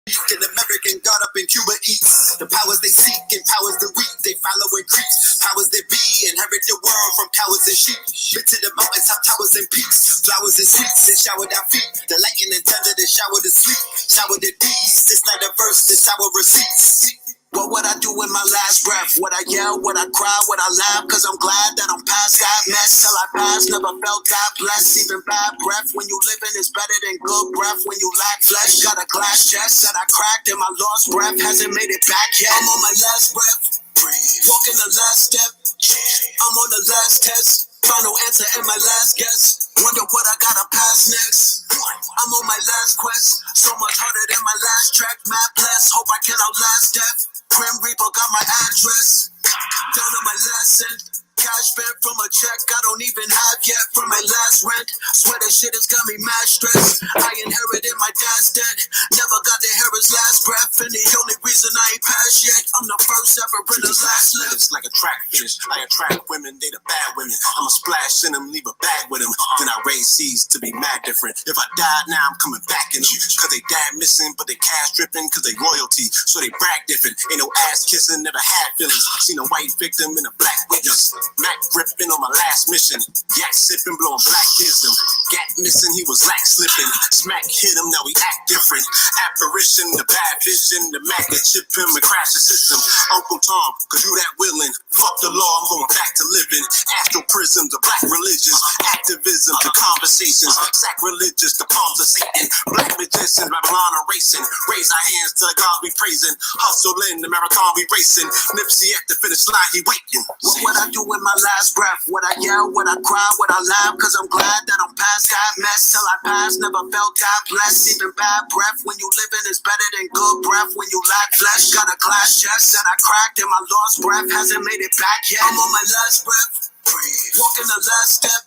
An American God up in Cuba eats. The powers they seek empowers the weak. They follow and creep. Powers that be inherit the world from cowards and sheep. Bit to the mountains, top towers and peaks. Flowers and sweets and shower down feet. The lightning and thunder that shower the sleep. Shower the deeds. This not a verse, this our receipts. What would I do in my last breath? Would I yell? Would I cry? Would I laugh? Cause I'm glad that I'm past that mess. Till I pass, never felt that blessed. Even bad breath when you living is better than good breath. When you lack flesh, got a glass chest that I cracked and my lost breath hasn't made it back yet. I'm on my last breath, walking the last step. I'm on the last test. Final answer and my last guess. Wonder what I gotta pass next. I'm on my last quest. So much harder than my last track. Mad bless, hope I can outlast death. Grim Reaper got my address. Down to my last cent. Cash spent from a check I don't even have yet from my last rent. Swear that shit has got me mad stressed. I inherited my dad's debt. Never got to hear his last breath. And the only reason I ain't passed yet, I'm the first ever and the last left. Like a track fish, I attract women, they the bad women. I'ma splash in them, leave a bag with them. Then I raise seeds to be mad different. If I died now, I'm coming back in them. Cause they dad missing, but they cash dripping. Cause they royalty, so they brag different. Ain't no ass kissing, never had feelings. Seen a white victim and a black witness. Mac gripping on my last mission. Yak sipping, blowing blackism. Gat missing, he was lack slipping. Smack hit him, now we act different. Apparition, the bad vision. The Mac that chip him and crash the system. Uncle Tom, cause you that willing. Fuck the law, I'm going back to living. Astral prisms, the black religions. Activism, the conversations. Sacrilegious, the palms of Satan. Black magicians, Babylon erasing. Raise our hands to the God we praising. Hustle in, the marathon we racing. Nipsey at the finish line, he waiting. What would I do in my last breath? Would I yell? Would I cry? Would I laugh? Cause I'm glad that I'm past that mess. Till I pass, never felt that blessed. Even bad breath when you living is better than good breath. When you lack flesh, got a glass chest that I cracked and my lost breath hasn't made it back yet. I'm on my last breath, walking the last step.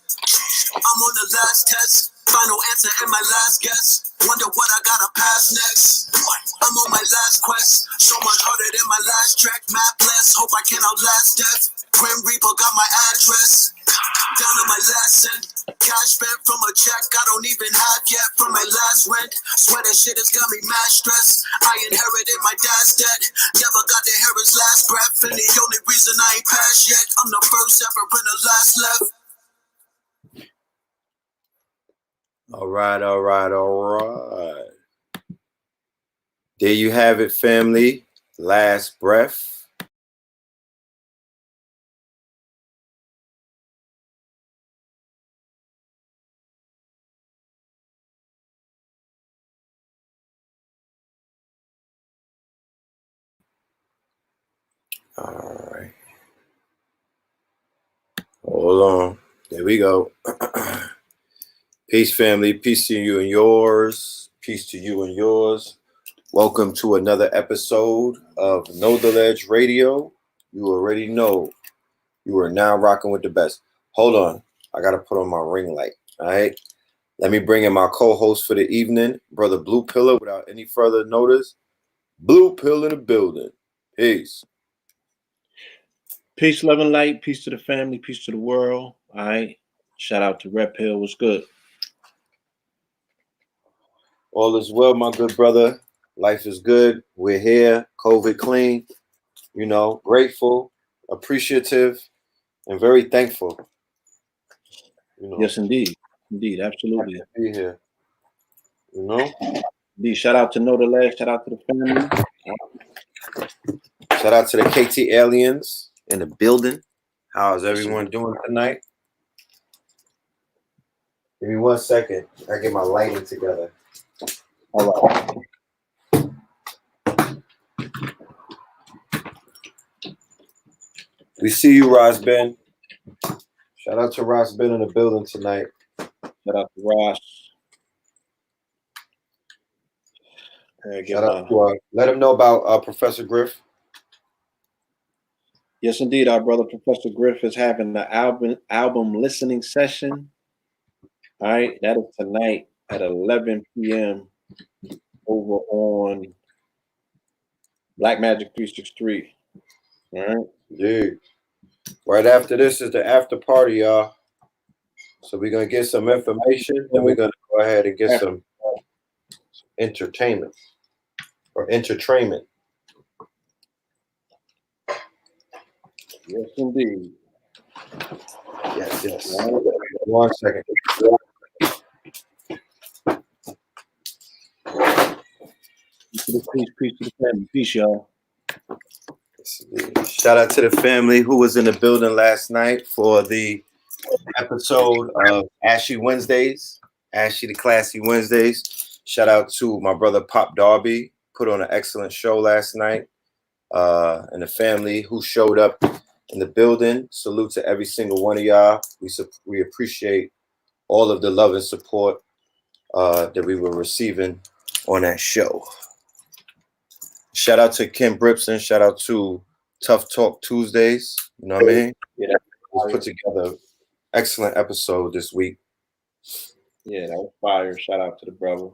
I'm on the last test. Final answer and my last guess. Wonder what I gotta pass next. I'm on my last quest. So much harder than my last track. Mad bless, hope I can outlast death. Grim Reaper got my address. Down to my last cent. Cash spent from a check I don't even have yet from my last rent. Swear that shit has got me mad stressed. I inherited my dad's debt. Never got to hear his last breath. And the only reason I ain't passed yet, I'm the first ever and the last left. All right. There you have it, family. Last breath. All right. Hold on. There we go. Peace, family. Peace to you and yours. Peace to you and yours. Welcome to another episode of Know the Ledge Radio. You already know you are now rocking with the best. Hold on. I got to put on my ring light. All right. Let me bring in my co-host for the evening, Brother Blue Pillar. Without any further notice, Blue Pill in the building. Peace. Peace, love, and light. Peace to the family. Peace to the world. All right. Shout out to Red Pill. What's good? All is well, my good brother. Life is good. We're here. COVID clean. You know, grateful, appreciative, and very thankful. You know, yes, indeed. Indeed. Absolutely. To be here. You know? Indeed. Shout out to Know the Ledge. Shout out to the family. Shout out to the KT aliens in the building. How's everyone doing tonight? Give me 1 second. I get my lighting together. All right. We see you, RAS BEN. Shout out to RAS BEN in the building tonight. Shout out to Ross. Shout out to let him know about Professor Griff. Yes, indeed. Our brother Professor Griff is having the album listening session. All right, that is tonight at 11 p.m. over on Black Magic 363. All right. Dude. Right after this is the after party, y'all. So we're gonna get some information, and we're gonna go ahead and get some entertainment. or entertainment. Yes, indeed. Yes. 1 second. Peace to the family. Peace, y'all. Shout out to the family who was in the building last night for the episode of Ashy Wednesdays, Ashy the Classy Wednesdays. Shout out to my brother Pop Darby, put on an excellent show last night, and the family who showed up in the building. Salute to every single one of y'all. We appreciate all of the love and support that we were receiving on that show. Shout out to Kim Bripson. Shout out to Tough Talk Tuesdays. You know what I mean? Yeah, Let's put together an excellent episode this week. Yeah, that was fire. Shout out to the brother.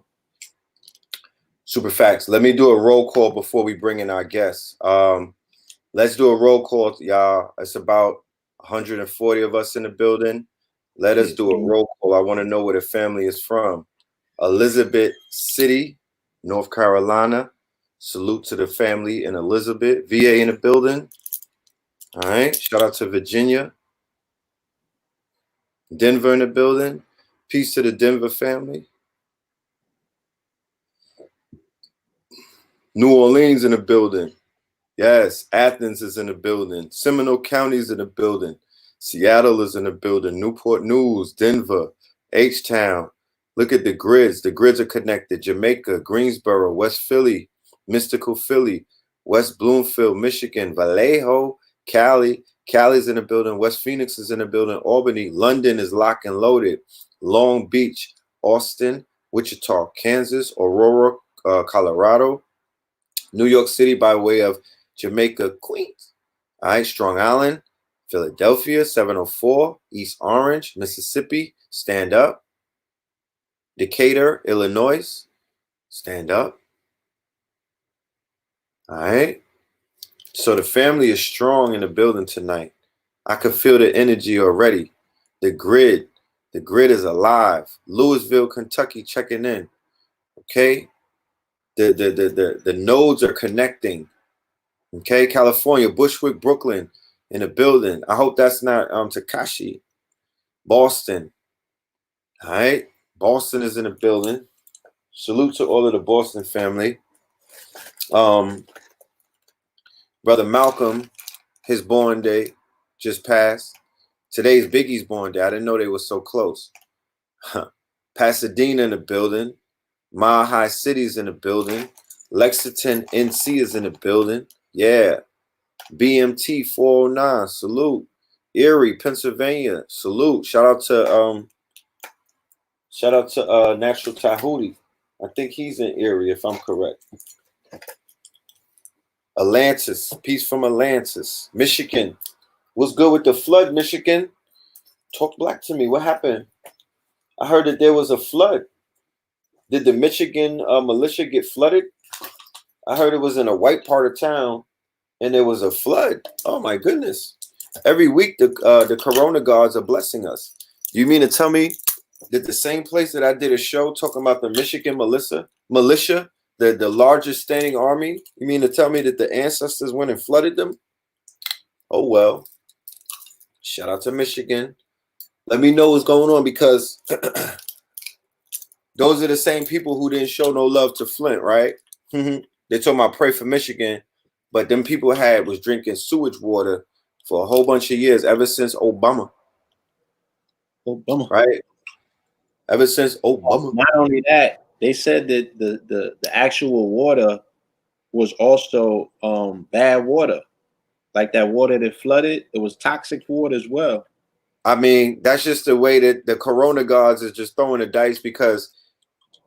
Super facts. Let me do a roll call before we bring in our guests. Let's do a roll call, y'all. It's about 140 of us in the building. Let us do a roll call. I want to know where the family is from. Elizabeth City, North Carolina. Salute to the family in Elizabeth. VA in the building. All right. Shout out to Virginia. Denver in the building. Peace to the Denver family. New Orleans in the building. Yes. Athens is in the building. Seminole County is in the building. Seattle is in the building. Newport News, Denver, H-Town. Look at the grids. The grids are connected. Jamaica, Greensboro, West Philly, Mystical Philly, West Bloomfield, Michigan, Vallejo, Cali. Cali's in the building. West Phoenix is in the building. Albany, London is locked and loaded. Long Beach, Austin, Wichita, Kansas, Aurora, Colorado, New York City by way of Jamaica, Queens. All right, Strong Island, Philadelphia, 704, East Orange, Mississippi, stand up. Decatur, Illinois, stand up. All right. So the family is strong in the building tonight. I can feel the energy already. The grid is alive. Louisville, Kentucky, checking in. Okay. The nodes are connecting. Okay. California, Bushwick, Brooklyn in the building. I hope that's not Takashi. Boston. All right. Boston is in the building. Salute to all of the Boston family. Brother Malcolm, his born day just passed. Today's Biggie's born day. I didn't know they were so close. Pasadena in the building. Mile High City's in the building. Lexington, NC is in the building. Yeah. BMT 409, salute. Erie, Pennsylvania, salute. Shout out to Natural Tahuti. I think he's in Erie, if I'm correct. Atlantis, peace from Atlantis. Michigan, what's good with the flood, Michigan? Talk black to me. What happened? I heard that there was a flood. Did the Michigan militia get flooded? I heard it was in a white part of town, and there was a flood. Oh my goodness! Every week the Corona guards are blessing us. You mean to tell me that the same place that I did a show talking about the Michigan militia, the largest standing army, you mean to tell me that the ancestors went and flooded them? Oh well. Shout out to Michigan. Let me know what's going on, because those are the same people who didn't show no love to Flint, right? They told me pray for Michigan, but them people was drinking sewage water for a whole bunch of years, ever since Obama. Right? Ever since Obama. Not only that, they said that the actual water was also bad water. Like that water that flooded, it was toxic water as well. I mean, that's just the way that the Corona guards is just throwing the dice, because,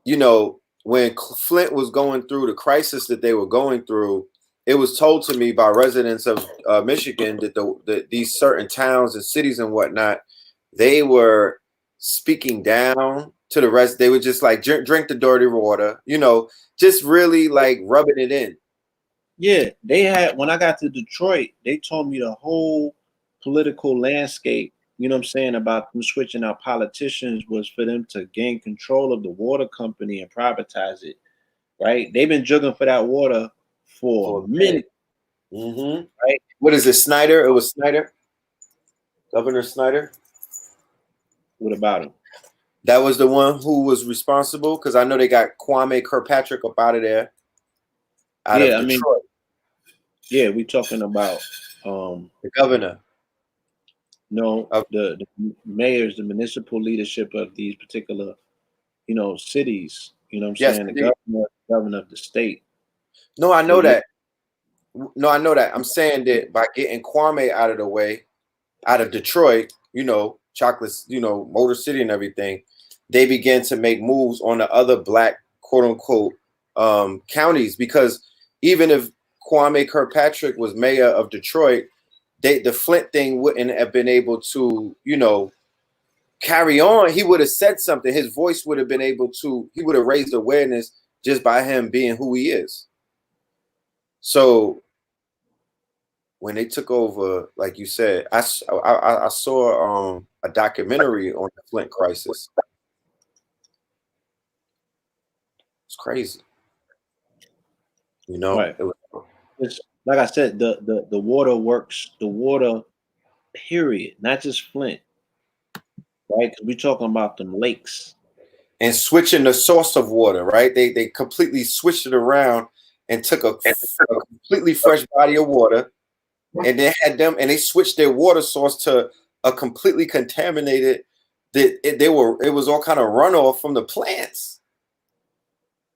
you know, when Flint was going through the crisis that they were going through, it was told to me by residents of Michigan that these certain towns and cities and whatnot, they were speaking down to the rest. They would just like drink the dirty water, you know, just really like rubbing it in. Yeah, they had, when I got to Detroit, they told me the whole political landscape, you know what I'm saying, about them switching out politicians was for them to gain control of the water company and privatize it. right? They've been juggling for that water for a minute, Mm-hmm. right? What is it, Snyder? It was Snyder, Governor Snyder. What about him? That was the one who was responsible, because I know they got Kwame Kirkpatrick up out of there, out of Detroit. We talking about the governor. The mayors, the municipal leadership of these particular, cities. You know what I'm saying? The governor of the state. No, I know that. No, I know that. I'm saying that by getting Kwame out of the way, out of Detroit, chocolates, Motor City and everything, they began to make moves on the other black, quote unquote, counties. Because even if Kwame Kirkpatrick was mayor of Detroit, the Flint thing wouldn't have been able to, carry on. He would have said something. His voice would have been able to, he would have raised awareness just by him being who he is. So when they took over, like you said, I saw a documentary on the Flint crisis. It's crazy. Right. It's, like I said, the water works, the water, period, not just Flint. Right? Because we're talking about them lakes. And switching the source of water, right? They completely switched it around and took a completely fresh body of water, and they had them, and they switched their water source to a completely contaminated. It was all kind of runoff from the plants.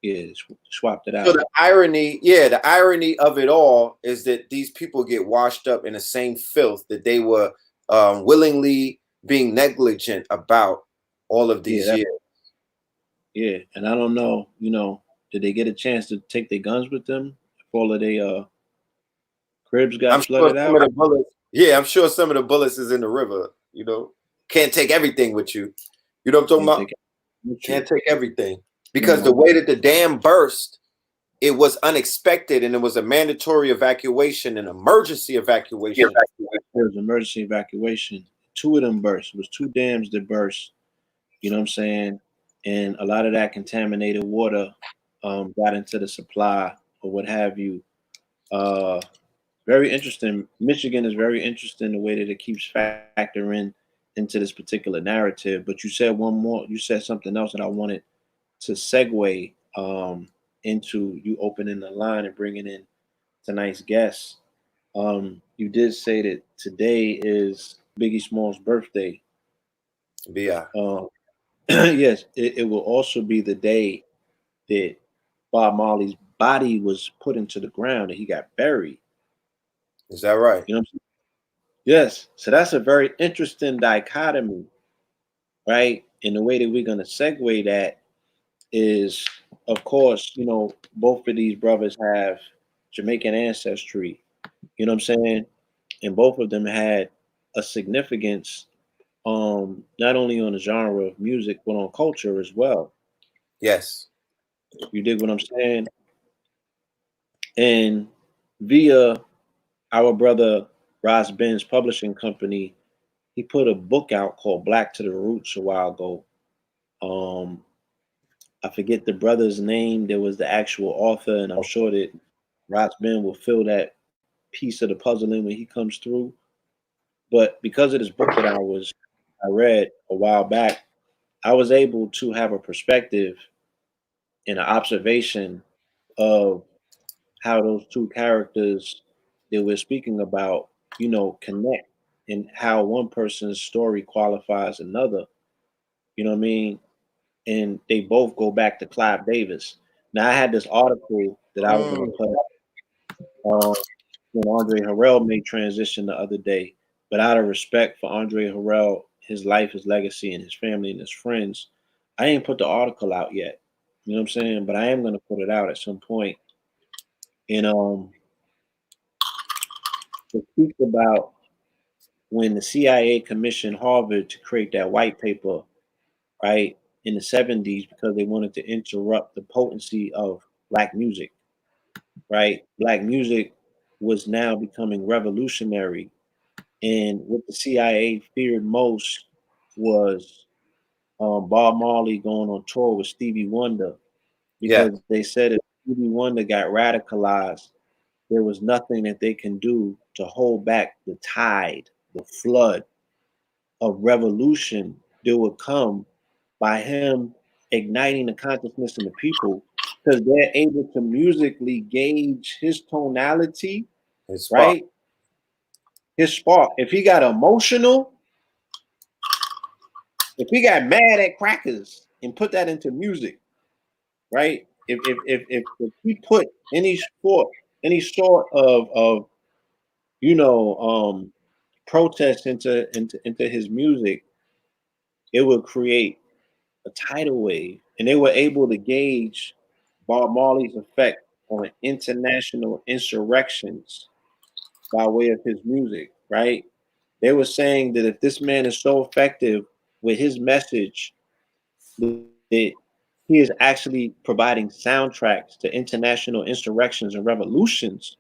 Yeah, swapped it out. So the irony of it all is that these people get washed up in the same filth that they were willingly being negligent about all of these years. Yeah, and I don't know, did they get a chance to take their guns with them if all of their cribs got flooded out? I'm sure some of the bullets is in the river. Can't take everything with you. You know what I'm talking about? Can't take everything, because the way that the dam burst, it was unexpected, and it was a mandatory evacuation, an emergency evacuation. It was emergency evacuation. 2 of them burst. It was 2 dams that burst. You know what I'm saying? And a lot of that contaminated water got into the supply or what have you. Very interesting. Michigan is very interesting the way that it keeps factoring into this particular narrative. But you said you said something else that I wanted to segue into you opening the line and bringing in tonight's guest. You did say that today is Biggie Small's birthday. Yeah. Yes, it will also be the day that Bob Marley's body was put into the ground and he got buried. Is that right? You know what I'm saying? Yes. So that's a very interesting dichotomy, right? And the way that we're going to segue that is, of course, both of these brothers have Jamaican ancestry. You know what I'm saying? And both of them had a significance, not only on the genre of music, but on culture as well. Yes. You dig what I'm saying? And via our brother RAS Ben's publishing company, he put a book out called Black to the Roots a while ago. I forget the brother's name. There was the actual author, and I'm sure that RAS Ben will fill that piece of the puzzle in when he comes through. But because of this book that I read a while back, I was able to have a perspective and an observation of how those 2 characters that we're speaking about, connect, and how one person's story qualifies another. You know what I mean? And they both go back to Clive Davis. Now, I had this article that I was going to put up when Andre Harrell made transition the other day. But out of respect for Andre Harrell, his life, his legacy, and his family and his friends, I ain't put the article out yet. You know what I'm saying? But I am going to put it out at some point. And to speak about when the CIA commissioned Harvard to create that white paper, right, in the 70s, because they wanted to interrupt the potency of Black music, right? Black music was now becoming revolutionary. And what the CIA feared most was Bob Marley going on tour with Stevie Wonder, because they said if Stevie Wonder got radicalized, there was nothing that they can do to hold back the tide, the flood of revolution that would come by him igniting the consciousness in the people, because they're able to musically gauge his tonality, His spark. right? His spark. If he got emotional, if he got mad at crackers and put that into music, right? If he put any sort of protest into his music, it would create a tidal wave, and they were able to gauge Bob Marley's effect on international insurrections by way of his music, right? They were saying that if this man is so effective with his message, that he is actually providing soundtracks to international insurrections and revolutions.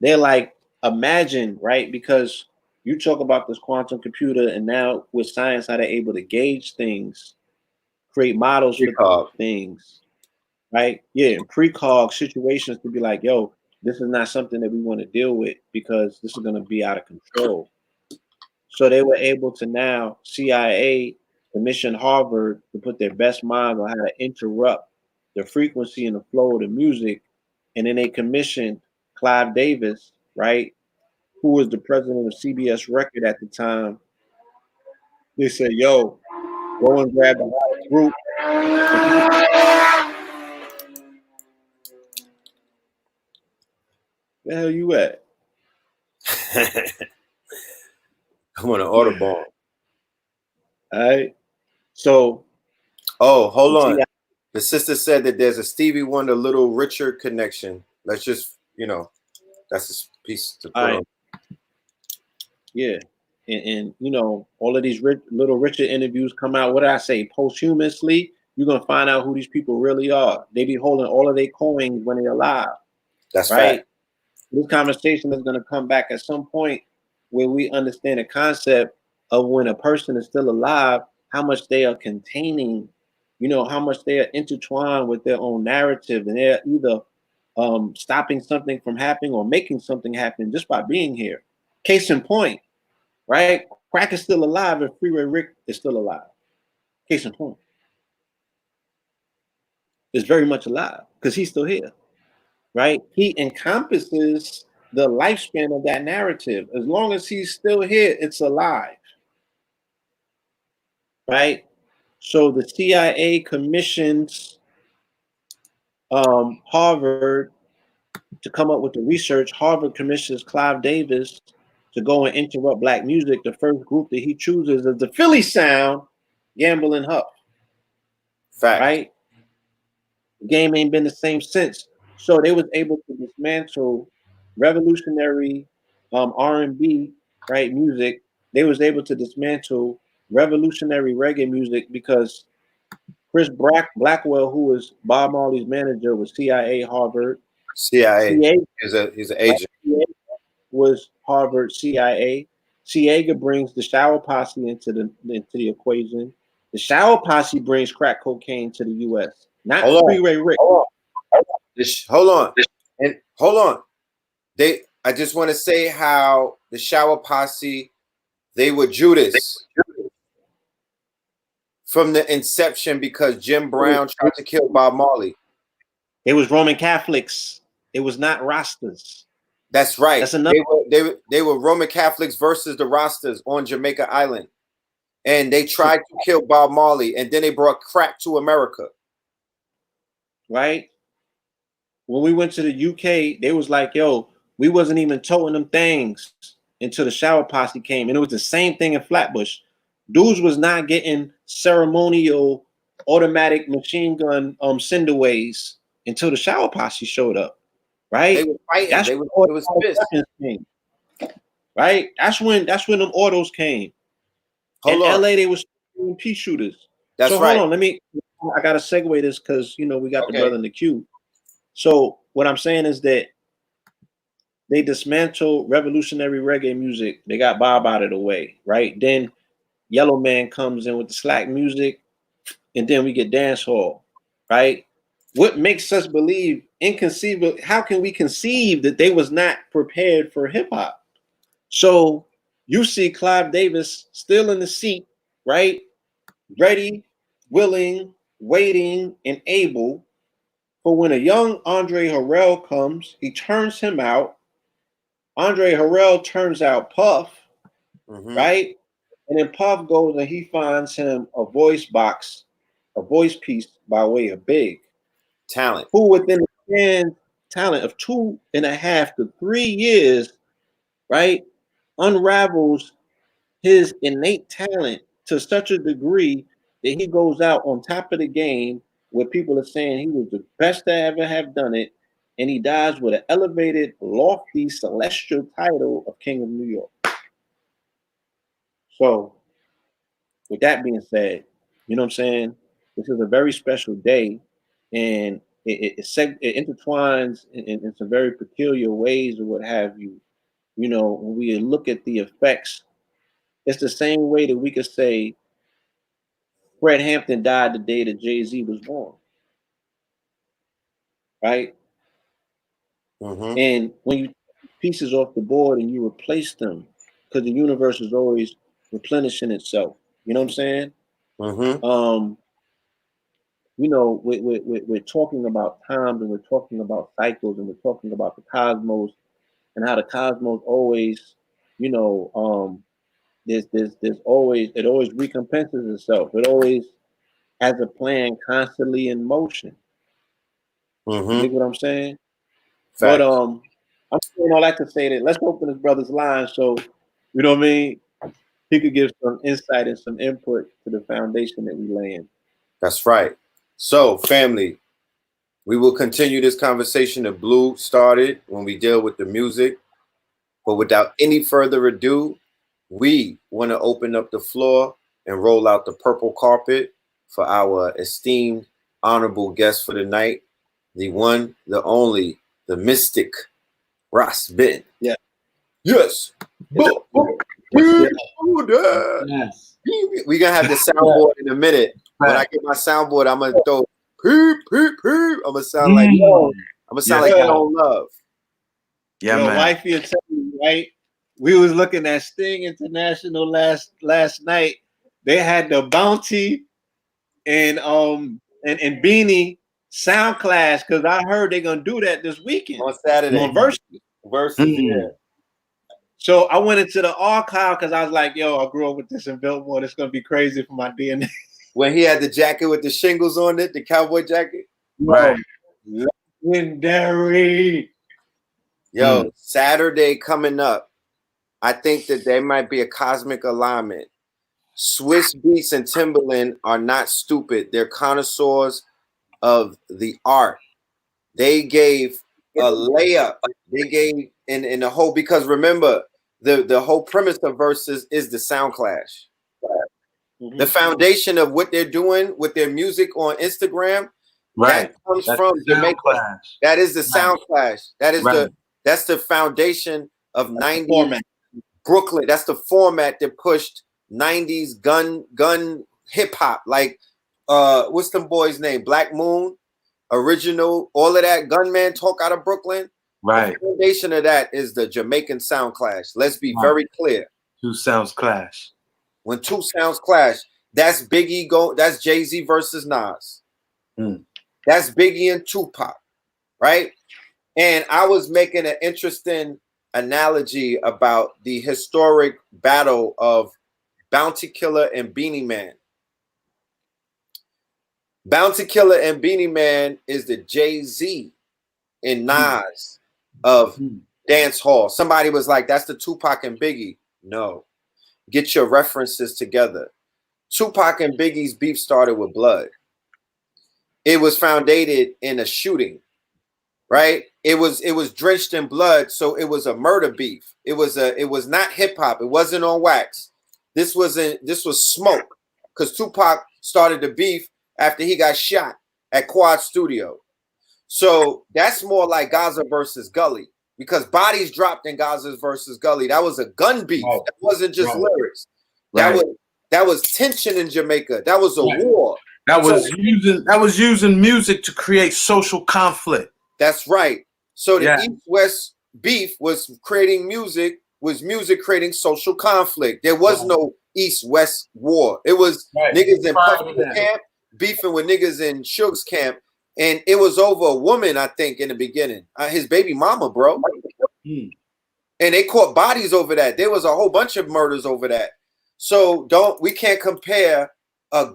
They're like, imagine, right? Because you talk about this quantum computer, and now with science, how they're able to gauge things, create models for things, right? Yeah, and precog situations to be like, yo, this is not something that we want to deal with because this is going to be out of control. So they were able to now, CIA commission Harvard to put their best minds on how to interrupt the frequency and the flow of the music. And then they commissioned Clive Davis, right, who was the president of CBS Record at the time. They said, yo, go and grab the hottest group. Where the hell you at? I'm on an Autobahn. All right. So. Oh, hold on. The sister said that there's a Stevie Wonder Little Richard connection. Let's just, that's a piece to put on. Yeah. And all of these Little Richard interviews come out. What did I say? Posthumously, you're going to find out who these people really are. They be holding all of their coins when they're alive. That's right. Fact. This conversation is going to come back at some point where we understand the concept of when a person is still alive, how much they are containing, how much they are intertwined with their own narrative, and they're either stopping something from happening or making something happen just by being here. Case in point, right? Crack is still alive and Freeway Rick is still alive. Case in point. Is very much alive because he's still here, right? He encompasses the lifespan of that narrative. As long as he's still here, it's alive, right? So the CIA commissions Harvard to come up with the research. Harvard commissions Clive Davis to go and interrupt black music. The first group that he chooses is the Philly Sound, Gamble and Huff. Fact. Right? The game ain't been the same since. So they was able to dismantle revolutionary R&B, right, music. They was able to dismantle revolutionary reggae music because Chris Blackwell, who was Bob Marley's manager, was CIA, Harvard. CIA. He's an agent. Was Harvard, CIA. Ciega brings the Shower Posse into the equation. The Shower Posse brings crack cocaine to the U.S. Not Freeway Rick. Hold on. I just want to say how the Shower Posse, they were Judas from the inception because Jim Brown tried to kill Bob Marley. It was Roman Catholics. It was not Rastas. That's right. That's another. They were Roman Catholics versus the Rastas on Jamaica Island. And they tried to kill Bob Marley, and then they brought crack to America. Right? When we went to the UK, they was like, yo, we wasn't even toting them things until the Shower Posse came. And it was the same thing in Flatbush. Dudes was not getting ceremonial automatic machine gun cinderways until the Shower Posse showed up. Right? They were fighting. That's it was pissed. Right? That's when them autos came. In LA, they was pea shooters. That's so right. Hold on, I gotta segue this because we got the brother in the queue. So what I'm saying is that they dismantled revolutionary reggae music. They got Bob out of the way, right? Then Yellow Man comes in with the slack music, and then we get dance hall, right? what makes us believe inconceivable? How can we conceive that they was not prepared for hip hop? So you see Clive Davis still in the seat, right? Ready, willing, waiting, and able. For when a young Andre Harrell comes, he turns him out. Andre Harrell turns out Puff, right? And then Puff goes and he finds him a voice box, a voice piece by way of Big. Talent. Who within the span talent of 2.5 to 3 years, right, unravels his innate talent to such a degree that he goes out on top of the game where people are saying he was the best to ever have done it, and he dies with an elevated, lofty, celestial title of King of New York. So, with that being said, you know what I'm saying? This is a very special day, and it intertwines in some very peculiar ways or what have you. You know, when we look at the effects, it's the same way that we could say Fred Hampton died the day that Jay-Z was born, right? And when you take pieces off the board and you replace them, because the universe is always replenishing itself, you know what I'm saying? You know, we're talking about times and we're talking about cycles and we're talking about the cosmos and how the cosmos always, you know, there's always, it always recompenses itself. It always has a plan constantly in motion. You dig what I'm saying? Fact. But I'm saying all that to say that let's open this brother's line so, you know what I mean, he could give some insight and some input to the foundation that we lay in. That's right. So, family, we will continue this conversation that Blue started when we deal with the music. But without any further ado, we want to open up the floor and roll out the purple carpet for our esteemed, honorable guest for the night, the one, the only, the mystic, RAS BEN. Yeah. Yes. Yes. We're going to have the soundboard in a minute. When I get my soundboard, I'm going to throw peep, peep, peep. I'm going to sound like, I'm going to sound like I don't love. Yeah, man. Wifey will tell you, right? We was looking at Sting International last night. They had the Bounty and Beanie sound clash because I heard they're gonna do that this weekend on Saturday. On Versus, yeah. So I went into the archive because I was like, "Yo, I grew up with this in Biltmore. It's gonna be crazy for my DNA." When he had the jacket with the shingles on it, the cowboy jacket, right? Legendary. Yo, Saturday coming up. I think that there might be a cosmic alignment. Swiss Beats and Timberland are not stupid. They're connoisseurs of the art. They gave a layup. They gave in the whole, because remember, the whole premise of Versus is the sound clash. The foundation of what they're doing with their music on Instagram, that comes from Jamaica. That is the sound clash. That is that's the foundation of 90s Brooklyn. That's the format that pushed 90s gun hip hop. Like what's them boys' name? Black Moon, Original, all of that Gunman talk out of Brooklyn. The foundation of that is the Jamaican sound clash. Let's be very clear. Two sounds clash. When two sounds clash, that's Biggie that's Jay-Z versus Nas. That's Biggie and Tupac, right? And I was making an interesting analogy about the historic battle of Bounty Killer and Beanie Man. Bounty Killer and Beanie Man is the Jay-Z and Nas of dance hall. Somebody was like, that's the Tupac and Biggie. No. Get your references together. Tupac and Biggie's beef started with blood. It was founded in a shooting, right? It was drenched in blood, so it was a murder beef. It was not hip hop. It wasn't on wax. This was smoke, because Tupac started the beef after he got shot at Quad Studio. So that's more like Gaza versus Gully, because bodies dropped in Gaza versus Gully. That was a gun beef. That wasn't just lyrics. That was tension in Jamaica. That was a war. That was using music to create social conflict. That's right. So the Yeah. East-West beef was music creating social conflict. There was no East-West war. It was niggas in Puffy's camp beefing with niggas in Suge's camp, and it was over a woman, I think, in the beginning. His baby mama, bro. And they caught bodies over that. There was a whole bunch of murders over that. So we can't compare a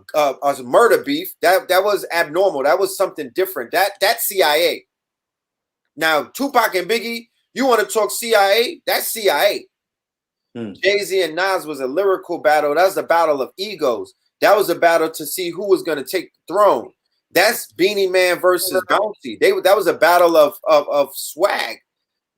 murder beef. That was abnormal. That was something different. That's CIA. Now, Tupac and Biggie, you want to talk CIA? That's CIA. Jay-Z and Nas was a lyrical battle. That was a battle of egos. That was a battle to see who was going to take the throne. That's Beanie Man versus Bounty. That was a battle of swag.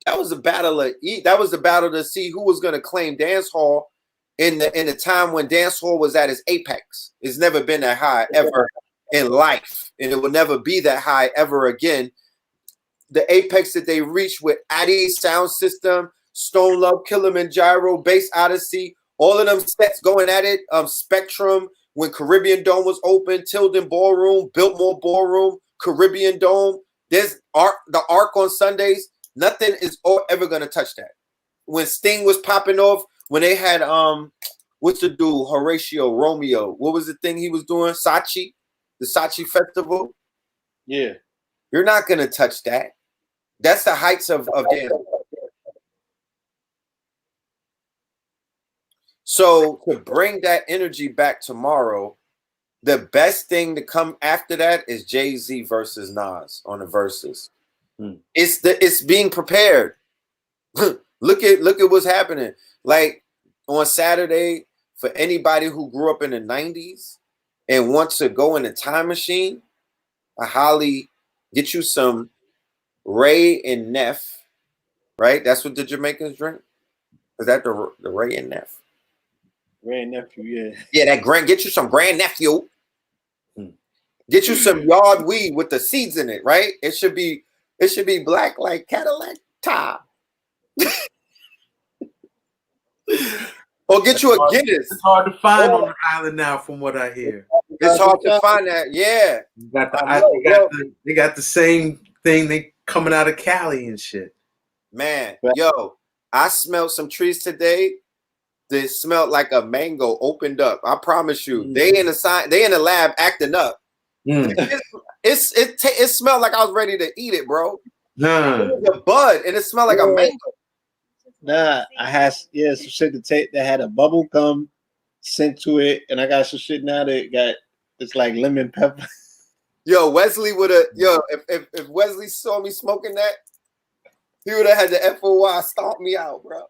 That was a battle to see who was going to claim dance hall in the time when dance hall was at its apex. It's never been that high ever in life, and it will never be that high ever again. The apex that they reached with Addy's sound system, Stone Love, Kilimanjaro, Bass Odyssey, all of them sets going at it. Spectrum, when Caribbean Dome was open, Tilden Ballroom, Biltmore Ballroom, Caribbean Dome. There's the Arc on Sundays. Nothing is ever gonna touch that. When Sting was popping off, when they had what's the dude, Horatio Romeo? What was the thing he was doing? Saatchi, the Saatchi Festival. Yeah, you're not gonna touch that. That's the heights of dance. So to bring that energy back tomorrow, the best thing to come after that is Jay-Z versus Nas on the verses. It's being prepared. Look at what's happening. Like on Saturday, for anybody who grew up in the 90s and wants to go in a time machine, I highly get you some Ray and Neff, right? That's what the Jamaicans drink. Is that the Ray and Neff? Ray and Nephew, yeah. Yeah, get you some Grand Nephew. Get you some yard weed with the seeds in it, right? It should be black like Cadillac top. Or get you a Guinness. It's hard to find on the island now, from what I hear. It's hard to find that. Yeah, they got the same thing. They coming out of Cali and shit. Man, yo, I smelled some trees today. They smelled like a mango opened up. I promise you. They in the lab acting up. It smelled like I was ready to eat it, bro. It was a bud, and it smelled like a mango. Nah, I had some shit to take that had a bubble gum scent to it, and I got some shit now that got it's like lemon pepper. Yo, Wesley would have if Wesley saw me smoking that, he would have had the FOI stomp me out, bro.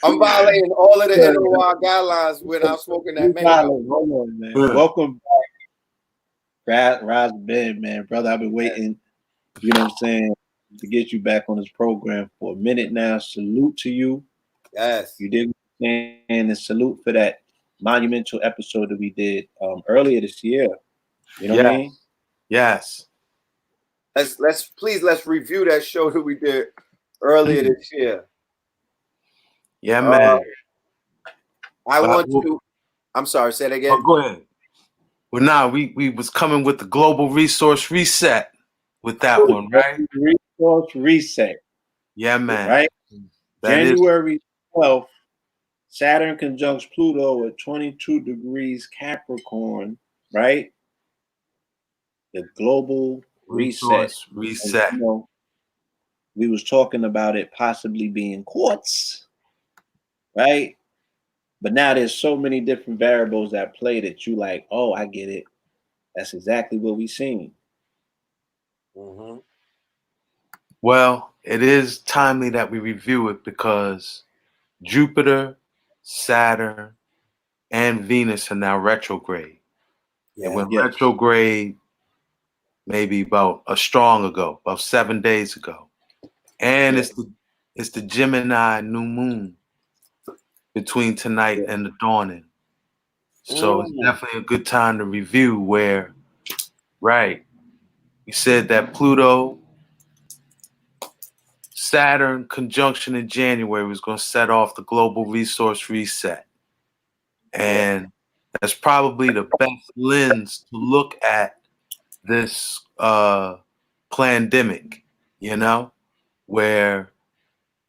I'm violating all of the NOI guidelines when I'm smoking that mango. Hold on, man. Welcome back, RAS BEN, man, brother. I've been waiting, you know what I'm saying, to get you back on this program for a minute now. Salute to you. Yes. You did, and salute for that monumental episode that we did earlier this year. You know what I mean? Yes. Let's review that show that we did earlier this year. Yeah, man. I'm sorry, say that again. Oh, go ahead. Well, now we was coming with the global resource reset with that one, right? Resource reset. Yeah, man. Right? January 12th, Saturn conjuncts Pluto at 22 degrees Capricorn, right? The global reset. Reset. And, you know, we was talking about it possibly being quartz, right? But now there's so many different variables at play that you like, oh, I get it. That's exactly what we seen. Mm-hmm. Well, it is timely that we review it because Jupiter, Saturn, and Venus are now retrograde. Yeah, and went retrograde maybe about 7 days ago. And it's the Gemini new moon between tonight and the dawning. So it's definitely a good time to review where, right, we said that Pluto, Saturn conjunction in January was going to set off the global resource reset. And That's probably the best lens to look at this pandemic, you know, where,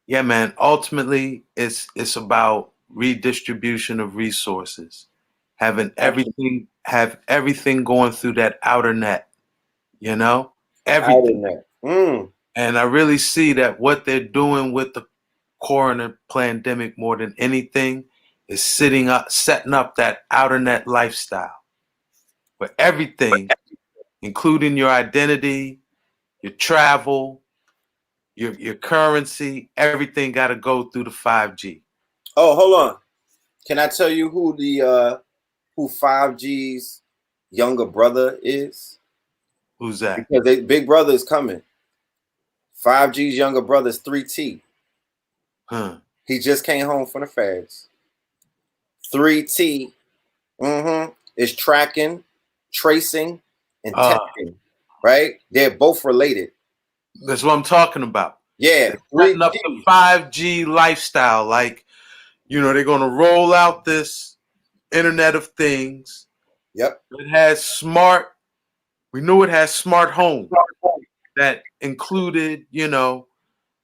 yeah, man, ultimately it's about redistribution of resources, having have everything going through that outer net, you know, everything. Outer net. And I really see that what they're doing with the corona pandemic more than anything is setting up that outer net lifestyle where everything, including your identity, your travel, your currency, everything got to go through the 5G. Oh, hold on. Can I tell you who who 5G's younger brother is? Who's that? Because Big Brother is coming. 5G's younger brother is 3T. Huh. He just came home from the feds. 3T is tracking, tracing, and testing. Right? They're both related. That's what I'm talking about. Yeah. Setting up the 5G lifestyle. Like, you know, they're going to roll out this Internet of Things. Yep. It has we knew it has smart home that included, you know,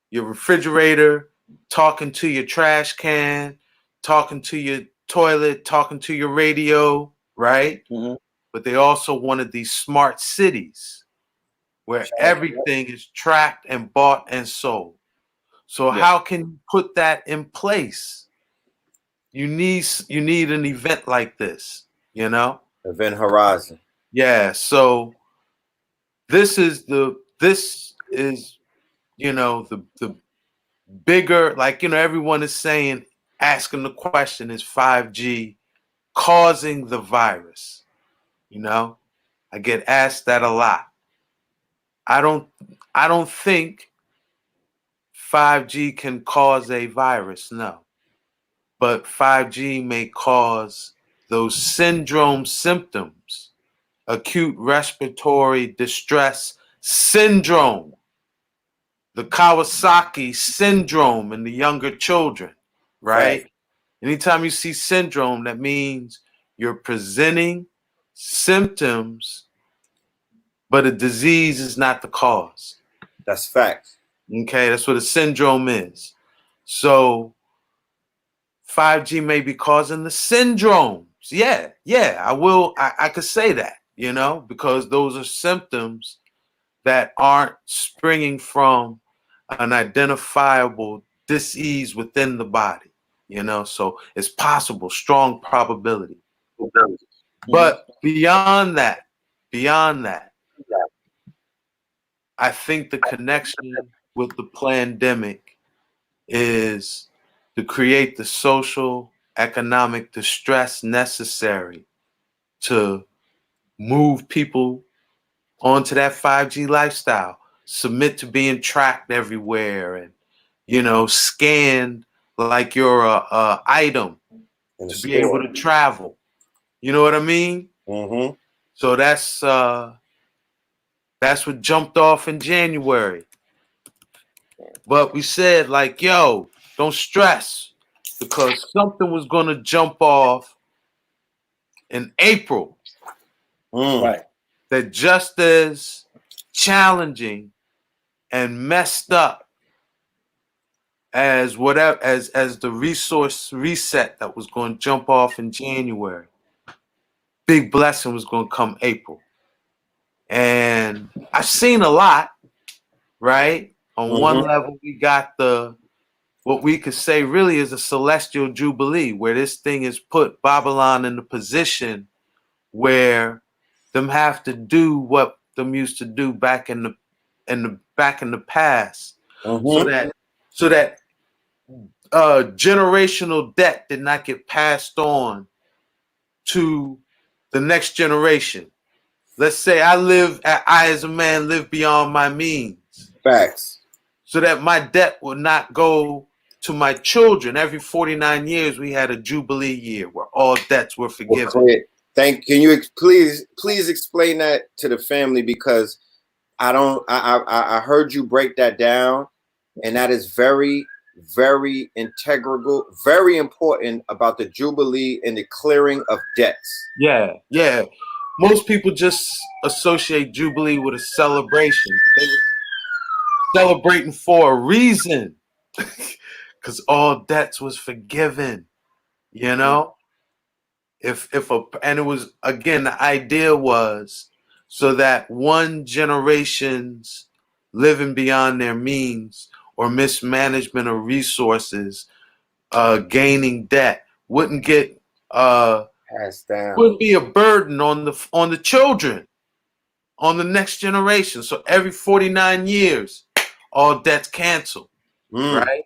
your refrigerator, talking to your trash can, talking to your toilet, talking to your radio, right? Mm-hmm. But they also wanted these smart cities where everything is tracked and bought and sold. So how can you put that in place? You need an event like this, you know? Event Horizon. Yeah, so this is you know, the bigger, like, you know, everyone is saying, asking the question, is 5G causing the virus? You know, I get asked that a lot. I don't think 5G can cause a virus, no. But 5G may cause those syndrome symptoms, acute respiratory distress syndrome, the Kawasaki syndrome in the younger children, right? Anytime you see syndrome, that means you're presenting symptoms, but a disease is not the cause. That's facts. Okay, that's what a syndrome is. So 5G may be causing the syndromes. Yeah, I could say that, you know, because those are symptoms that aren't springing from an identifiable disease within the body, you know, so it's possible, strong probability. But beyond that, I think the connection with the pandemic is to create the social, economic distress necessary to move people onto that 5G lifestyle, submit to being tracked everywhere, and, you know, scanned like you're a item to be able to travel. You know what I mean? Mm-hmm. So that's what jumped off in January. But we said, like, yo, don't stress, because something was going to jump off in April. Right. That just as challenging and messed up as whatever as the resource reset that was going to jump off in January. Big blessing was going to come April. And I've seen a lot, right? On one level, we got what we could say really is a celestial jubilee, where this thing has put Babylon in the position where them have to do what them used to do back in the past, so that generational debt did not get passed on to the next generation. Let's say I as a man live beyond my means. Facts. So that my debt will not go to my children. Every 49 years, we had a jubilee year where all debts were forgiven. Can you please explain that to the family, because I heard you break that down, and that is very, very integral, very important about the Jubilee and the clearing of debts. Yeah, yeah. Most people just associate Jubilee with a celebration. They were celebrating for a reason, because all debts was forgiven. You know, and it was, again, the idea was so that one generation's living beyond their means or mismanagement of resources, gaining debt wouldn't get Passed down. wouldn't be a burden on the children, on the next generation. So every 49 years, all debts canceled, right?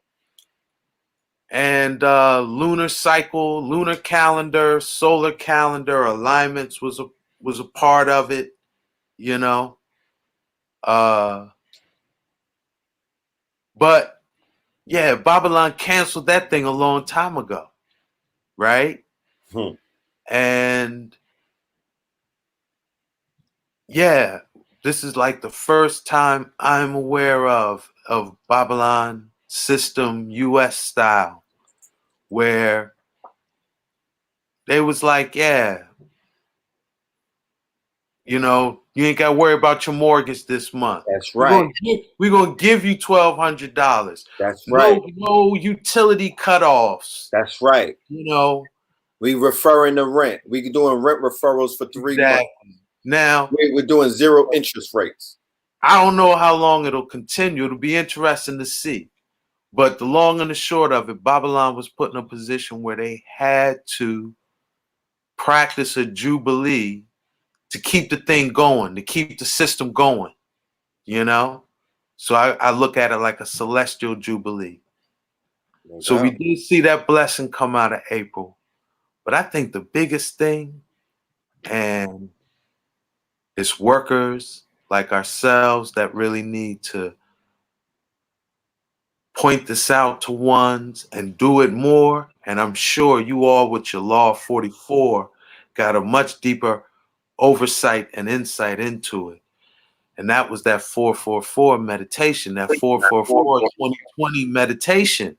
And lunar cycle, lunar calendar, solar calendar alignments was a part of it, you know. But yeah, Babylon canceled that thing a long time ago, right? And yeah, this is like the first time I'm aware of Babylon system US style, where they was like, yeah, you know, you ain't got to worry about your mortgage this month. That's right. We're gonna give you $1,200. That's right. No utility cutoffs. That's right. You know, we referring to rent. We doing rent referrals for 3 months. Now we're doing 0 interest rates. I don't know how long it'll continue. It'll be interesting to see. But the long and the short of it, Babylon was put in a position where they had to practice a jubilee to keep the thing going, to keep the system going, you know? So I look at it like a celestial jubilee. So we did see that blessing come out of April. But I think the biggest thing, and it's workers like ourselves that really need to point this out to ones and do it more. And I'm sure you all with your Law 44 got a much deeper oversight and insight into it. And that was that 444 meditation, that 444 2020 meditation.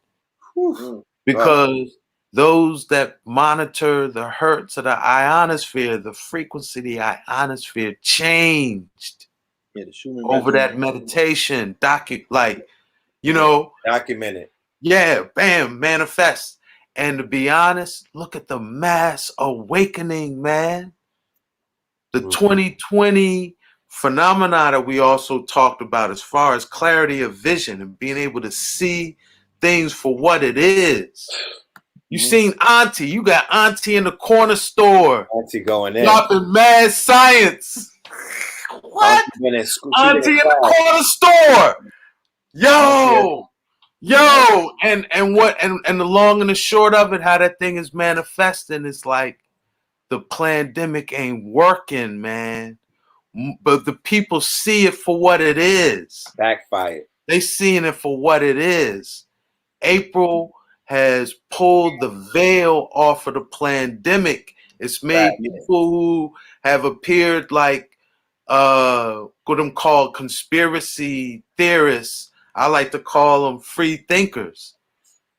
Because those that monitor the hertz of the ionosphere, the frequency of the ionosphere changed over that meditation. Documented. Yeah, bam, manifest. And to be honest, look at the mass awakening, man. The 2020 phenomena that we also talked about as far as clarity of vision and being able to see things for what it is. You seen Auntie. You got Auntie in the corner store. Auntie going in. Dropping mad science. What? Auntie in the corner store. Yo. And the long and the short of it, how that thing is manifesting, it's like the pandemic ain't working, man. But the people see it for what it is. Backfired. They seeing it for what it is. April has pulled the veil off of the pandemic. It's made people who have appeared like what I'm called conspiracy theorists. I like to call them free thinkers.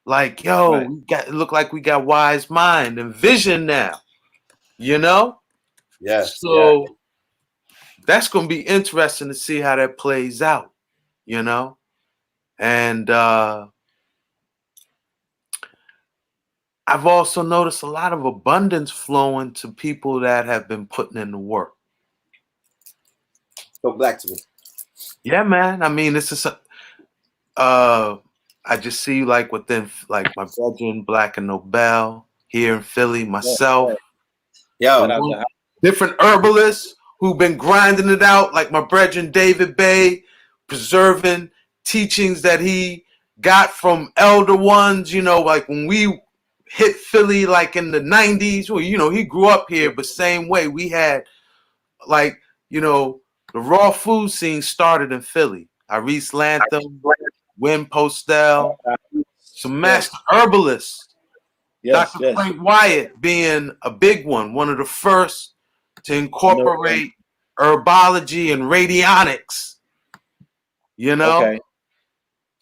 Like, yo, it look like we got wise mind and vision now. You know? Yes. So that's gonna be interesting to see how that plays out, you know? And I've also noticed a lot of abundance flowing to people that have been putting in the work. Go back to me. Yeah, man. I mean, this is I just see like within like my brethren, Black and Nobel here in Philly, myself. Different herbalists who've been grinding it out, like my brethren David Bay, preserving teachings that he got from elder ones, you know, like when we hit Philly like in the 90s, well, you know, he grew up here, but same way we had like, you know, the raw food scene started in Philly. Iris Lantham, Win Postel, some master herbalists. Dr. Frank Wyatt being a big one of the first to incorporate herbology and radionics, you know?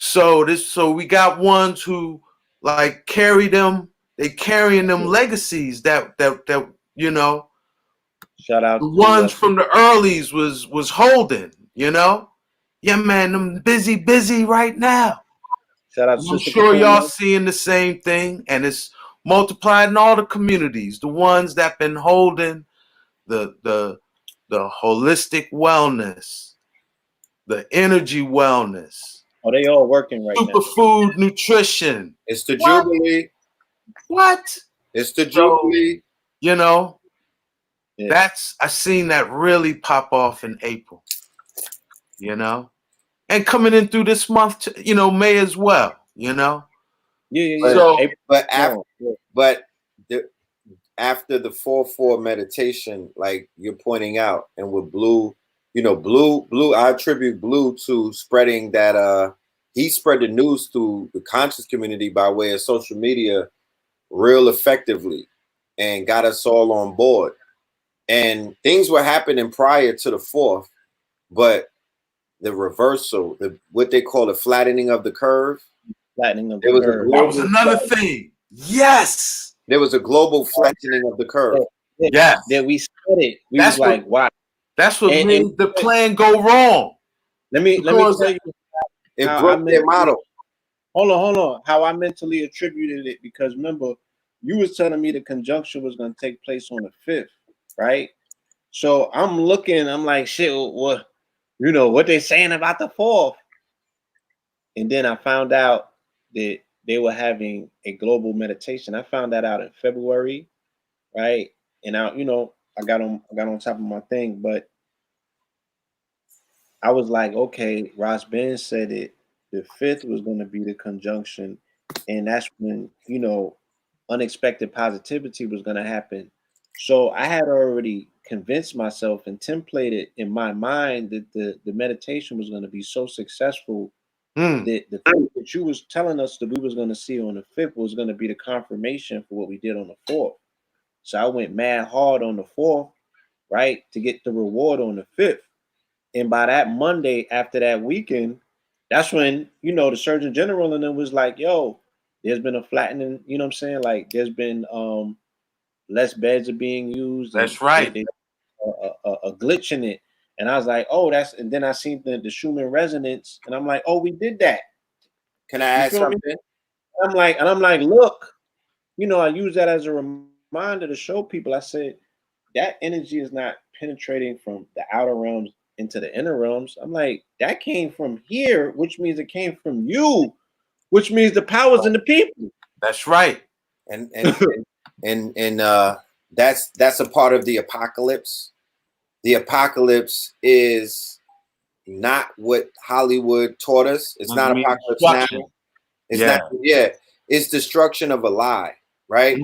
So we got ones who like carry them. They carrying them legacies that you know. Shout out The to ones from the earlies was holding. You know. Yeah, man. Them busy right now. shout out to I'm Sister sure y'all Kapuna. seeing the same thing, and it's multiplied in all the communities. The ones that been holding the holistic wellness, the energy wellness, Oh, they all working right now. superfood nutrition. It's the What? Jubilee. What? It's the So, Jubilee. you know, Yeah. I seen that really pop off in April. You know, and coming in through this month, you know, May as well. You know, Yeah. so April, But after, yeah. but the, after the 4-4 meditation, like you're pointing out, and with Blue, you know, Blue, I attribute Blue to spreading that. He spread the news through the conscious community by way of social media real effectively, and got us all on board. And things were happening prior to the 4th, but the reversal, what they call the flattening of the curve. Flattening of There the was a curve. that was global another thing. Yes. There was a global flattening of the curve. Yes. That we said it. We That's was like, wow. That's what And made the plan go wrong. let me Because tell you It how broke their model. Hold on. How I mentally attributed it, because remember, you was telling me the conjunction was going to take place on the 5th, right? So I'm looking, I'm like, shit, what, you know, what they saying about the 4th? And then I found out that they were having a global meditation. I found that out in February, right? And I, you know, I got on top of my thing, but I was like, okay, RAS BEN said it. The 5th was going to be the conjunction, and that's when, you know, unexpected positivity was going to happen. So I had already convinced myself and templated in my mind that the meditation was going to be so successful that the thing that you was telling us that we was going to see on the 5th was going to be the confirmation for what we did on the 4th. So I went mad hard on the 4th, right, to get the reward on the 5th. And by that Monday after that weekend, that's when, you know, the Surgeon General and them was like, yo, there's been a flattening, you know what I'm saying? Like there's been less beds are being used, and That's right. a glitch in it. And I was like, oh, that's, and then I seen the Schumann resonance, and I'm like, oh, we did that. Can I You add feel me? something? I'm like, look, you know, I use that as a reminder to show people. I said that energy is not penetrating from the outer realms into the inner realms. I'm like, that came from here, which means it came from you, which means the power's in the people. That's right. And that's a part of the apocalypse. The apocalypse is not what Hollywood taught us. It's not apocalypse now. It's not. Yeah, it's destruction of a lie. Right.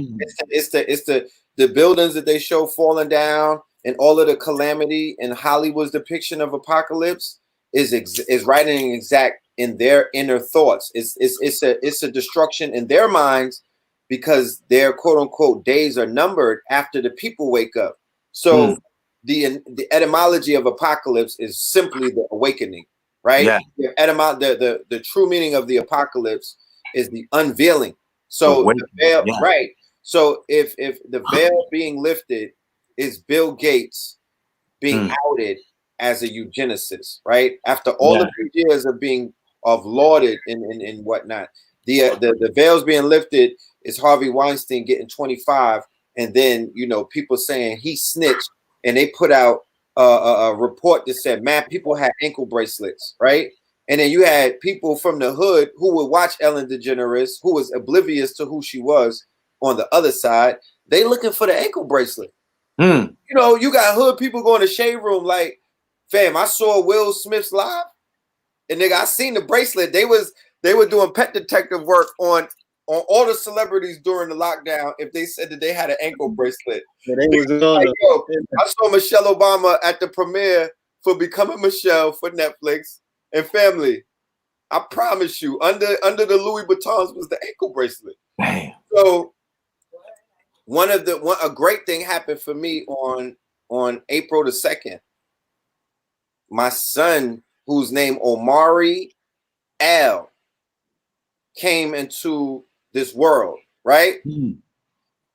It's the buildings that they show falling down, and all of the calamity in Hollywood's depiction of apocalypse is writing exact in their inner thoughts. It's a destruction in their minds, because their quote unquote days are numbered after the people wake up. So the etymology of apocalypse is simply the awakening, right? Yeah. The true meaning of the apocalypse is the unveiling. So the veil, right? So if the veil being lifted is Bill Gates being outed as a eugenicist, right? After all of these years of lauded and whatnot, the veils being lifted is Harvey Weinstein getting 25, and then, you know, people saying he snitched, and they put out a report that said, man, people had ankle bracelets, right? And then you had people from the hood who would watch Ellen DeGeneres, who was oblivious to who she was on the other side. They looking for the ankle bracelet. You know, you got hood people going to shade room like, fam, I saw Will Smith's live, and nigga, I seen the bracelet. They were doing pet detective work on all the celebrities during the lockdown if they said that they had an ankle bracelet. Yeah, they was on like, yo, I saw Michelle Obama at the premiere for Becoming Michelle for Netflix and Family. I promise you, under the Louis Vuittons was the ankle bracelet. Damn. So a great thing happened for me on April the 2nd. My son, whose name Omari L, came into this world, right?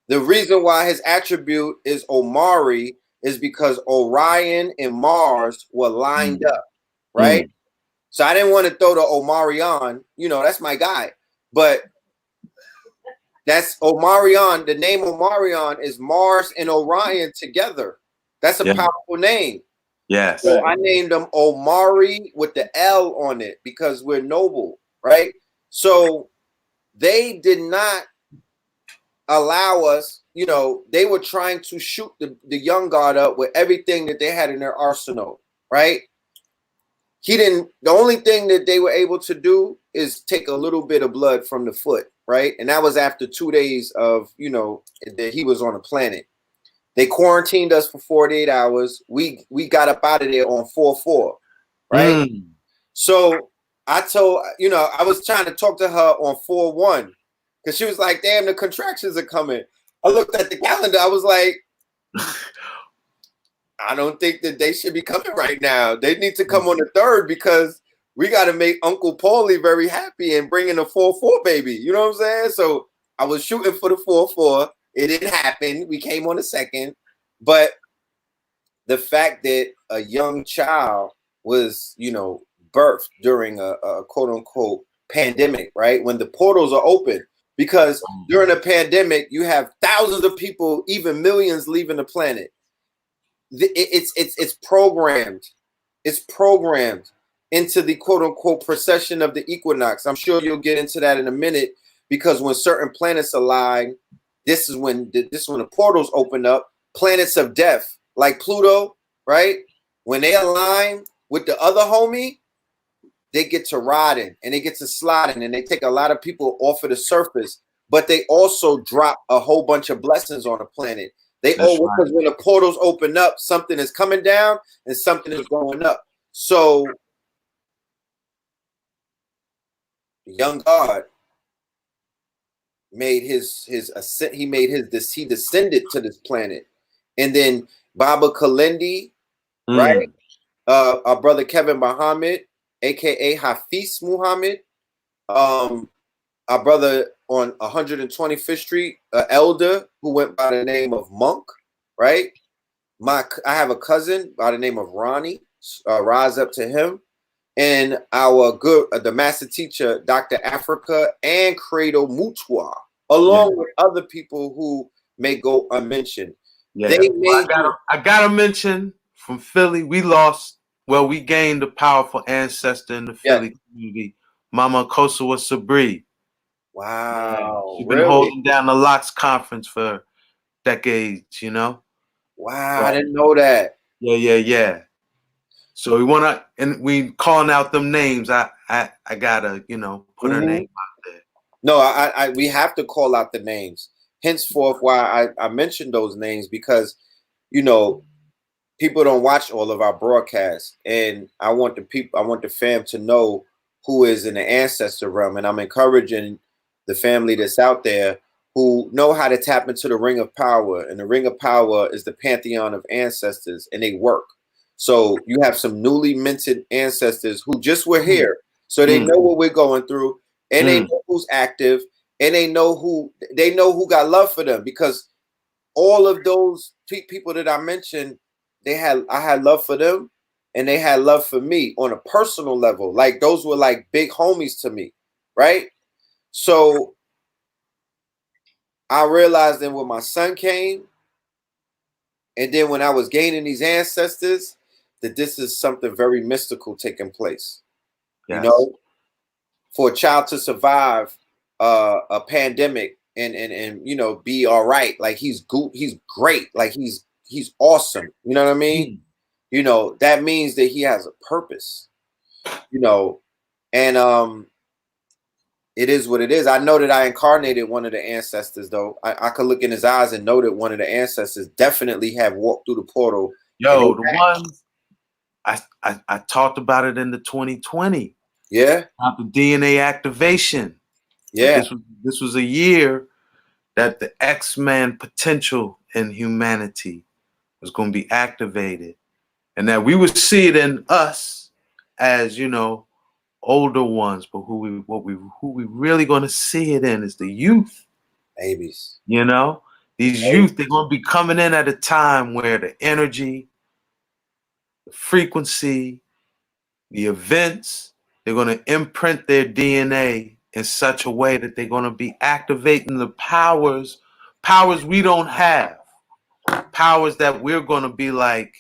The reason why his attribute is Omari is because Orion and Mars were lined up, right? So I didn't want to throw the Omarion, you know, that's my guy. But that's Omarion. The name Omarion is Mars and Orion together. That's a powerful name. Yes. So I named him Omari with the L on it because we're noble, right? So they did not allow us, you know, they were trying to shoot the young god up with everything that they had in their arsenal, right? The only thing that they were able to do is take a little bit of blood from the foot, right? And that was after 2 days of, you know, that he was on the planet. They quarantined us for 48 hours. We got up out of there on 4/4, right? So I told, you know, I was trying to talk to her on 4/1 because she was like, damn, the contractions are coming. I looked at the calendar. I was like, I don't think that they should be coming right now. They need to come on the 3rd because we got to make Uncle Paulie very happy and bring in a 4/4 baby. You know what I'm saying? So I was shooting for the 4/4. It didn't happen. We came on the 2nd. But the fact that a young child was, you know, birthed during a quote unquote pandemic, right? When the portals are open, because during a pandemic, you have thousands of people, even millions leaving the planet. It's programmed. It's programmed into the quote unquote precession of the equinox. I'm sure you'll get into that in a minute, because when certain planets align, this is when the portals open up. Planets of death, like Pluto, right? When they align with the other homie, they get to riding and they get to sliding, and they take a lot of people off of the surface, but they also drop a whole bunch of blessings on the planet. Because when the portals open up, something is coming down and something is going up. So the young God made he descended to this planet. And then Baba Kalindi, right? Our brother Kevin Muhammad, aka Hafiz Muhammad, our brother on 125th Street, elder who went by the name of Monk, right? I have a cousin by the name of Ronnie, rise up to him, and our the master teacher, Dr. Africa and Credo Mutua, along with other people who may go unmentioned. I gotta mention from Philly, we gained a powerful ancestor in the Philly community, Mama Kosawa Sabri. Wow. She's been holding down the Lots Conference for decades, you know? Wow, I didn't know that. Yeah. So we calling out them names. I gotta, you know, put her name out there. No, we have to call out the names. Henceforth, why I mentioned those names, because, you know, people don't watch all of our broadcasts, and I want the fam to know who is in the ancestor realm, and I'm encouraging the family that's out there who know how to tap into the ring of power, and the ring of power is the pantheon of ancestors, and they work. So you have some newly minted ancestors who just were here, so they know what we're going through, and they know who's active, and they know who got love for them, because all of those people that I mentioned, I had love for them, and they had love for me on a personal level. Like, those were like big homies to me, right? So I realized then when my son came, and then when I was gaining these ancestors, that this is something very mystical taking place. You know, for a child to survive a pandemic and you know, be all right, like he's great, like he's awesome. You know what I mean? You know, that means that he has a purpose. You know, and it is what it is. I know that I incarnated one of the ancestors, though. I could look in his eyes and know that one of the ancestors definitely have walked through the portal. Yo, the ones I talked about it in the 2020. Yeah. About the DNA activation. Yeah. This was a year that the X-Men potential in humanity was going to be activated, and that we would see it in us as, you know, older ones, but who we really gonna see it in is the youth. Babies. You know, these youth, they're gonna be coming in at a time where the energy, the frequency, the events, they're gonna imprint their DNA in such a way that they're gonna be activating the powers we don't have, powers that we're gonna be like,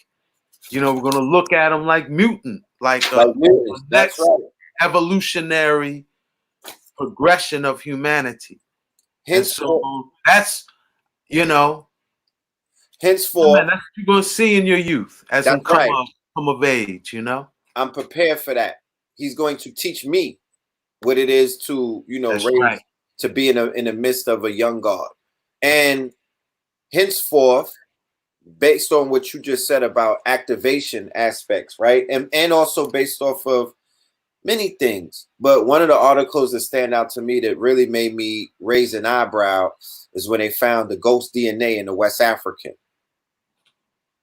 you know, we're gonna look at them like mutant, like Mutants. That's next right. evolutionary progression of humanity. And so that's, you know, henceforth, man, that's what you're gonna see in your youth as them that's right. come of age, you know. I'm prepared for that. He's going to teach me what it is to, you know, That's raise, right. to be in the midst of a young God. And henceforth, based on what you just said about activation aspects, right? And also based off of many things. But one of the articles that stand out to me that really made me raise an eyebrow is when they found the ghost DNA in the West African.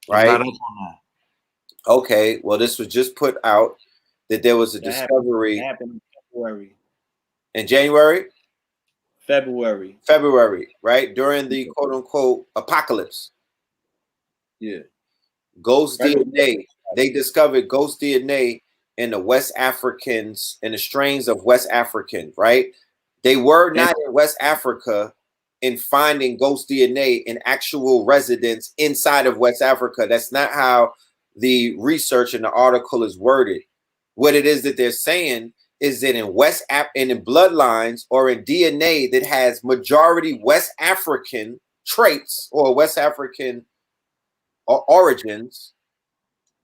Right? I'm not up on that. Okay, well, this was just put out that there was a discovery. Happened in February. In January? February, right? During the quote unquote apocalypse. Yeah. Ghost DNA. They discovered ghost DNA in the West Africans, in the strains of West African, right? They were not in West Africa in finding ghost DNA in actual residents inside of West Africa. That's not how the research in the article is worded. What it is that they're saying is that in in bloodlines or in DNA that has majority West African traits or West African origins,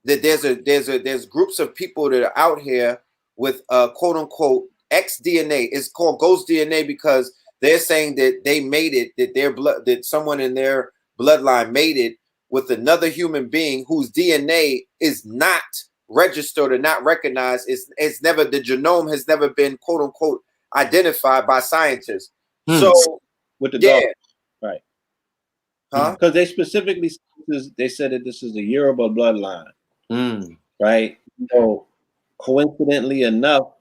that there's groups of people that are out here with quote unquote X DNA. It's called ghost DNA because they're saying that they made it, that their blood, that someone in their bloodline made it with another human being whose DNA is not registered or not recognized. It's never, the genome has never been quote unquote identified by scientists. So with the yeah, right, huh? Because they specifically they said that this is the Yoruba bloodline, right? So coincidentally enough,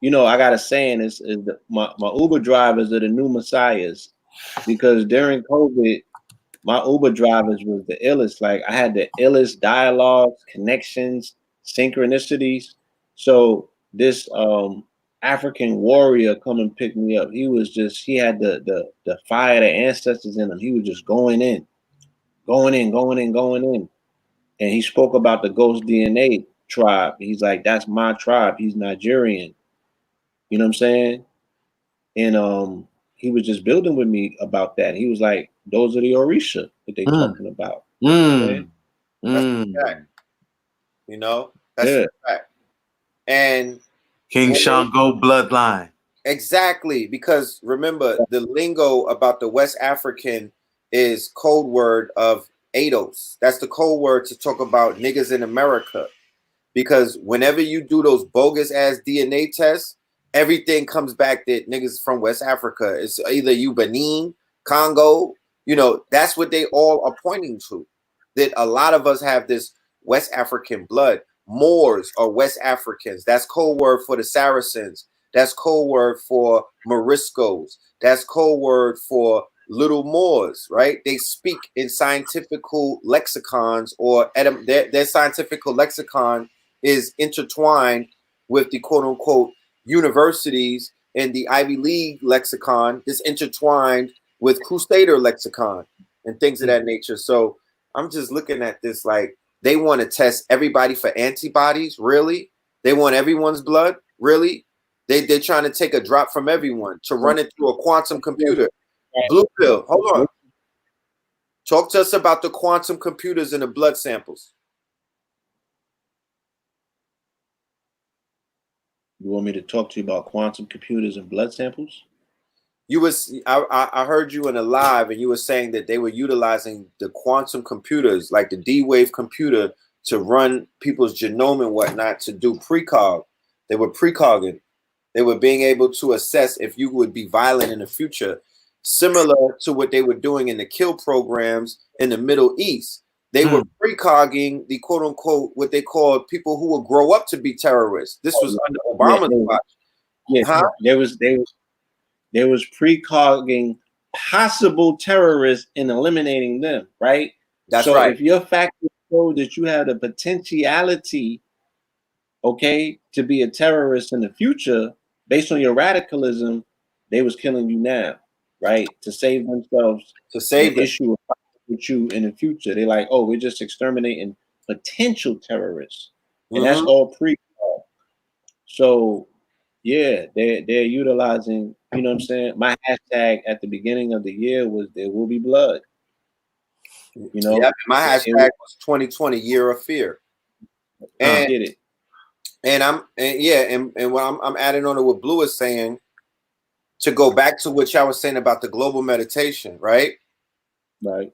you know, I got a saying is that my Uber drivers are the new messiahs, because during COVID, my Uber drivers was the illest. Like I had the illest dialogues, connections, synchronicities. So this African warrior come and pick me up. He had the fire of the ancestors in him. He was just going in. And he spoke about the ghost DNA tribe. He's like, that's my tribe. He's Nigerian. You know what I'm saying? And he was just building with me about that. He was like, those are the Orisha that they talking about. That's a fact. You know, that's a fact. And King Shango bloodline. Exactly, because remember, the lingo about the West African is code word of ADOS. That's the code word to talk about niggas in America. Because whenever you do those bogus ass DNA tests, everything comes back that niggas from West Africa. It's either you Benin, Congo, you know, that's what they all are pointing to. That a lot of us have this West African blood. Moors are West Africans. That's code word for the Saracens. That's code word for Moriscos. That's code word for little Moors, right? They speak in scientific lexicons, or their scientific lexicon is intertwined with the quote unquote universities, and the Ivy League lexicon is intertwined with Crusader lexicon and things of that nature. So I'm just looking at this like they want to test everybody for antibodies. Really? They want everyone's blood? Really? They're trying to take a drop from everyone to run it through a quantum computer. Blue pill. Hold on. Talk to us about the quantum computers and the blood samples. You want me to talk to you about quantum computers and blood samples? I heard you in a live, and you were saying that they were utilizing the quantum computers, like the D-Wave computer, to run people's genome and whatnot to do precog. They were precogging. They were being able to assess if you would be violent in the future, similar to what they were doing in the kill programs in the Middle East. They were precogging the quote unquote what they call people who will grow up to be terrorists. This was under Obama's watch. Yeah, there was precogging possible terrorists and eliminating them, right? That's so right. If your factors show that you have the potentiality, okay, to be a terrorist in the future, based on your radicalism, they was killing you now, right? To save themselves, to save the issue with you in the future. They're like, oh, we're just exterminating potential terrorists, and that's all pre-call. So yeah, they're utilizing, you know what I'm saying? My hashtag at the beginning of the year was "There will be blood." You know, yeah, my hashtag was 2020 year of fear. And get it. And what I'm adding on to what Blue is saying, to go back to what y'all was saying about the global meditation, right? Right.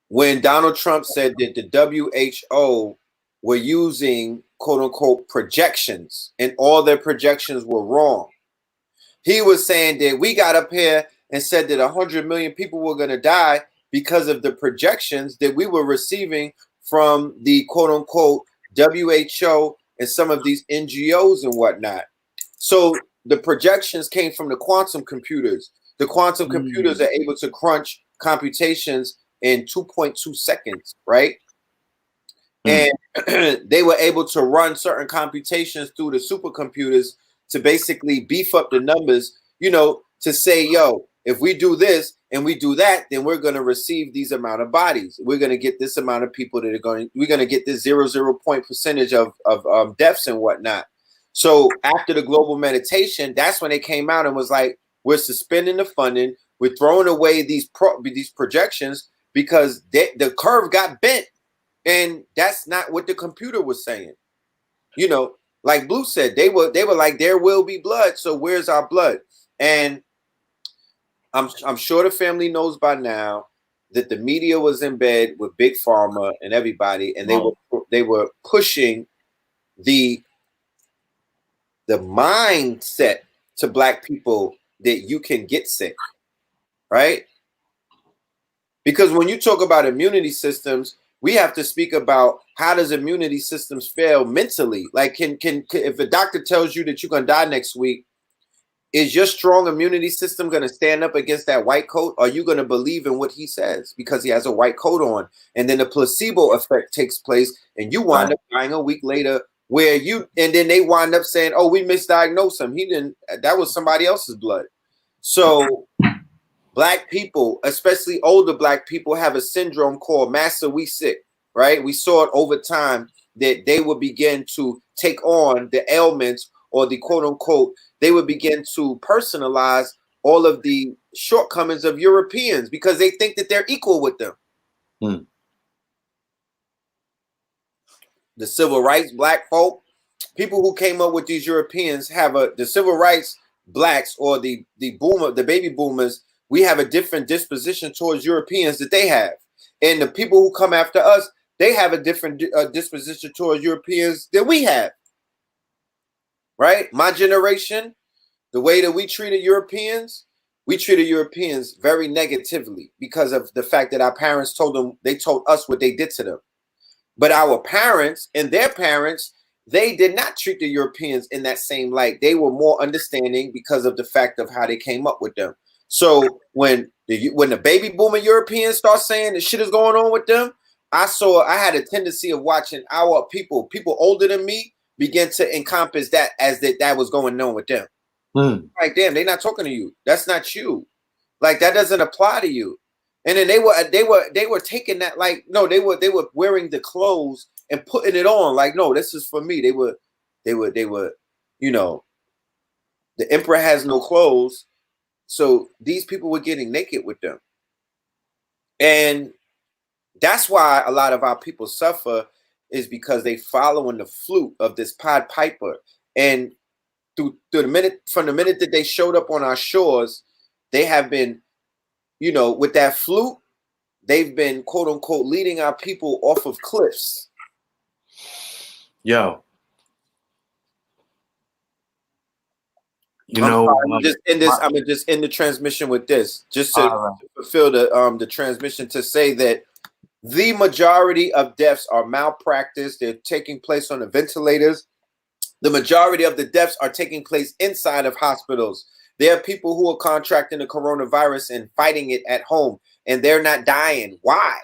When Donald Trump said that the WHO were using quote unquote projections and all their projections were wrong, he was saying that we got up here and said that 100 million people were going to die because of the projections that we were receiving from the quote unquote WHO and some of these NGOs and whatnot. So the projections came from the quantum computers. The quantum computers are able to crunch computations in 2.2 seconds, right? And they were able to run certain computations through the supercomputers to basically beef up the numbers, you know, to say, yo, if we do this and we do that, then we're going to receive these amount of bodies. We're going to get this amount of people that are we're going to get this 0 point percentage of deaths and whatnot. So after the global meditation, that's when they came out and was like, we're suspending the funding. We're throwing away these projections because the curve got bent. And that's not what the computer was saying. You know, like Blue said, they were like, there will be blood. So where's our blood? And I'm sure the family knows by now that the media was in bed with Big Pharma and everybody, and they were pushing the mindset to Black people that you can get sick, right? Because when you talk about immunity systems, we have to speak about how does immunity systems fail mentally. Like, can if a doctor tells you that you're gonna die next week, is your strong immunity system gonna stand up against that white coat? Or are you gonna believe in what he says because he has a white coat on? And then the placebo effect takes place, and you wind up dying a week later. And then they wind up saying, "Oh, we misdiagnosed him. He didn't. That was somebody else's blood." So Black people, especially older Black people, have a syndrome called Master We Sick, right? We saw it over time that they would begin to take on the ailments or the quote unquote, they would begin to personalize all of the shortcomings of Europeans because they think that they're equal with them. The civil rights Black folk, people who came up with these Europeans have the civil rights Blacks or the baby boomers, we have a different disposition towards Europeans that they have. And the people who come after us, they have a different disposition towards Europeans that we have. Right? My generation, the way that we treated Europeans very negatively because of the fact that our parents told us what they did to them. But our parents and their parents, they did not treat the Europeans in that same light. They were more understanding because of the fact of how they came up with them. So when the baby boomer Europeans start saying the shit is going on with them, I had a tendency of watching our people older than me begin to encompass that as that was going on with them. Like, damn, they're not talking to you. That's not you. Like, that doesn't apply to you. And then they were taking that, like, no, they were wearing the clothes and putting it on. Like, no, this is for me. They were, you know, the emperor has no clothes. So these people were getting naked with them. And that's why a lot of our people suffer, is because they following the flute of this Pied Piper. And from the minute that they showed up on our shores, they have been, you know, with that flute, they've been quote unquote leading our people off of cliffs. Yo, you I'm know, gonna just end the transmission with this, just to fulfill the transmission, to say that The majority of deaths are malpractice. They're taking place on the ventilators. The majority of the deaths are taking place inside of hospitals. There are people who are contracting the coronavirus and fighting it at home, and they're not dying. Why?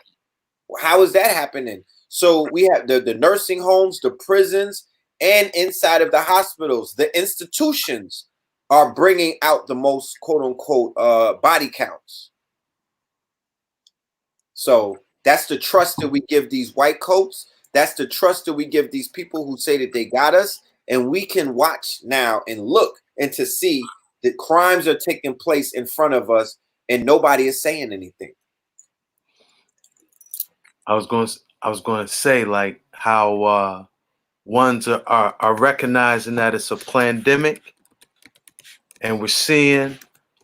How is that happening? So we have the nursing homes, the prisons, and inside of the hospitals, the institutions are bringing out the most quote unquote body counts. So that's the trust that we give these white coats. That's the trust that we give these people who say that they got us. And we can watch now and look and to see that crimes are taking place in front of us and nobody is saying anything. I was going to say like how ones are recognizing that it's a pandemic, and we're seeing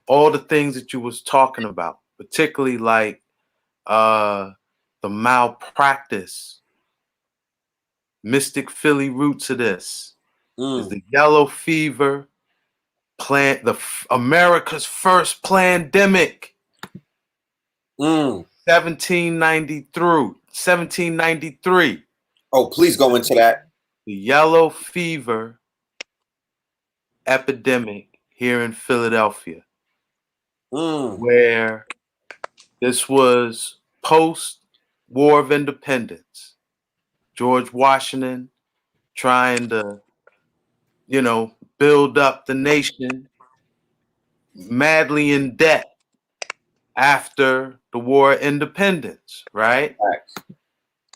all the things that you was talking about, particularly like the malpractice, mystic Philly roots of this is the yellow fever, America's first pandemic, 1793. Oh, please go into that. The yellow fever epidemic here in Philadelphia, where this was post-War of Independence. George Washington trying to, build up the nation, madly in debt after the War of Independence, right?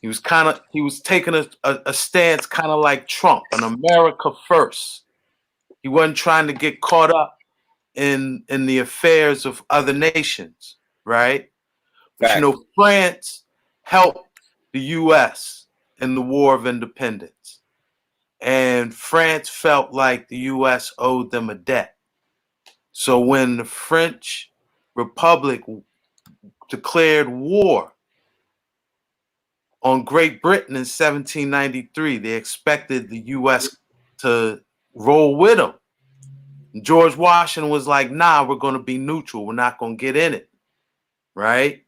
He was taking a stance kind of like Trump, an America first. He wasn't trying to get caught up in the affairs of other nations, right? But France helped the U.S. in the War of Independence. And France felt like the U.S. owed them a debt. So when the French Republic declared war on Great Britain in 1793, they expected the U.S. to roll with them. George Washington was like, nah, we're going to be neutral. We're not going to get in it, right?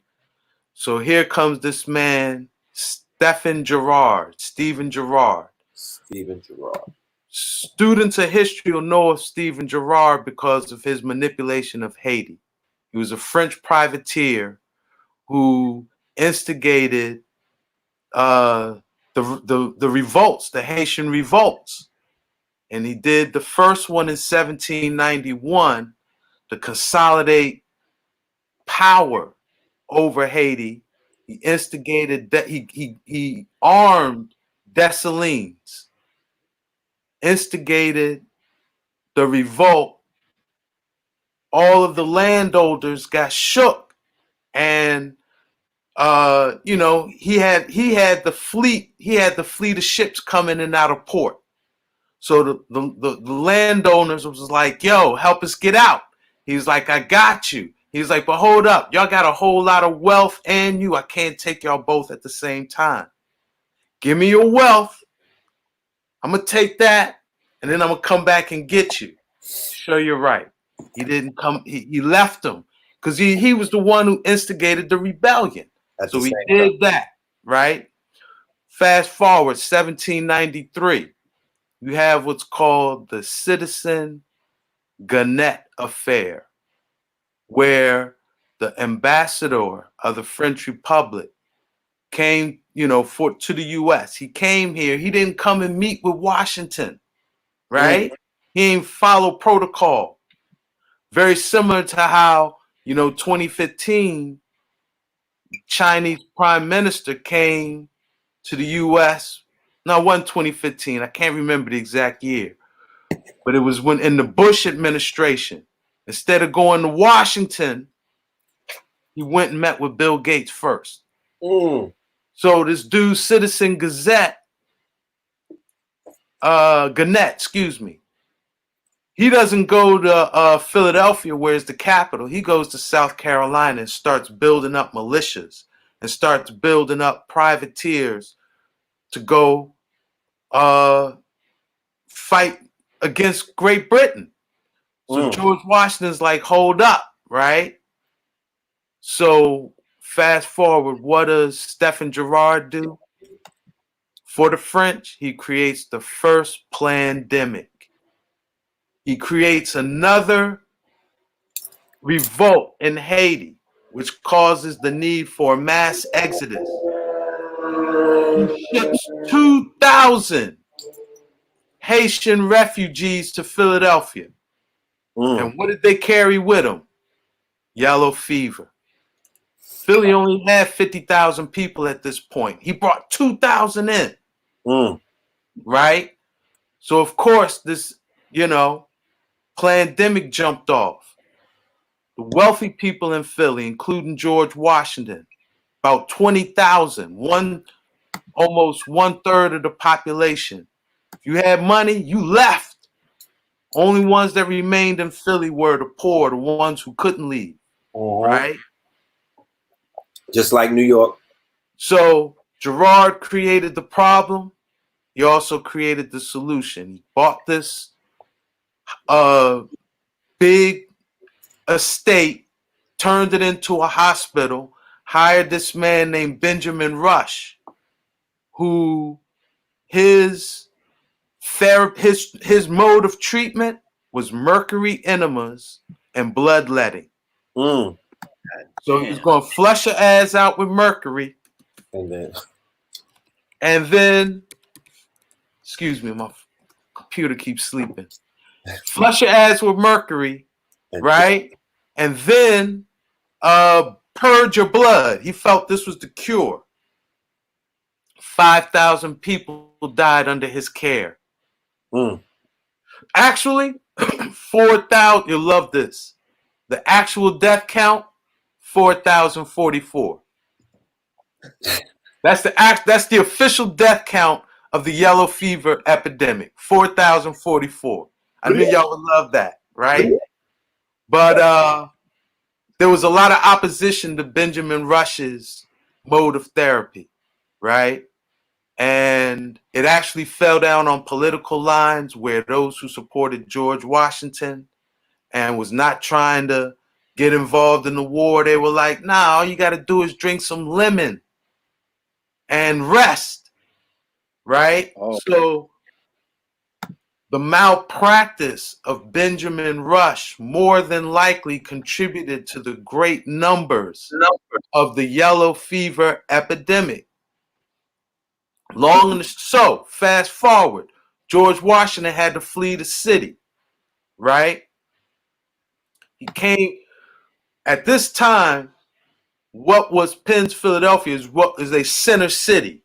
So here comes this man, Stephen Gerrard. Students of history will know of Stephen Gerrard because of his manipulation of Haiti. He was a French privateer who instigated the revolts, the Haitian revolts. And he did the first one in 1791 to consolidate power over Haiti. He instigated that he armed Dessalines, instigated the revolt. All of the landowners got shook, and he had the fleet. He had the fleet of ships coming in and out of port. So the landowners was like, yo, help us get out. He was like, I got you. He was like, but hold up. Y'all got a whole lot of wealth and I can't take y'all both at the same time. Give me your wealth. I'm going to take that, and then I'm going to come back and get you. Sure, you're right. He didn't come. He left him because he was the one who instigated the rebellion. So he did that, right? Fast forward, 1793. You have what's called the Citizen Gannett Affair, where the ambassador of the French Republic came, to the U.S. He came here. He didn't come and meet with Washington, right? He didn't follow protocol. Very similar to how, 2015, Chinese Prime Minister came to the U.S. No, it wasn't 2015. I can't remember the exact year. But it was when in the Bush administration, instead of going to Washington, he went and met with Bill Gates first. So this dude, Citizen Gannett, he doesn't go to Philadelphia, where it's the capital. He goes to South Carolina and starts building up militias and starts building up privateers to go fight against Great Britain. So George Washington's like, hold up, right? So fast forward, what does Stephen Girard do? For the French, he creates the first pandemic. He creates another revolt in Haiti, which causes the need for a mass exodus. He ships 2,000 Haitian refugees to Philadelphia. And what did they carry with them? Yellow fever. Philly only had 50,000 people at this point. He brought 2,000 in. Right? So, of course, this, pandemic jumped off. The wealthy people in Philly, including George Washington, about 20,000, almost 1/3 of the population. If you had money, you left. Only ones that remained in Philly were the poor, the ones who couldn't leave. Right? Just like New York. So Girard created the problem. He also created the solution. He bought this big estate, turned it into a hospital, hired this man named Benjamin Rush, who his mode of treatment was mercury enemas and bloodletting. So he was going to flush her ass out with mercury. And then, excuse me, my computer keeps sleeping. Flush your ass with mercury, right? And then purge your blood. He felt this was the cure. 5,000 people died under his care. Actually, 4,000. You'll love this. The actual death count, 4,044. That's the official death count of the yellow fever epidemic, 4,044. I knew y'all would love that, right? But there was a lot of opposition to Benjamin Rush's mode of therapy, right? And it actually fell down on political lines where those who supported George Washington and was not trying to get involved in the war, they were like, nah, all you got to do is drink some lemon and rest, right? So the malpractice of Benjamin Rush more than likely contributed to the great numbers of the yellow fever epidemic. So fast forward, George Washington had to flee the city, right? He came at this time. What was Penn's Philadelphia is a center city,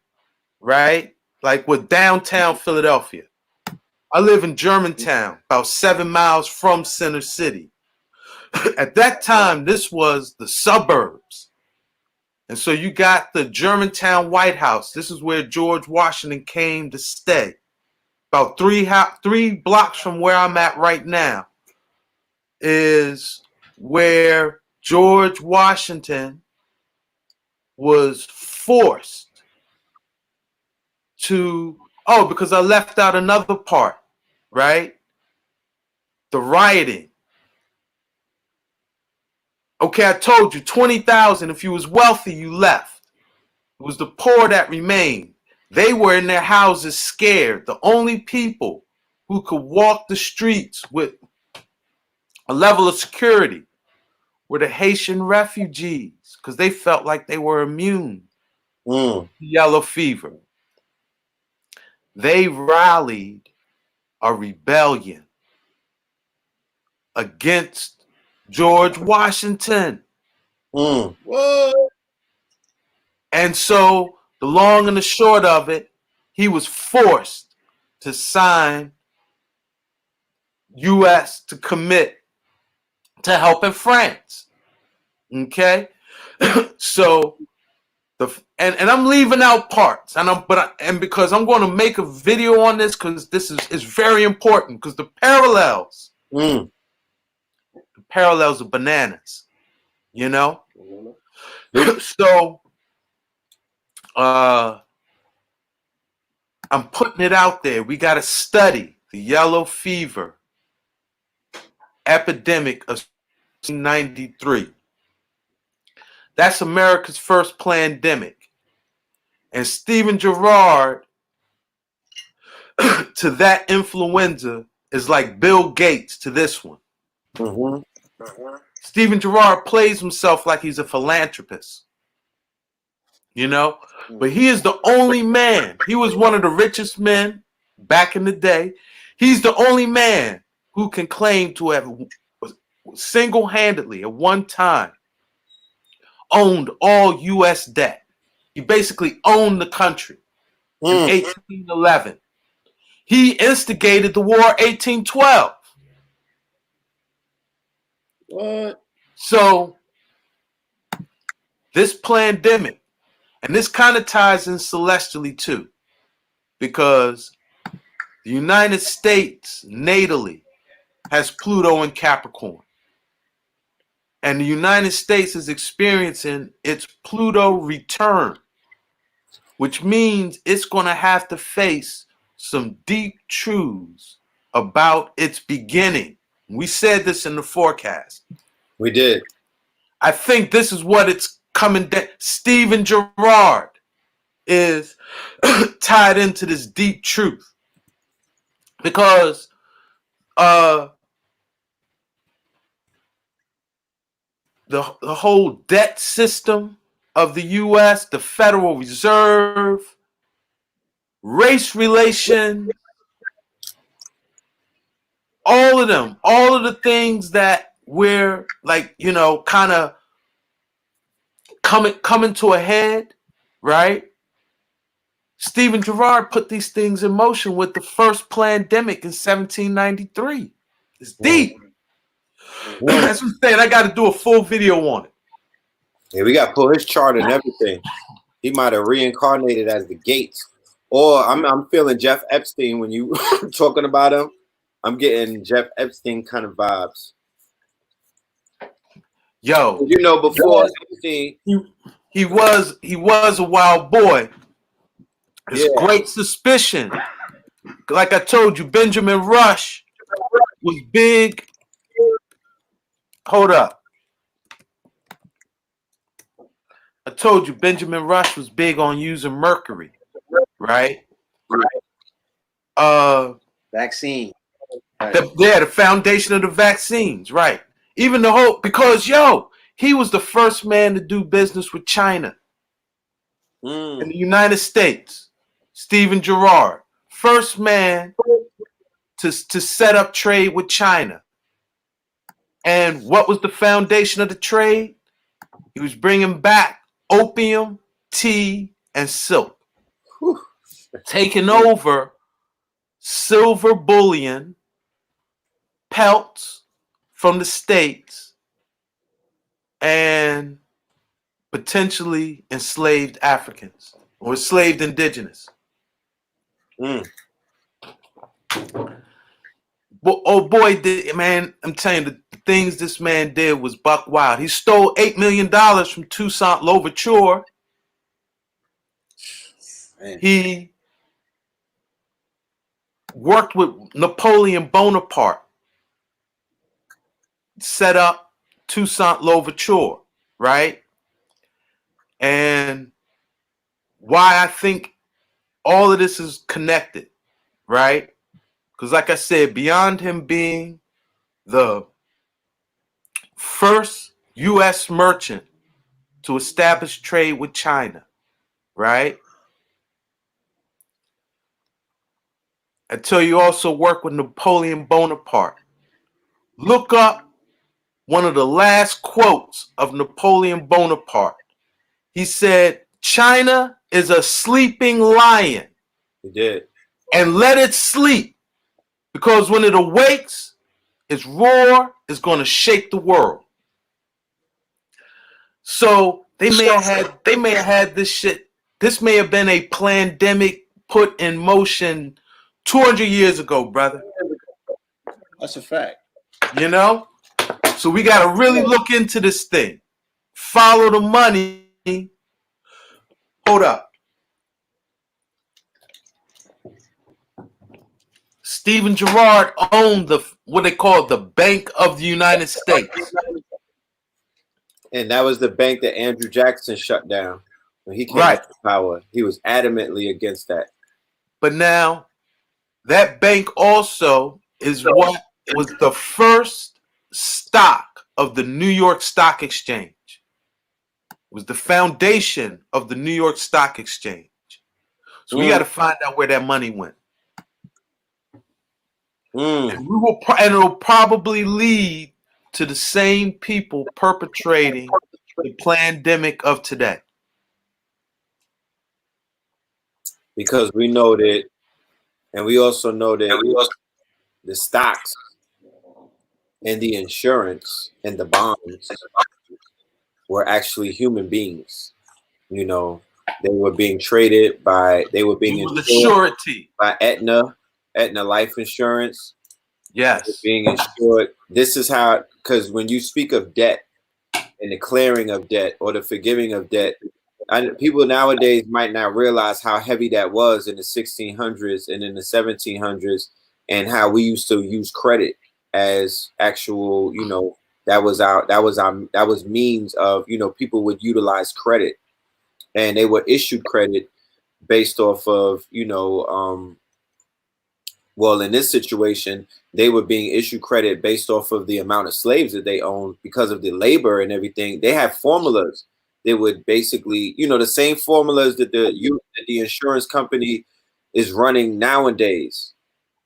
right? Like with downtown Philadelphia. I live in Germantown, about 7 miles from Center City. At that time, this was the suburbs. And so you got the Germantown White House. This is where George Washington came to stay. About three blocks from where I'm at right now is where George Washington was forced to, because I left out another part, right? The rioting. Okay, I told you, 20,000. If you was wealthy, you left. It was the poor that remained. They were in their houses scared. The only people who could walk the streets with a level of security were the Haitian refugees because they felt like they were immune to yellow fever. They rallied a rebellion against George Washington. And so the long and the short of it, he was forced to sign U.S. to commit to helping France. Okay, so and I'm leaving out parts, and because I'm going to make a video on this because this is very important because the parallels are bananas, you know. So I'm putting it out there. We got to study the yellow fever epidemic of 1993. That's America's first pandemic. And Stephen Gerrard to that influenza is like Bill Gates to this one. Mm-hmm. Stephen Gerrard plays himself like he's a philanthropist, you know? But he is the only man. He was one of the richest men back in the day. He's the only man who can claim to have single-handedly at one time owned all U.S. debt. He basically owned the country in 1811. He instigated the war 1812. What? So this pandemic, and this kind of ties in celestially too, because the United States natally has Pluto in Capricorn. And the United States is experiencing its Pluto return, which means it's going to have to face some deep truths about its beginning. We said this in the forecast. We did. I think this is what it's coming down. Stephen Gerrard is tied into this deep truth because the whole debt system of the U.S., the Federal Reserve, race relations, all of them, all of the things that we're like, you know, kind of coming to a head, right? Stephen Gerrard put these things in motion with the first pandemic in 1793. It's deep. That's what I'm saying. I got to do a full video on it. Yeah, we got to pull his chart and everything. He might have reincarnated as the Gates. Or I'm feeling Jeff Epstein when you talking about him. I'm getting Jeff Epstein kind of vibes. Yo, you know, before Epstein, he was a wild boy. It's great suspicion. Like I told you, Benjamin Rush was big. Hold up. I told you Benjamin Rush was big on using mercury, right? Vaccine. The foundation of the vaccines, right? Even the whole, because he was the first man to do business with China in the United States. Stephen Gerrard, first man to set up trade with China. And what was the foundation of the trade? He was bringing back opium, tea, and silk. Taking over silver bullion, pelts from the States, and potentially enslaved Africans or enslaved indigenous. Well, oh boy, man, I'm telling you, the things this man did was buck wild. He stole $8 million from Toussaint Louverture. He worked with Napoleon Bonaparte, set up Toussaint Louverture, right? And why I think all of this is connected, right? Because like I said, beyond him being the first U.S. merchant to establish trade with China, right? Until you also work with Napoleon Bonaparte. Look up one of the last quotes of Napoleon Bonaparte. He said, China is a sleeping lion. He did. And let it sleep. Because when it awakes, its roar is going to shake the world. So they may have had this shit. This may have been a pandemic put in motion 200 years ago, brother. That's a fact. You know? So we got to really look into this thing. Follow the money. Hold up. Stephen Gerrard owned what they call the Bank of the United States. And that was the bank that Andrew Jackson shut down when he came Right. to power. He was adamantly against that. But now that bank also is what was the first stock of the New York Stock Exchange. It was the foundation of the New York Stock Exchange. So we got to find out where that money went. And it'll probably lead to the same people perpetrating the pandemic of today. Because we know that, and we also know that the stocks and the insurance and the bonds were actually human beings. You know, they were being traded by, they were being The insured surety by Aetna Life Insurance. Yes. Being insured. This is how, because when you speak of debt and the clearing of debt or the forgiving of debt, people nowadays might not realize how heavy that was in the 1600s and in the 1700s, and how we used to use credit as actual, you know, that was means of, you know, people would utilize credit, and they were issued credit based off of, you know, well, in this situation, they were being issued credit based off of the amount of slaves that they owned because of the labor and everything. They have formulas. They would basically, you know, the same formulas that the insurance company is running nowadays.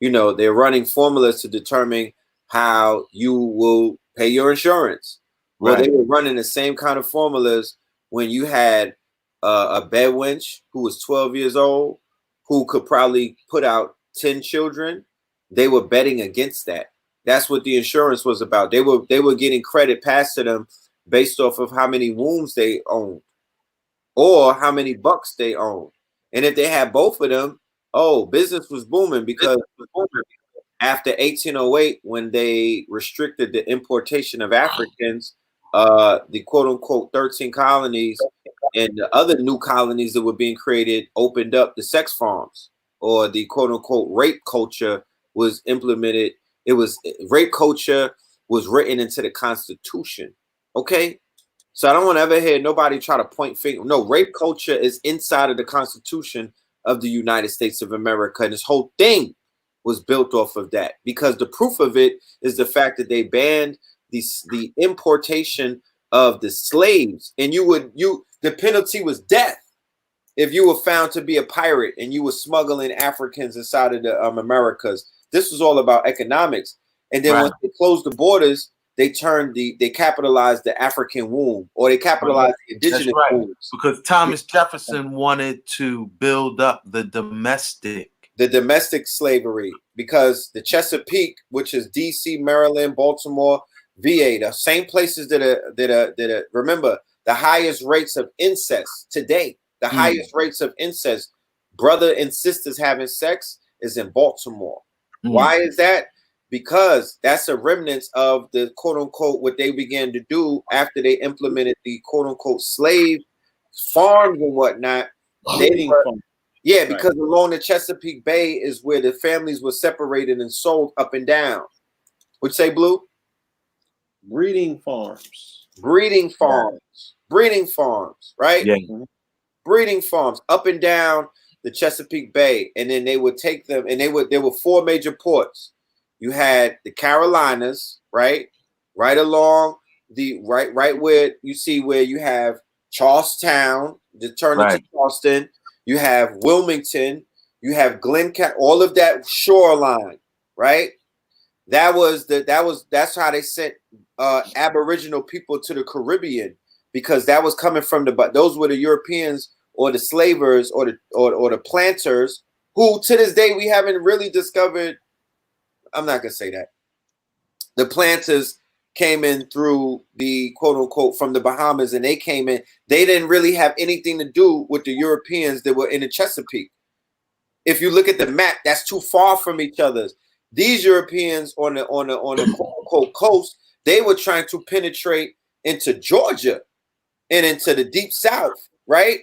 You know, they're running formulas to determine how you will pay your insurance. Well, Right. they were running the same kind of formulas when you had a bedwench who was 12 years old, who could probably put out 10 children. They were betting against that. That's what the insurance was about. They were getting credit passed to them based off of how many wombs they owned or how many bucks they owned. And if they had both of them, oh, business was booming, because after 1808, when they restricted the importation of Africans, the quote unquote 13 colonies and the other new colonies that were being created opened up the sex farms, or the quote unquote rape culture was implemented. Rape culture was written into the Constitution. Okay. So I don't want to ever hear nobody try to point finger. No, rape culture is inside of the Constitution of the United States of America. And this whole thing was built off of that, because the proof of it is the fact that they banned the importation of the slaves. And the penalty was death if you were found to be a pirate and you were smuggling Africans inside of the Americas. This was all about economics. And then once they closed the borders, they capitalized the African womb, or they capitalized the indigenous wombs. Because Thomas Jefferson wanted to build up the domestic slavery, because the Chesapeake, which is DC, Maryland, Baltimore, VA, the same places that are remember, the highest rates of incest today. The highest rates of incest, brother and sisters having sex, is in Baltimore. Why is that? Because that's a remnant of the quote unquote what they began to do after they implemented the quote unquote slave farms and whatnot. Because along the Chesapeake Bay is where the families were separated and sold up and down. What'd you say, Blue? Breeding farms, right? Yeah. Breeding farms up and down the Chesapeake Bay, and then they would take them, and there were four major ports. You had the Carolinas, right along the right where you see where you have Charlestown, the turn into Charleston. You have Wilmington, you have Glencaster, all of that shoreline, right? That's how they sent Aboriginal people to the Caribbean, because that was coming from those were the Europeans or the slavers or the planters, who to this day we haven't really discovered. I'm not gonna say that. The planters came in through the quote unquote from the Bahamas, and they came in. They didn't really have anything to do with the Europeans that were in the Chesapeake. If you look at the map, that's too far from each other. These Europeans on the quote unquote coast, they were trying to penetrate into Georgia and into the deep South, right?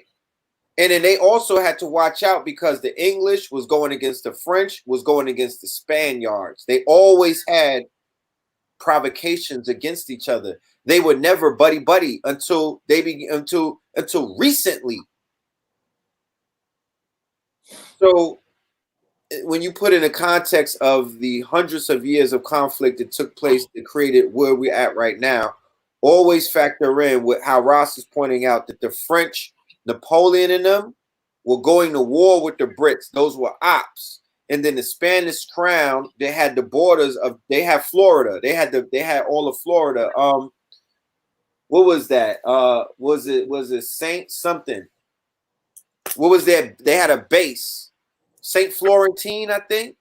And then they also had to watch out because the English was going against the French, was going against the Spaniards. They always had provocations against each other. They were never buddy until until recently. So when you put in the context of the hundreds of years of conflict that took place that created where we're at right now, always factor in with how Ross is pointing out that the French, Napoleon and them were going to war with the Brits. Those were ops. And then the Spanish crown, they had the borders of, they had Florida. They had all of Florida. What was that? Was it Saint something? What was that? They had a base. Saint Florentine, I think.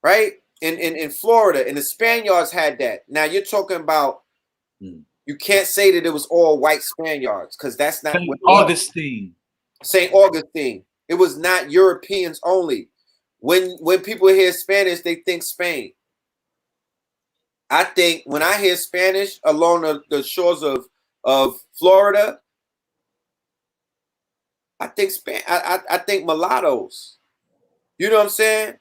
Right? In Florida. And the Spaniards had that. Now you're talking about, you can't say that it was all white Spaniards, because that's not Saint what Augustine. Saint Augustine. It was not Europeans only. When people hear Spanish, they think Spain. I think when I hear Spanish along the shores of Florida, I think I think mulattoes. You know what I'm saying?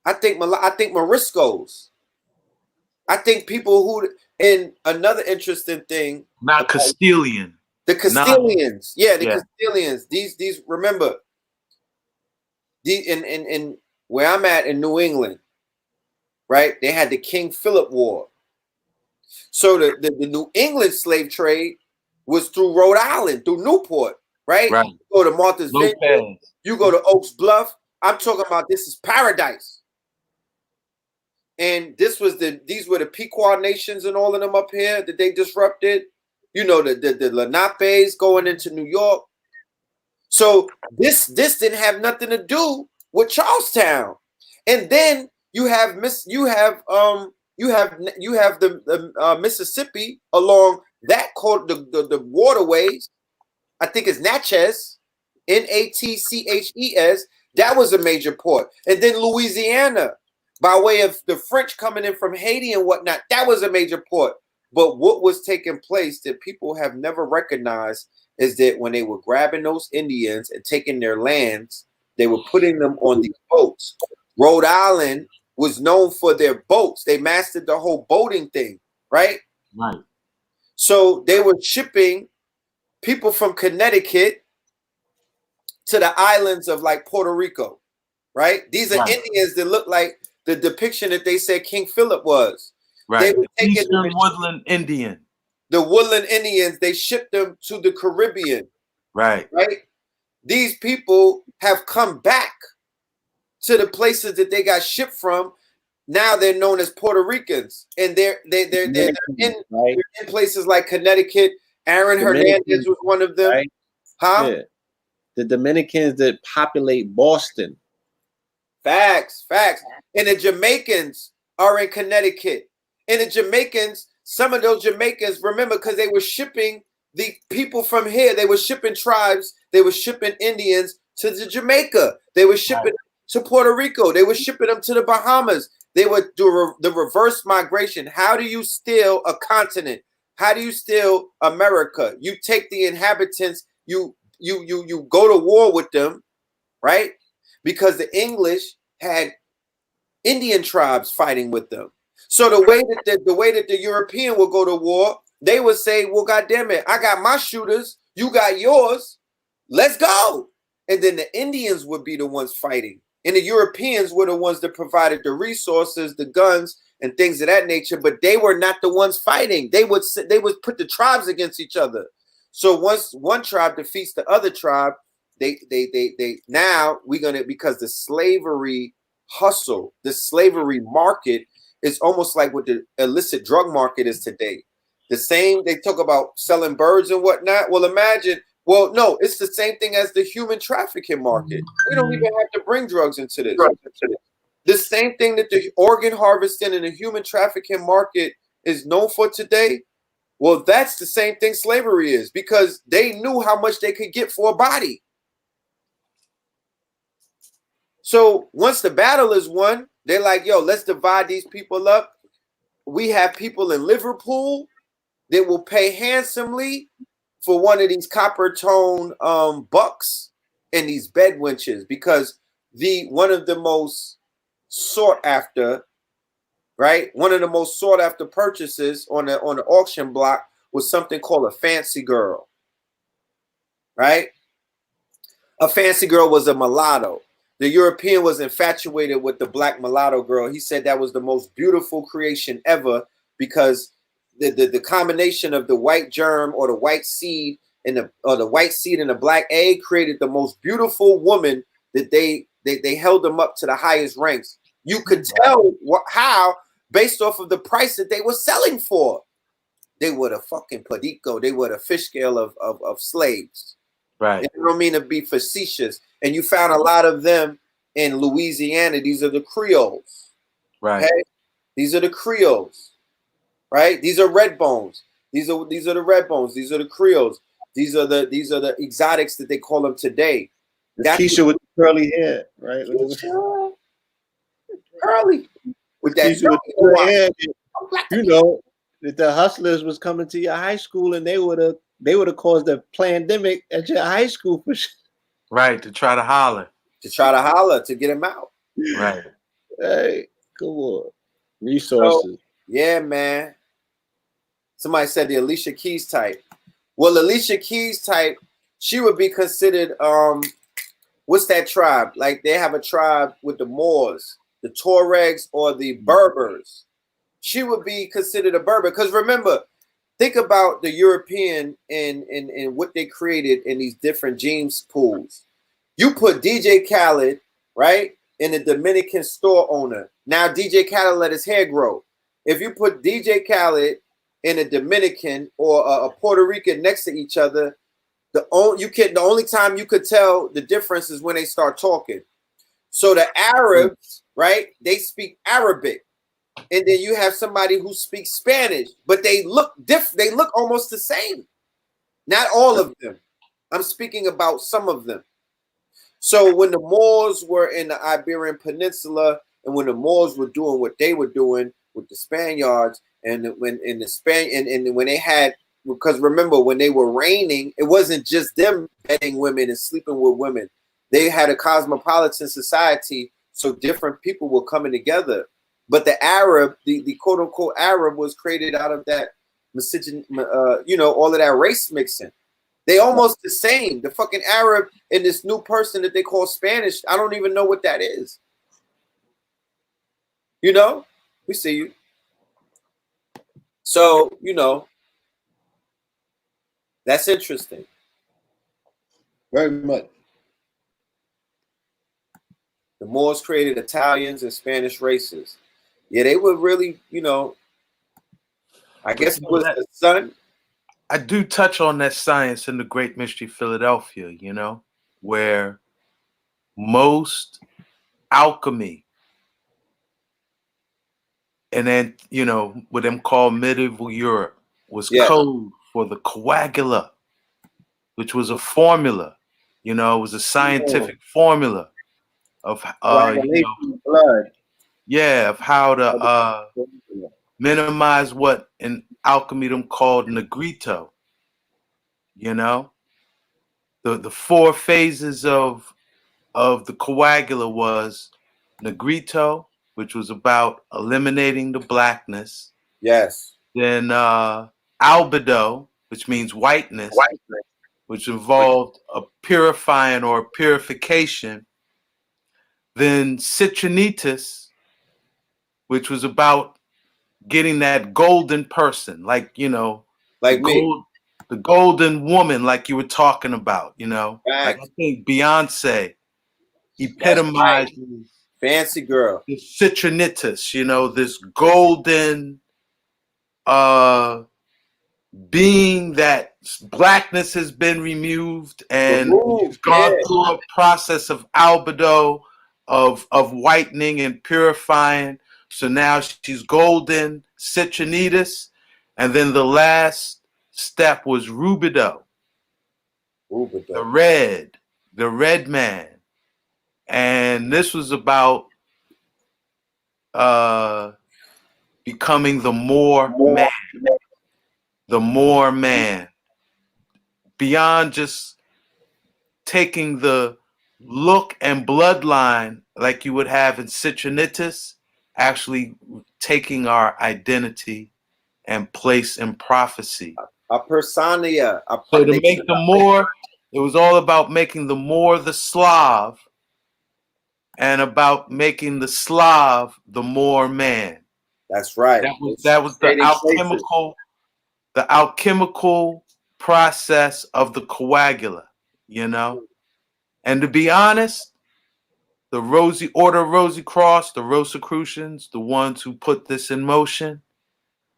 I think Moriscos. I think people who, and another interesting thing. Not Castilian. The Castilians. Castilians. These remember, in where I'm at in New England, right? They had the King Philip War. So the New England slave trade was through Rhode Island, through Newport, right? You go to Martha's Vineyard, you go to Oaks Bluff. I'm talking about, this is paradise. And these were the Pequot nations and all of them up here that they disrupted. You know, the Lenapes going into New York. So this didn't have nothing to do with Charlestown. And then you have the Mississippi along that the waterways. I think it's Natchez, Natches. That was a major port. And then Louisiana, by way of the French coming in from Haiti and whatnot, that was a major port. But what was taking place that people have never recognized is that when they were grabbing those Indians and taking their lands, they were putting them on these boats. Rhode Island was known for their boats. They mastered the whole boating thing, right? Right. So they were shipping people from Connecticut to the islands of like Puerto Rico, right? These are Indians that look like the depiction that they said King Philip was. Right. They were taking Eastern Woodland Indian. The Woodland Indians, they shipped them to the Caribbean. Right. Right. These people have come back to the places that they got shipped from. Now they're known as Puerto Ricans, and they're in places like Connecticut. Aaron Hernandez was one of them. Right? Huh? Yeah. The Dominicans that populate Boston. Facts. And the Jamaicans are in Connecticut. And the Jamaicans, some of those Jamaicans, remember, because they were shipping the people from here. They were shipping tribes. They were shipping Indians to the Jamaica. They were shipping to Puerto Rico. They were shipping them to the Bahamas. They would do the reverse migration. How do you steal a continent? How do you steal America? You take the inhabitants, you go to war with them, right? Because the English had Indian tribes fighting with them. So the way that the European will go to war, they would say, well, goddamn it, I got my shooters, you got yours, let's go. And then the Indians would be the ones fighting. And the Europeans were the ones that provided the resources, the guns, and things of that nature, but they were not the ones fighting. They would put the tribes against each other. So once one tribe defeats the other tribe, because the slavery hustle, the slavery market is almost like what the illicit drug market is today. The same, they talk about selling birds and whatnot. Well, no, it's the same thing as the human trafficking market. We don't even have to bring drugs into this. The same thing that the organ harvesting and the human trafficking market is known for today. Well, that's the same thing slavery is, because they knew how much they could get for a body. So once the battle is won, they're like, yo, let's divide these people up. We have people in Liverpool that will pay handsomely for one of these copper tone bucks and these bed winches, because one of the most sought after right? One of the most sought after purchases on the auction block was something called a fancy girl, right? A fancy girl was a mulatto. The European was infatuated with the black mulatto girl. He said that was the most beautiful creation ever because the combination of the white germ or the white seed and the white seed and the black egg created the most beautiful woman that they held them up to the highest ranks. You could tell how based off of the price that they were selling for. They were the fucking padico. They were the fish scale of slaves. Right. I don't mean to be facetious. And you found a lot of them in Louisiana. These are the Creoles. Right. Okay? These are the Creoles. Right? These are red bones. These are the red bones. These are the Creoles. These are the exotics that they call them today. That's Keisha with the curly hair, right? Curly. With that Keisha with the curly hair. You know that the hustlers was coming to your high school and they would have caused a pandemic at your high school for sure. Right, to try to holler. To get him out. Right. Hey, come on. Resources. So, yeah, man. Somebody said the Alicia Keys type. Well, Alicia Keys type, she would be considered what's that tribe? Like they have a tribe with the Moors, the Tuaregs, or the Berbers. She would be considered a Berber. Because remember, think about the European and what they created in these different genes pools. You put DJ Khaled, right, in a Dominican store owner. Now DJ Khaled let his hair grow. If you put DJ Khaled in a Dominican or a Puerto Rican next to each other, the only time you could tell the difference is when they start talking. So the Arabs, right, they speak Arabic. And then you have somebody who speaks Spanish, but they look different. They look almost the same. Not all of them. I'm speaking about some of them. So when the Moors were in the Iberian Peninsula, and when the Moors were doing what they were doing with the Spaniards, and when they had, because remember when they were reigning, it wasn't just them betting women and sleeping with women. They had a cosmopolitan society, so different people were coming together. But the Arab, the quote unquote Arab, was created out of that misogyn, all of that race mixing. They almost the same. The fucking Arab and this new person that they call Spanish, I don't even know what that is. You know, we see you. So, that's interesting. Very much. The Moors created Italians and Spanish races. Yeah, they were really, I guess it was the sun. I do touch on that science in The Great Mystery Philadelphia, where most alchemy and then, what them called medieval Europe was code for the coagula, which was a formula, it was a scientific formula of, blood. Yeah, of how to minimize what in alchemy them called negrito. The four phases of the coagula was negrito, which was about eliminating the blackness. Yes. Then albedo, which means whiteness, which involved a purifying or purification. Then citrinitis, which was about getting that golden person, like the golden woman, like you were talking about, like I think Beyonce epitomizes fancy girl, the citrinitis, this golden being that blackness has been removed and she's gone through a process of albedo, of whitening and purifying. So now she's golden, citrinitis, and then the last step was rubido, the red man. And this was about becoming the more man, beyond just taking the look and bloodline like you would have in citrinitis, actually taking our identity and place in prophecy. A persona. So to make the more, it was all about making the more the Slav, and about making the Slav the more man. That's right. That was the alchemical process of the coagula, you know. And to be honest, the Rosie Cross, the Rosicrucians, the ones who put this in motion,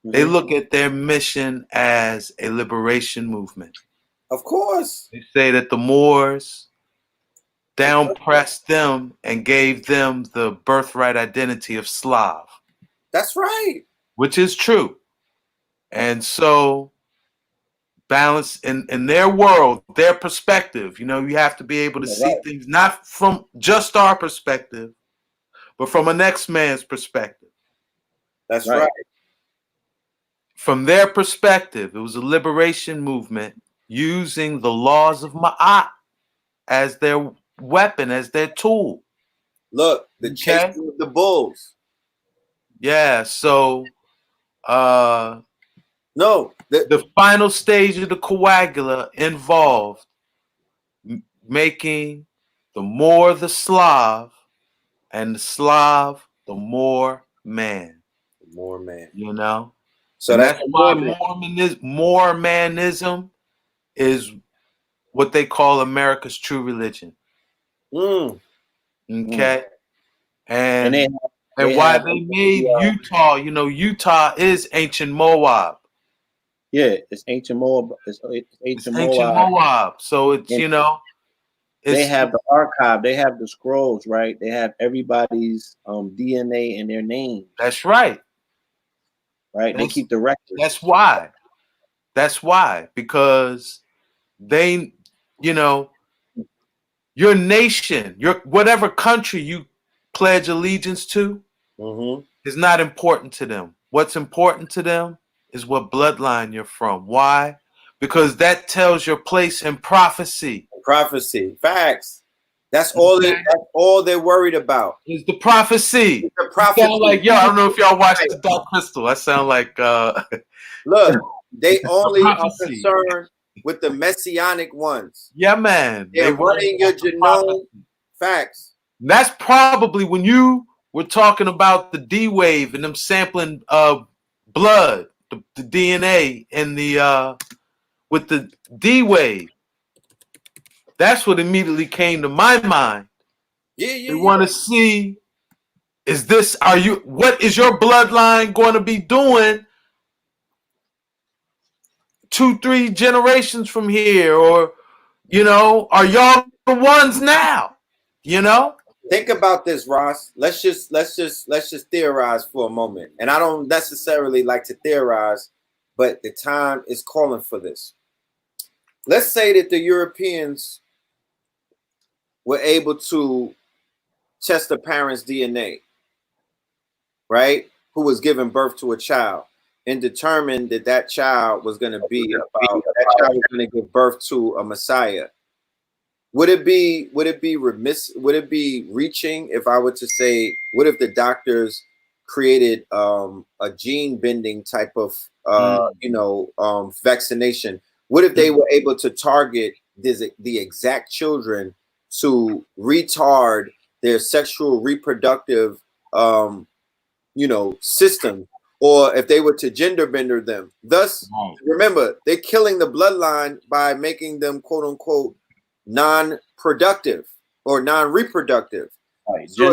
they look at their mission as a liberation movement. Of course. They say that the Moors down-pressed them and gave them the birthright identity of Slav. That's right. Which is true. And so balance in their world, their perspective, you know, you have to be able to see things not from just our perspective, but from a next man's perspective. That's right. From their perspective, it was a liberation movement using the laws of Ma'at as their weapon, as their tool. Look, the chasing of the bulls. Yeah, so no, the final stage of the coagula involved making the more the Slav, and the Slav the more man. The more man. You know? So that's why Mormonism is what they call America's true religion. Okay? And why they made Utah, you know, Utah is ancient Moab. Yeah, it's ancient Moab. It's ancient Moab. So it's, you know, they have the archive, they have the scrolls, right? They have everybody's DNA and their name. That's right. Right? They keep the records. That's why. Because they, you know, your nation, your whatever country you pledge allegiance to is not important to them. What's important to them is what bloodline you're from. Why? Because that tells your place in prophecy. Prophecy. Facts. That's all they're worried about. Is the prophecy. The prophecy. Sound like, yo, I don't know if y'all watched The Dark Crystal. That sound like look, they only are concerned with the messianic ones. Yeah, man. They're running your genome. Facts. That's probably when you were talking about the D wave and them sampling blood, the DNA and the with the D wave. That's what immediately came to my mind. They want to see, what is your bloodline going to be doing 2-3 generations from here? Or, you know, are y'all the ones now? You know? Think about this, Ross. Let's just theorize for a moment. And I don't necessarily like to theorize, but the time is calling for this. Let's say that the Europeans were able to test the parent's DNA, right? Who was giving birth to a child, and determined that that child was going to give birth to a Messiah. Would it be reaching if I were to say, what if the doctors created a gene bending type of vaccination? What if they were able to target the exact children to retard their sexual reproductive system, or if they were to gender bender them? Thus, remember, they're killing the bloodline by making them quote unquote non-productive or non-reproductive. Right. So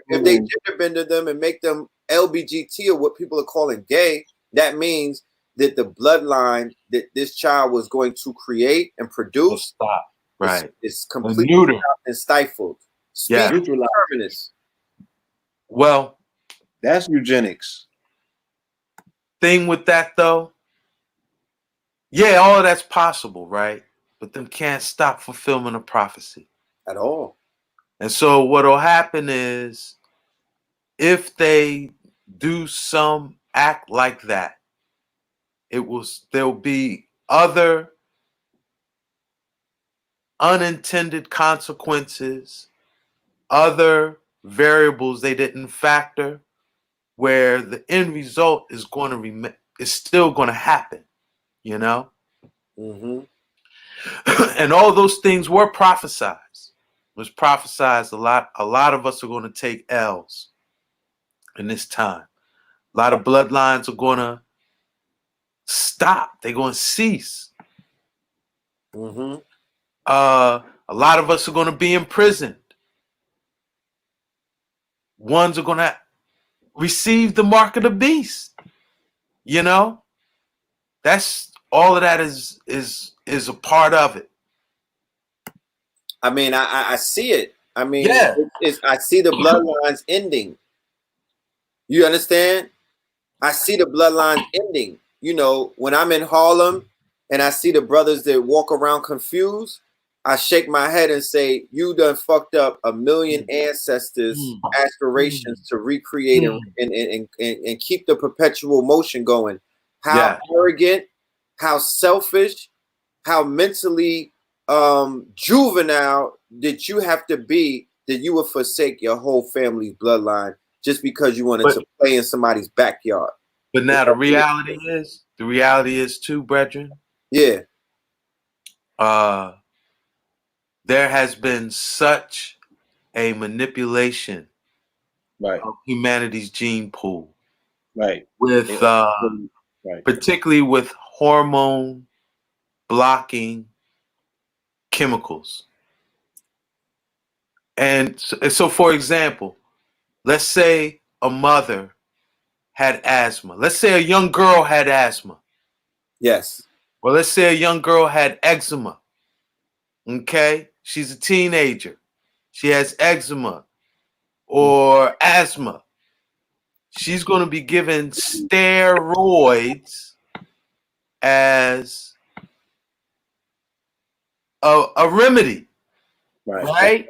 if they gender bender them and make them LBGT, or what people are calling gay, that means that the bloodline that this child was going to create and produce is completely and stifled. Yeah. Well, that's eugenics. Thing with that though, yeah, all of that's possible, right? But them can't stop fulfillment of prophecy at all. And so what'll happen is, if they do some act like that, there'll be other unintended consequences, other variables they didn't factor where the end result is going to is still going to happen, you know? Mm-hmm. And all those things were prophesized. It was prophesized a lot. A lot of us are going to take L's in this time. A lot of bloodlines are going to stop. They're going to cease. Mm-hmm. A lot of us are going to be imprisoned. Ones are going to receive the mark of the beast. You know, that's all of that is a part of it. I mean, I see it. I mean, Yeah. I see the bloodlines ending. You understand? I see the bloodlines ending. You know, when I'm in Harlem and I see the brothers that walk around confused, I shake my head and say, you done fucked up a million ancestors' aspirations to recreate and keep the perpetual motion going. How arrogant, how selfish, how mentally juvenile did you have to be that you would forsake your whole family's bloodline just because you wanted to play in somebody's backyard? But now the reality is too, brethren. Yeah. There has been such a manipulation of humanity's gene pool. Right. With particularly with hormone blocking chemicals. And so for example, let's say a mother had asthma. Let's say a young girl had asthma. Yes. Well, let's say a young girl had eczema. Okay? She's a teenager. She has eczema or asthma. She's going to be given steroids as a remedy. Right?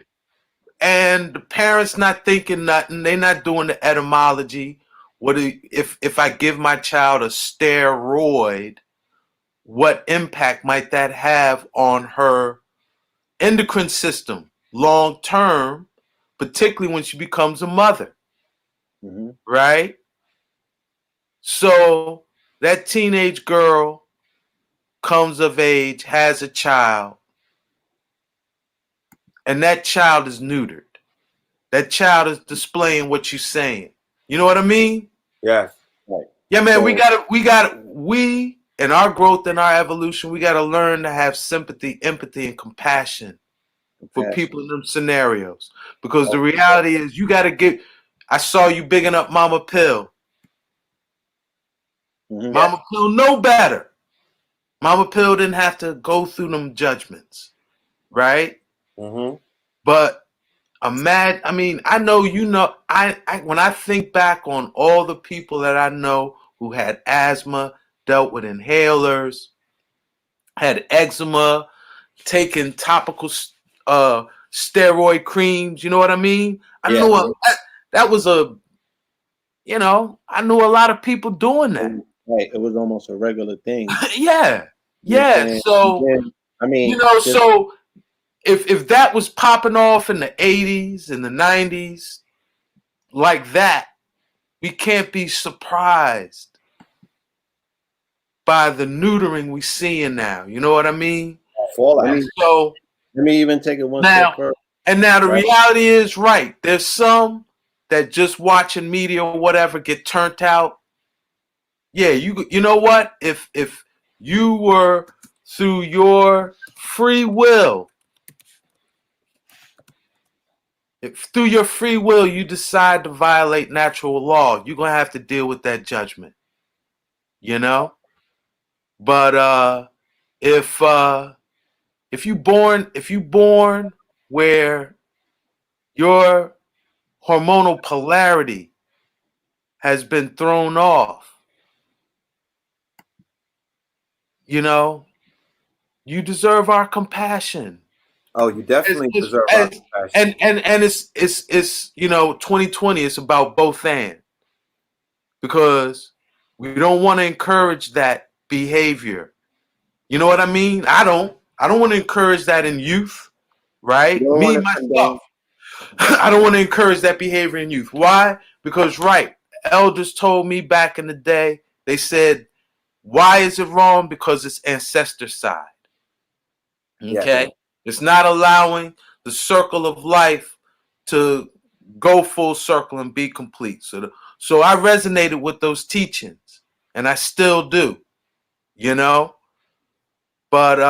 And the parents not thinking nothing. They're not doing the etymology. If I give my child a steroid, what impact might that have on her endocrine system long term, particularly when she becomes a mother? Mm-hmm. Right? So that teenage girl comes of age, has a child, and that child is neutered. That child is displaying what you're saying. You know what I mean? Yeah. Right. Yeah, man, so, we in our growth and our evolution, we got to learn to have sympathy, empathy, and compassion for people in them scenarios. Because the reality is you got to get, I saw you bigging up Mama Pill. Mm-hmm. Mama Pill know better. Mama Pill didn't have to go through them judgments, right? Mm-hmm. But I mean, I know I when I think back on all the people that I know who had asthma, dealt with inhalers, had eczema, taken topical steroid creams, you know what I mean? I knew that was I knew a lot of people doing that. Right, it was almost a regular thing. Yeah. So I mean, so if that was popping off in the 80s and the 90s like that, we can't be surprised by the neutering we seeing now. You know what I mean? So let me even take it one step further. And now the reality is, right, there's some that just watching media or whatever get turned out. Yeah, you know what? If you were through your free will, through your free will, you decide to violate natural law, you're gonna have to deal with that judgment. You know? But if you born where your hormonal polarity has been thrown off, you deserve our compassion. Oh, you definitely deserve our compassion. And it's 2020, it's about both and. Because we don't want to encourage that behavior. You know what I mean? I don't want to encourage that in youth, right? Me, myself. I don't want to encourage that behavior in youth. Why? Because, right, elders told me back in the day. They said, why is it wrong? Because it's ancestor side. Okay? Yeah. It's not allowing the circle of life to go full circle and be complete. So I resonated with those teachings, and I still do, you know? But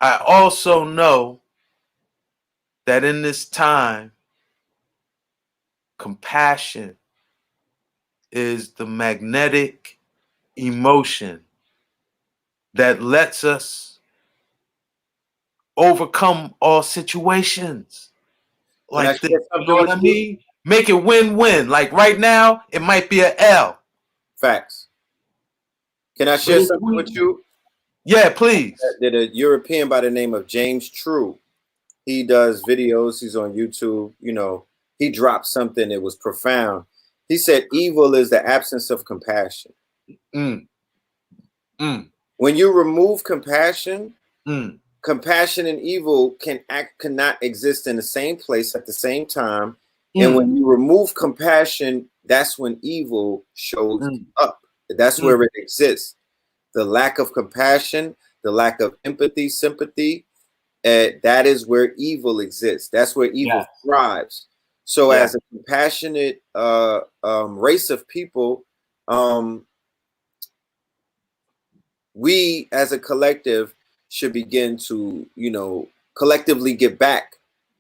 I also know that in this time, compassion is the magnetic emotion that lets us overcome all situations Can I like this. share You something know what with I you? mean? Make it win-win. Like right now, it might be an L. Facts. Can I But share something with you? yeah, please. That a European by the name of James True. He does videos. He's on YouTube. You know, he dropped something that was profound. He said, evil is the absence of compassion. Mm, mm, When you remove compassion, mm, compassion and evil cannot exist in the same place at the same time. And mm, when you remove compassion, that's when evil shows mm, up. That's mm. where it exists. The lack of compassion, the lack of empathy, sympathy, that is where evil exists. That's where evil Yes. thrives. So Yeah. as a compassionate race of people, we as a collective should begin to, you know, collectively get back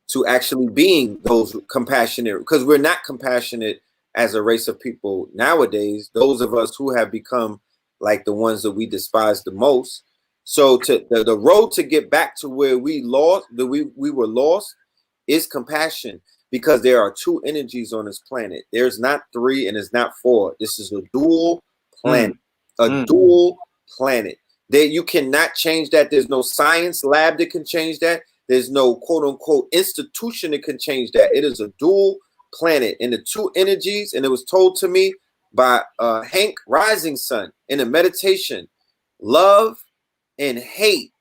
to actually being those compassionate, because we're not compassionate as a race of people nowadays, those of us who have become like the ones that we despise the most. So to the road to get back to where we were lost is compassion, because there are two energies on this planet. There's not three and it's not four. This is a dual planet, dual planet. That you cannot change that. There's no science lab that can change that. There's no quote unquote institution that can change that. It is a dual planet, and the two energies, and it was told to me by Hank Rising Sun in a meditation, love and hate.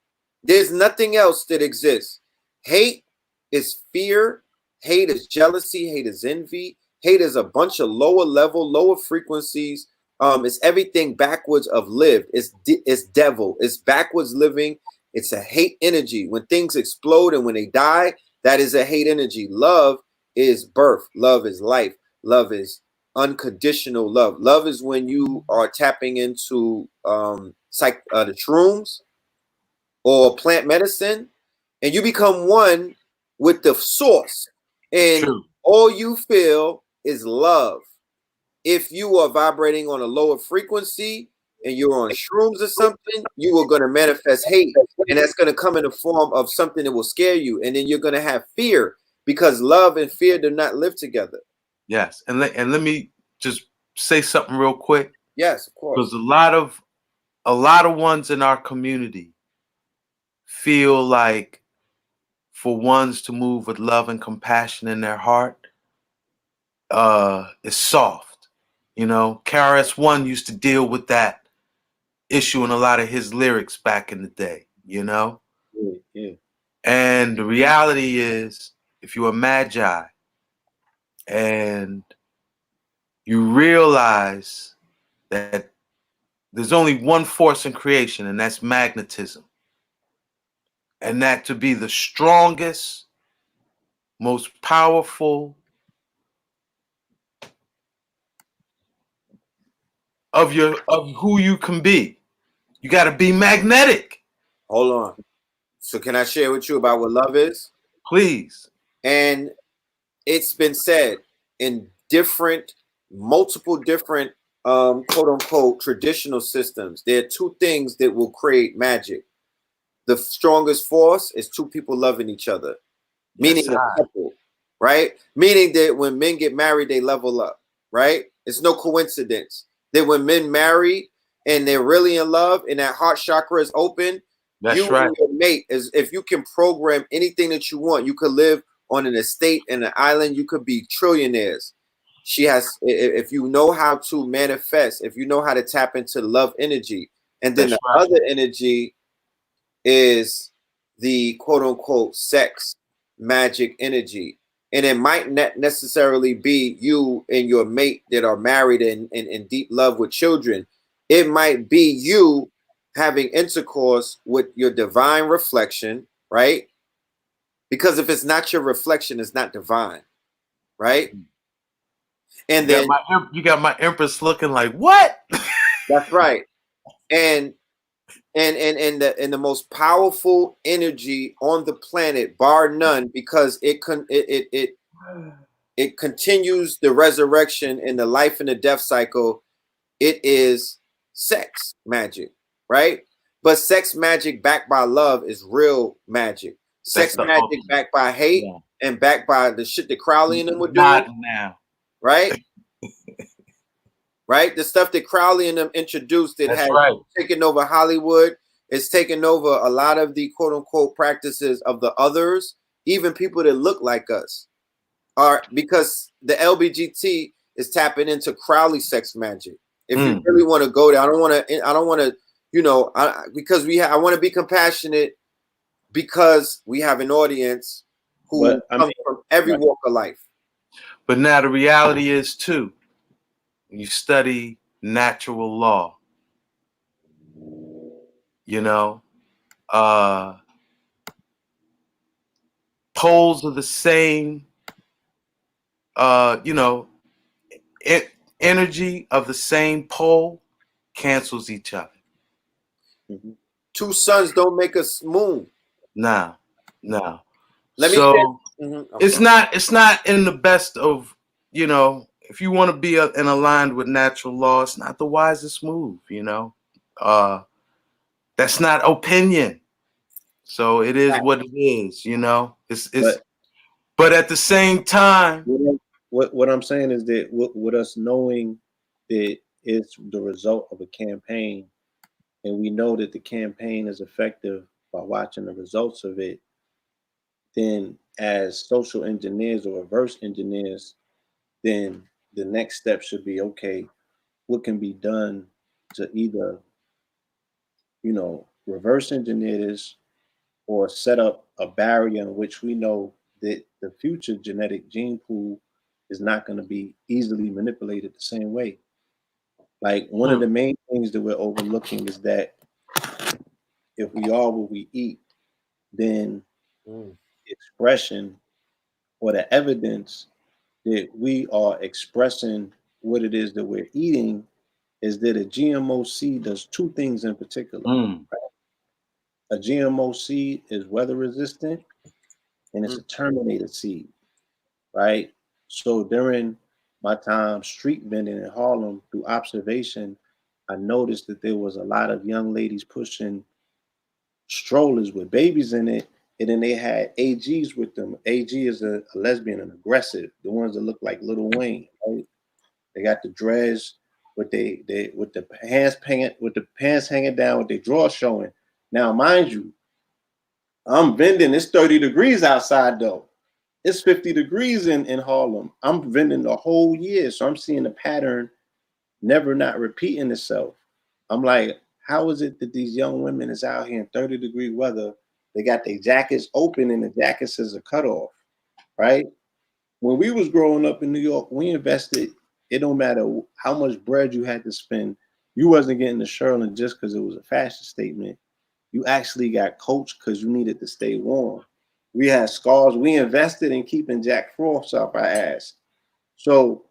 There's nothing else that exists. Hate is fear. Hate is jealousy. Hate is envy. Hate is a bunch of lower level, lower frequencies. It's everything backwards of live. It's devil. It's backwards living. It's a hate energy. When things explode and when they die, that is a hate energy. Love is birth. Love is life. Love is unconditional love. Love is when you are tapping into the shrooms or plant medicine, and you become one with the source, and True. all you feel is love. If you are vibrating on a lower frequency and you're on shrooms or something, you are going to manifest hate, and that's going to come in the form of something that will scare you, and then you're going to have fear, because love and fear do not live together. Yes. And let me just say something real quick. Yes, of course. Because a lot of ones in our community feel like for ones to move with love and compassion in their heart is soft. You know, KRS-One used to deal with that issue in a lot of his lyrics back in the day, you know? Yeah. And the reality is, if you're a magi and you realize that there's only one force in creation, and that's magnetism. And that to be the strongest, most powerful of who you can be. You got to be magnetic. Hold on. So can I share with you about what love is? Please. And it's been said in multiple different quote unquote traditional systems. There are two things that will create magic. The strongest force is two people loving each other, meaning Yes, a couple, right? Meaning that when men get married, they level up, right? It's no coincidence that when men marry and they're really in love and that heart chakra is open, that's you right. and your mate, is if you can program anything that you want, you could live on an estate and an island, you could be trillionaires. If you know how to manifest, if you know how to tap into love energy, and then That's the right. other energy is the quote unquote sex magic energy. And it might not necessarily be you and your mate that are married and in deep love with children. It might be you having intercourse with your divine reflection, right? Because if it's not your reflection, it's not divine, right? And then you got my empress looking like what? that's right. And the most powerful energy on the planet, bar none, because it continues the resurrection and the life and the death cycle. It is sex magic, right? But sex magic backed by love is real magic. Sex magic backed by hate and backed by the shit that Crowley and them were doing. Not now. Right? Right? The stuff that Crowley and them introduced that has taken over Hollywood. It's taken over a lot of the quote unquote practices of the others, even people that look like us. Are because the LBGT is tapping into Crowley sex magic. If you really want to go there, I don't want to, you know, because I want to be compassionate because we have an audience who comes from every walk of life. But now the reality is too, you study natural law, you know, poles are the same, you know, energy of the same pole cancels each other. Mm-hmm. Two suns don't make a moon. No. So it's not in the best of, you know, if you want to be in aligned with natural law, it's not the wisest move, you know. That's not opinion. So it is what it is, you know. But at the same time, what I'm saying is that with us knowing that it's the result of a campaign, and we know that the campaign is effective by watching the results of it, then as social engineers or reverse engineers, then the next step should be, okay, what can be done to either, you know, reverse engineer this or set up a barrier in which we know that the future genetic gene pool is not going to be easily manipulated the same way. Like one of the main things that we're overlooking is that if we are what we eat, then the expression or the evidence that we are expressing what it is that we're eating is that a GMO seed does two things in particular. Right? A GMO seed is weather resistant and it's a terminator seed, right? So during my time street vending in Harlem, through observation, I noticed that there was a lot of young ladies pushing strollers with babies in it, and then they had AGs with them. AG is a lesbian and aggressive, the ones that look like Lil Wayne, right? They got the dreads with with the pants hanging down with their drawers showing. Now, mind you, I'm vending. It's 30 degrees outside though. It's 50 degrees in Harlem. I'm vending the whole year, so I'm seeing the pattern never not repeating itself. I'm like, how is it that these young women is out here in 30-degree weather? They got their jackets open and the jackets is a cutoff, right? When we was growing up in New York, we invested. It don't matter how much bread you had to spend. You wasn't getting the Sherlin just because it was a fashion statement. You actually got coached because you needed to stay warm. We had scars. We invested in keeping Jack Frost off our ass. So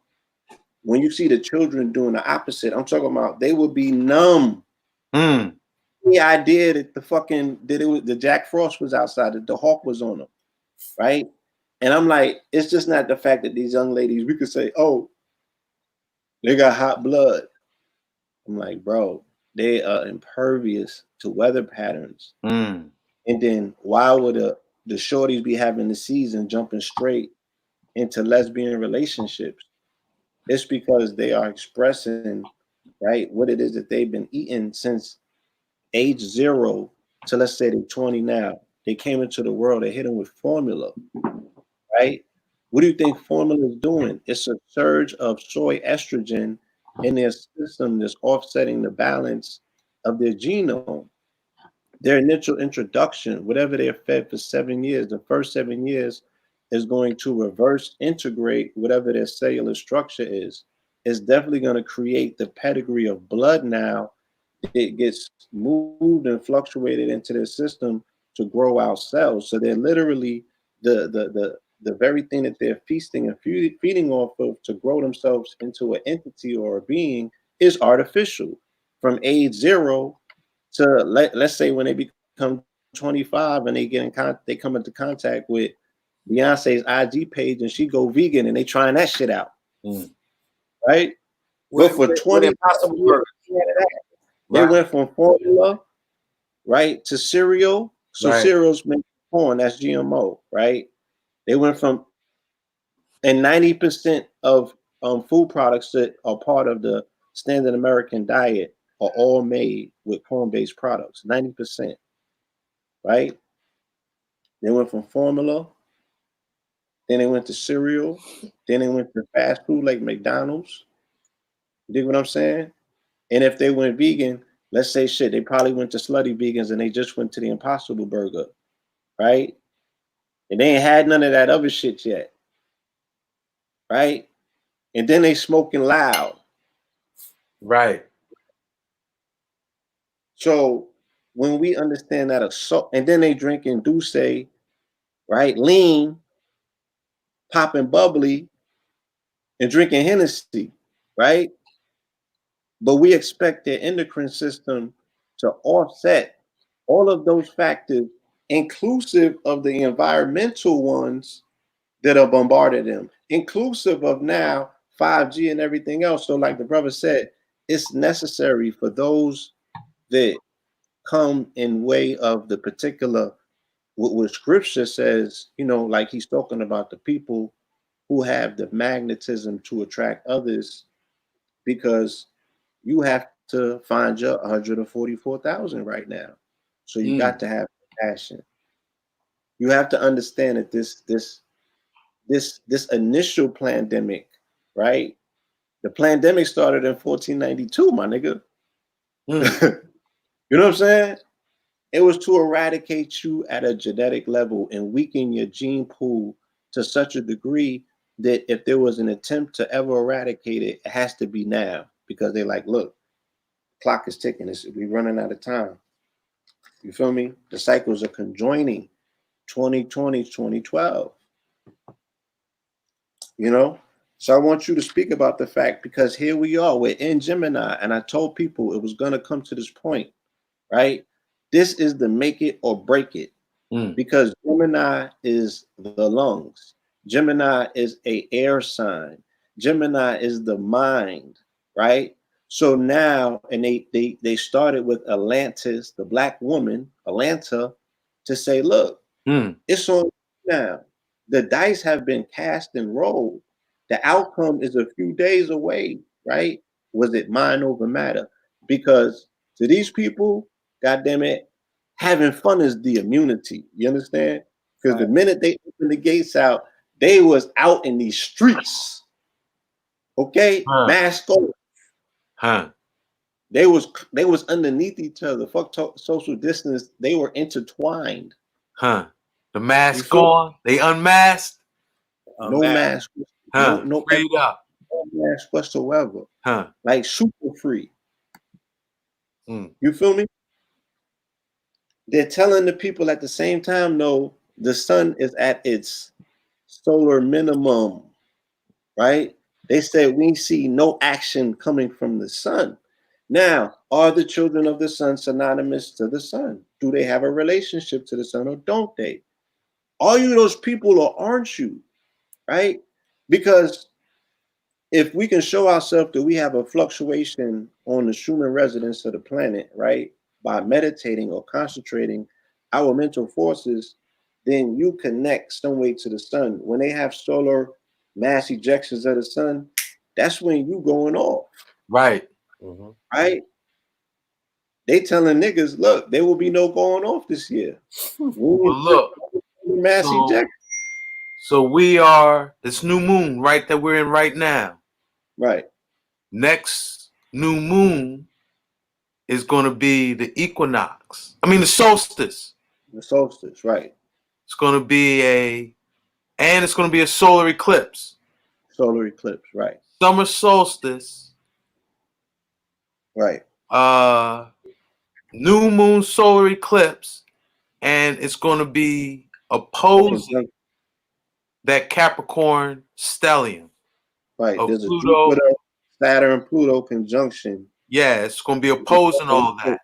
when you see the children doing the opposite, I'm talking about they would be numb. The idea that the Jack Frost was outside, that the hawk was on them, right? And I'm like, it's just not the fact that these young ladies, we could say, oh, they got hot blood. I'm like, bro, they are impervious to weather patterns. And then why would the shorties be having the season jumping straight into lesbian relationships? It's because they are expressing, right, what it is that they've been eating since age 0 to, let's say, they're 20 now. They came into the world, they hit them with formula, right? What do you think formula is doing? It's a surge of soy estrogen in their system that's offsetting the balance of their genome. Their initial introduction, whatever they're fed for 7 years, the first 7 years, is going to reverse integrate whatever their cellular structure is. It's definitely going to create the pedigree of blood now. It gets moved and fluctuated into their system to grow our cells. So they're literally the very thing that they're feasting and feeding off of to grow themselves into an entity or a being is artificial. From age 0 to let's say when they become 25 and they they come into contact with Beyonce's IG page and she go vegan and they trying that shit out, right? But for 20 years, they went from formula, right, to cereal. So cereals make corn, that's GMO, right? They went from, and 90% of food products that are part of the standard American diet are all made with corn-based products, 90%, right? They went from formula, then they went to cereal, then they went to fast food like McDonald's. You dig what I'm saying? And if they went vegan, let's say shit, they probably went to Slutty Vegans and they just went to the Impossible Burger, right? And they ain't had none of that other shit yet, right? And then they smoking loud. Right. So when we understand that assault, and then they drinking Douce, right? Lean, popping bubbly, and drinking Hennessy, right? But we expect their endocrine system to offset all of those factors, inclusive of the environmental ones that are bombarded them, inclusive of now 5G and everything else. So like the brother said, it's necessary for those that come in way of the particular, what scripture says, you know, like he's talking about the people who have the magnetism to attract others, because you have to find your 144,000 right now. So you got to have passion. You have to understand that this initial pandemic, right? The pandemic started in 1492, my nigga. You know what I'm saying? It was to eradicate you at a genetic level and weaken your gene pool to such a degree that if there was an attempt to ever eradicate it, it has to be now, because they're like, look, clock is ticking. We're running out of time. You feel me? The cycles are conjoining 2020, 2012. You know? So I want you to speak about the fact, because here we are, we're in Gemini, and I told people it was going to come to this point, right? This is the make it or break it, because Gemini is the lungs. Gemini is a air sign. Gemini is the mind, right? So now, and they started with Atlantis, the black woman, Atlanta, to say, look, it's on now. The dice have been cast and rolled. The outcome is a few days away, right? Was it mind over matter? Because to these people, goddamn it, having fun is the immunity. You understand? Because the minute they opened the gates out, they was out in these streets. Okay, mask on. They was underneath each other. Fuck social distance. They were intertwined. The mask on. They unmasked. No mask. No freed up. No mask whatsoever. Like super free. You feel me? They're telling the people at the same time, no, the sun is at its solar minimum, right? They said we see no action coming from the sun. Now, are the children of the sun synonymous to the sun? Do they have a relationship to the sun, or don't they? Are you those people or aren't you? Right? Because if we can show ourselves that we have a fluctuation on the Schumann resonance of the planet, right, by meditating or concentrating our mental forces, then you connect some way to the sun. When they have solar mass ejections of the sun, that's when you going off. Right. Right? They telling niggas, look, there will be no going off this year. Well, look, mass ejection. So we are this new moon, right, that we're in right now. Right. Next new moon is going to be the equinox. I mean, the solstice. The solstice, right. It's going to be And it's going to be a solar eclipse. Solar eclipse, right. Summer solstice. Right. New moon solar eclipse. And it's going to be opposing that Capricorn stellium. Right. There's a Pluto. Jupiter, Saturn, Pluto conjunction. Yeah, it's going to be opposing all that.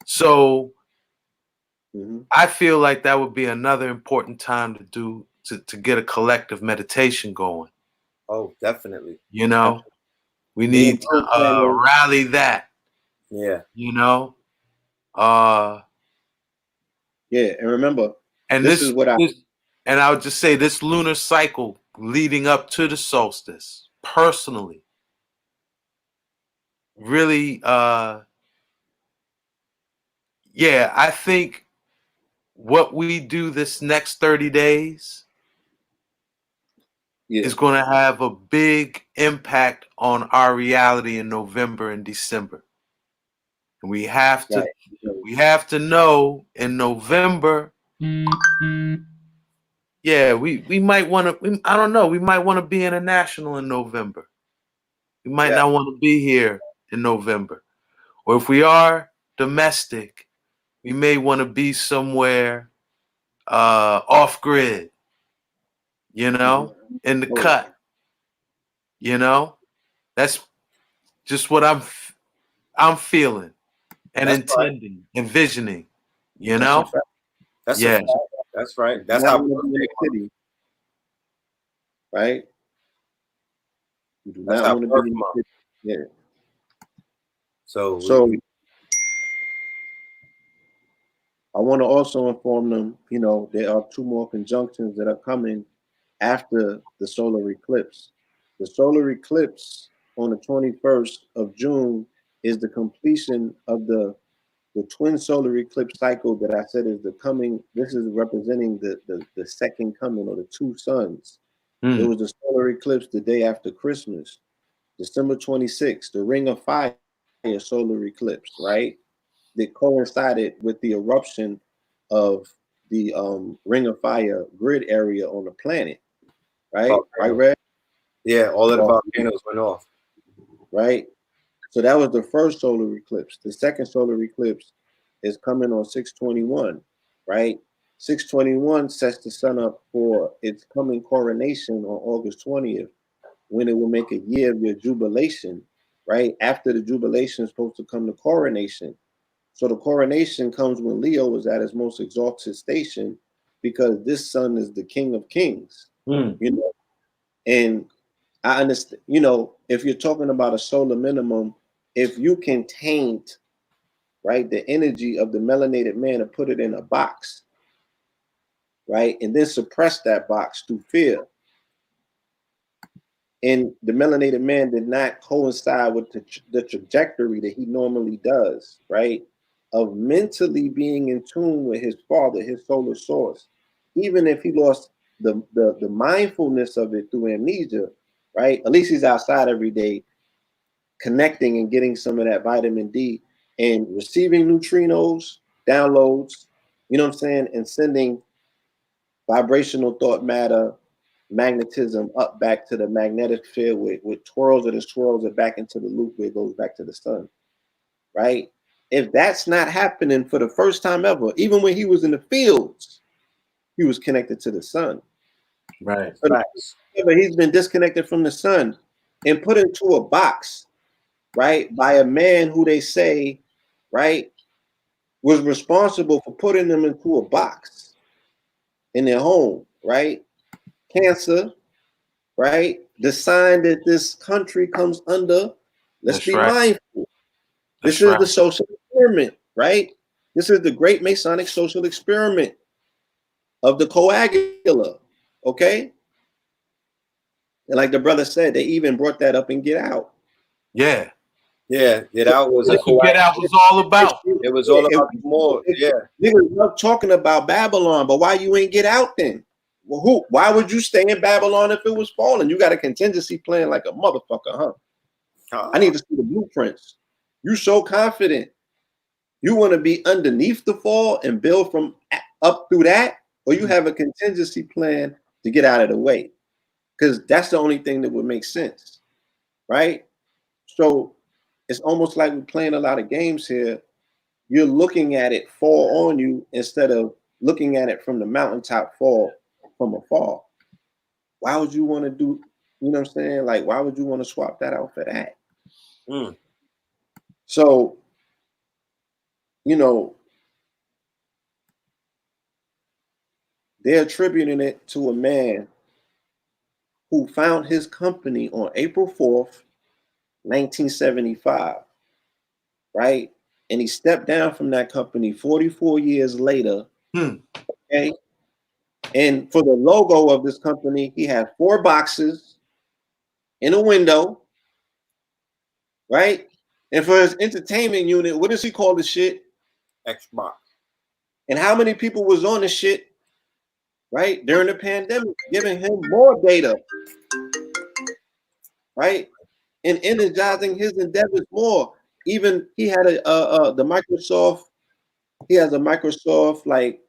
So I feel like that would be another important time to do to get a collective meditation going. Oh, definitely. You know, we need to rally that. Yeah. You know, yeah, and remember, and this is what and I would just say this lunar cycle leading up to the solstice, personally, really, yeah, I think what we do this next 30 days is going to have a big impact on our reality in November and December. And we have to know in November. Yeah, we might want to. I don't know. We might want to be international in November. We might not want to be here in November, or if we are domestic, we may want to be somewhere off grid. You know, in the cut. You know, that's just what I'm feeling and intending, envisioning. You know, that's right. That's right. That's how city, right? You do not want to be in the city. Yeah. So I want to also inform them, you know, there are 2 more conjunctions that are coming after the solar eclipse. The solar eclipse on the 21st of June is the completion of the twin solar eclipse cycle that I said is the coming. This is representing the second coming, or the 2 suns. It was the solar eclipse the day after Christmas, December 26th, the Ring of Fire solar eclipse, right? That coincided with the eruption of the Ring of Fire grid area on the planet, right? Right, Red? Yeah, all of the volcanoes went off. Right? So that was the first solar eclipse. The second solar eclipse is coming on 6/21, right? 6/21 sets the sun up for its coming coronation on August 20th, when it will make a year of your jubilation, right? After the jubilation is supposed to come the coronation. So the coronation comes when Leo is at his most exalted station, because this sun is the king of kings, you know. And I understand, you know, if you're talking about a solar minimum, if you can taint, right, the energy of the melanated man and put it in a box, right, and then suppress that box through fear, and the melanated man did not coincide with the trajectory that he normally does, right, of mentally being in tune with his father, his solar source, even if he lost the mindfulness of it through amnesia, right? At least he's outside every day, connecting and getting some of that vitamin D and receiving neutrinos, downloads, you know what I'm saying, and sending vibrational thought matter, magnetism up back to the magnetic field with twirls it back into the loop where it goes back to the sun, right? If that's not happening for the first time ever, even when he was in the fields, he was connected to the sun. Right. But he's been disconnected from the sun and put into a box, right, by a man who they say, right, was responsible for putting them into a box in their home, right? Cancer, right? The sign that this country comes under. Let's be mindful. This is the social experiment, right? This is the great Masonic social experiment of the coagula, okay? And like the brother said, they even brought that up in Get Out. Yeah. Yeah, Get Out was Get Out was all about. It was all about more. Yeah. Niggas love talking about Babylon, but why you ain't get out then? Well, why would you stay in Babylon if it was falling? You got a contingency plan like a motherfucker, huh? I need to see the blueprints. You so confident. You want to be underneath the fall and build from up through that, or you have a contingency plan to get out of the way, because that's the only thing that would make sense, right? So it's almost like we're playing a lot of games here. You're looking at it fall on you instead of looking at it from the mountaintop fall from afar. Why would you want to do, you know what I'm saying? Like, why would you want to swap that out for that? Mm. So, you know, they're attributing it to a man who found his company on April 4th, 1975, right? And he stepped down from that company 44 years later. Okay. And for the logo of this company, he had 4 boxes in a window, right? And for his entertainment unit, what does he call the shit? Xbox. And how many people was on the shit, right? During the pandemic, giving him more data, right? And energizing his endeavors more. Even he had the Microsoft, he has a Microsoft like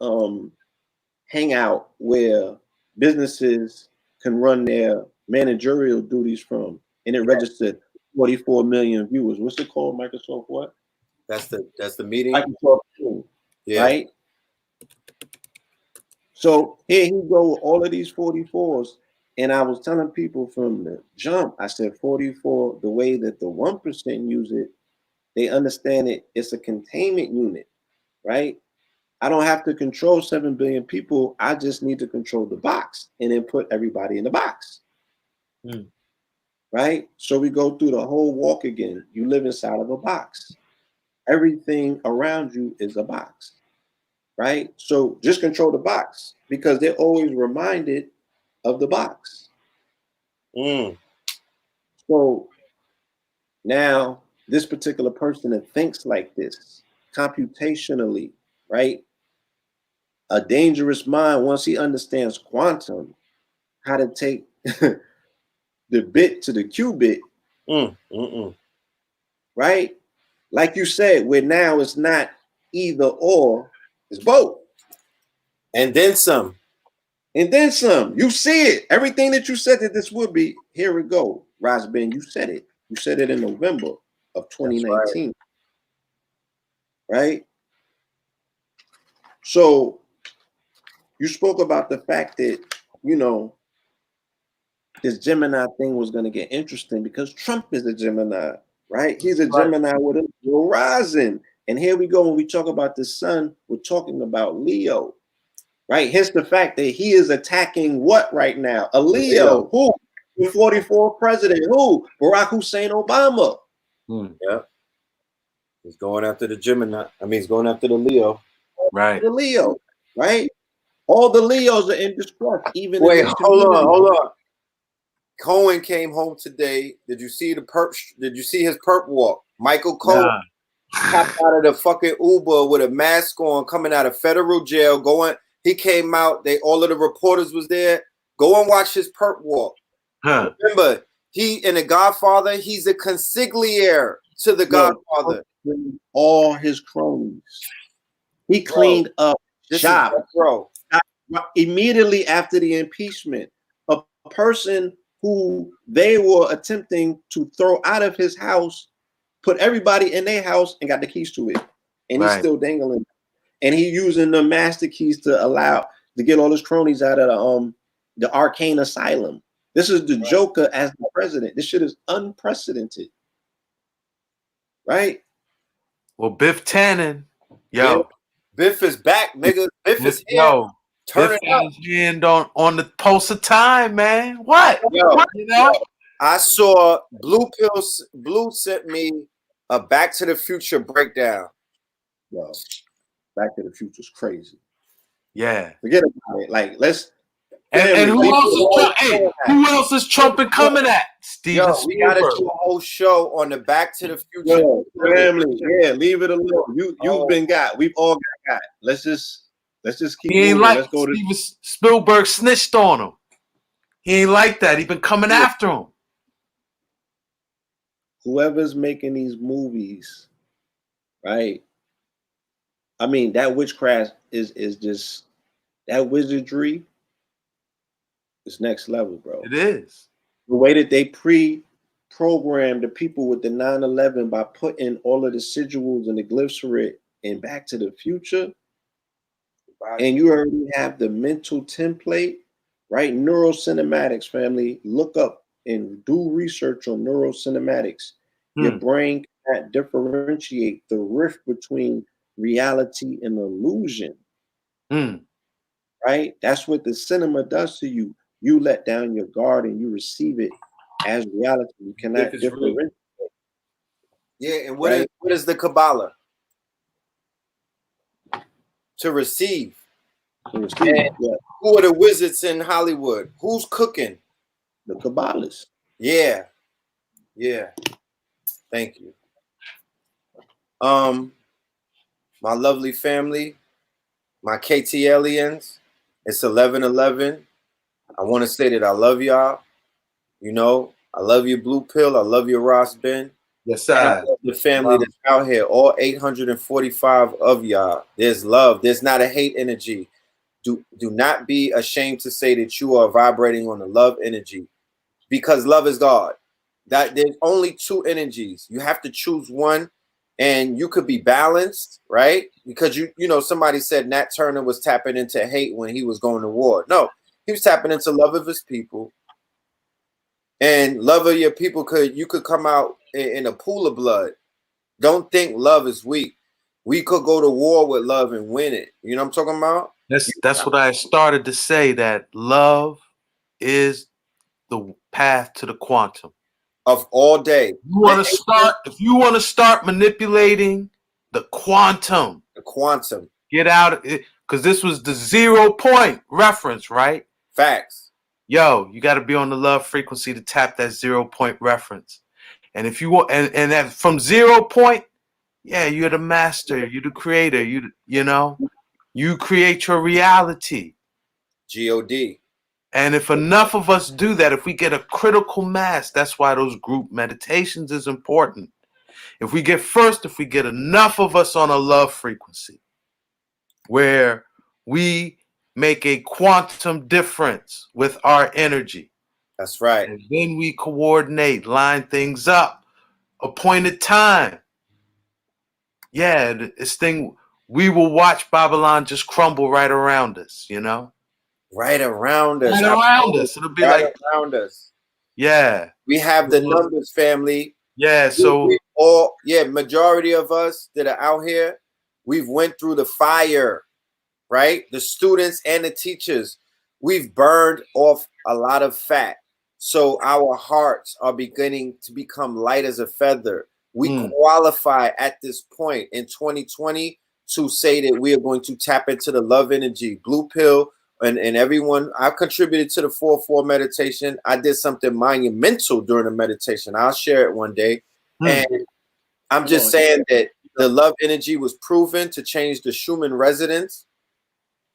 hangout where businesses can run their managerial duties from, and it registered 44 million viewers. What's it called? Microsoft what? That's the meeting. Microsoft Teams, Yeah. right? So here he go with all of these 44s. And I was telling people from the jump, I said 44, the way that the 1% use it, they understand it, it's a containment unit, right? I don't have to control 7 billion people. I just need to control the box and then put everybody in the box. Right? So we go through the whole walk again. You live inside of a box. Everything around you is a box. Right? So just control the box because they're always reminded of the box. So now this particular person that thinks like this computationally, right? A dangerous mind, once he understands quantum, how to take the bit to the qubit, right? Like you said, where now it's not either or, it's both. And then some. And then some. You see it. Everything that you said that this would be, here we go. RAS BEN, you said it. You said it in November of 2019. Right? So you spoke about the fact that, you know, this Gemini thing was going to get interesting because Trump is a Gemini, right? He's a Gemini with a rising. And here we go. When we talk about the sun, we're talking about Leo, right? Hence the fact that he is attacking what right now? A Leo. Who? The 44th president. Who? Barack Hussein Obama. Yeah. He's going after the Gemini. I mean, he's going after the Leo. Right. The Leo, right? All the Leos are in distress. Even wait, hold on. Cohen came home today. Did you see the perp? Did you see his perp walk? Michael Cohen popped out of the fucking Uber with a mask on, coming out of federal jail. He came out. All of the reporters was there. Go and watch his perp walk. Remember, he in The Godfather, he's a consigliere to the Godfather. All his cronies. He cleaned up shop. Bro. Immediately after the impeachment, a person who they were attempting to throw out of his house put everybody in their house and got the keys to it, and he's still dangling. And he using the master keys to get all his cronies out of the arcane asylum. This is the Joker as the president. This shit is unprecedented, right? Well, Biff Tannen, Biff is back, nigga. Biff is here. Turn it up. His hand on the pulse of time, man. What? I saw Blue sent me a Back to the Future breakdown. Yo, Back to the Future is crazy. Yeah. Forget about it. Like, let's. And who else is Trump coming at? Steven Spielberg. We gotta do a whole show on the Back to the Future. Family, leave it alone. We've all got. Let's just keep moving. Let's go to Steven Spielberg snitched on him. He ain't like that. He been coming after him. Whoever's making these movies, right? I mean, that witchcraft is just that wizardry It's next level, bro. It is. The way that they pre-programmed the people with the 9/11 by putting all of the sigils and the glyphs for it in Back to the Future, and you already have the mental template, right? Neurocinematics, family. Look up and do research on neurocinematics. Your brain can't differentiate the rift between reality and illusion. Right? That's what the cinema does to you. You let down your guard and you receive it as reality. You cannot differentiate. Yeah, and what is the Kabbalah? To receive. To receive. Yeah. Who are the wizards in Hollywood? Who's cooking? The Kabbalists. Yeah. Yeah. Thank you. My lovely family, my KTLians, it's 11:11. I want to say that I love y'all. You know, I love you, Blue Pill. I love you, RAS BEN. Yes, sir. The family that's out here, all 845 of y'all. There's love. There's not a hate energy. Do not be ashamed to say that you are vibrating on the love energy, because love is God. That there's only two energies. You have to choose one, and you could be balanced, right? Because you know, somebody said Nat Turner was tapping into hate when he was going to war. No, he was tapping into love of his people. And love of your people you could come out in a pool of blood. Don't think love is weak. We could go to war with love and win it. You know what I'm talking about? That's what I started to say, that love is the path to the quantum. Of all day. If you want to start manipulating the quantum. The quantum. Get out, because this was the 0 point reference, right? Facts. Yo, you got to be on the love frequency to tap that 0 point reference. And if you want, and that from 0 point, yeah, you're the master, you're the creator, you know, you create your reality. God. And if enough of us do that, if we get a critical mass, that's why those group meditations is important. If we get enough of us on a love frequency where we make a quantum difference with our energy. That's right. And then we coordinate, line things up, appointed time. Yeah, we will watch Babylon just crumble right around us, you know? Right around us. Right around us. It'll be right like around us. Yeah. We have the numbers, family. Yeah, so majority of us that are out here, we've went through the fire, right? The students and the teachers, we've burned off a lot of fat. So our hearts are beginning to become light as a feather. We qualify at this point in 2020 to say that we are going to tap into the love energy. Blue Pill and everyone, I've contributed to the 4-4 meditation. I did something monumental during the meditation. I'll share it one day. And I'm just saying that the love energy was proven to change the Schumann resonance.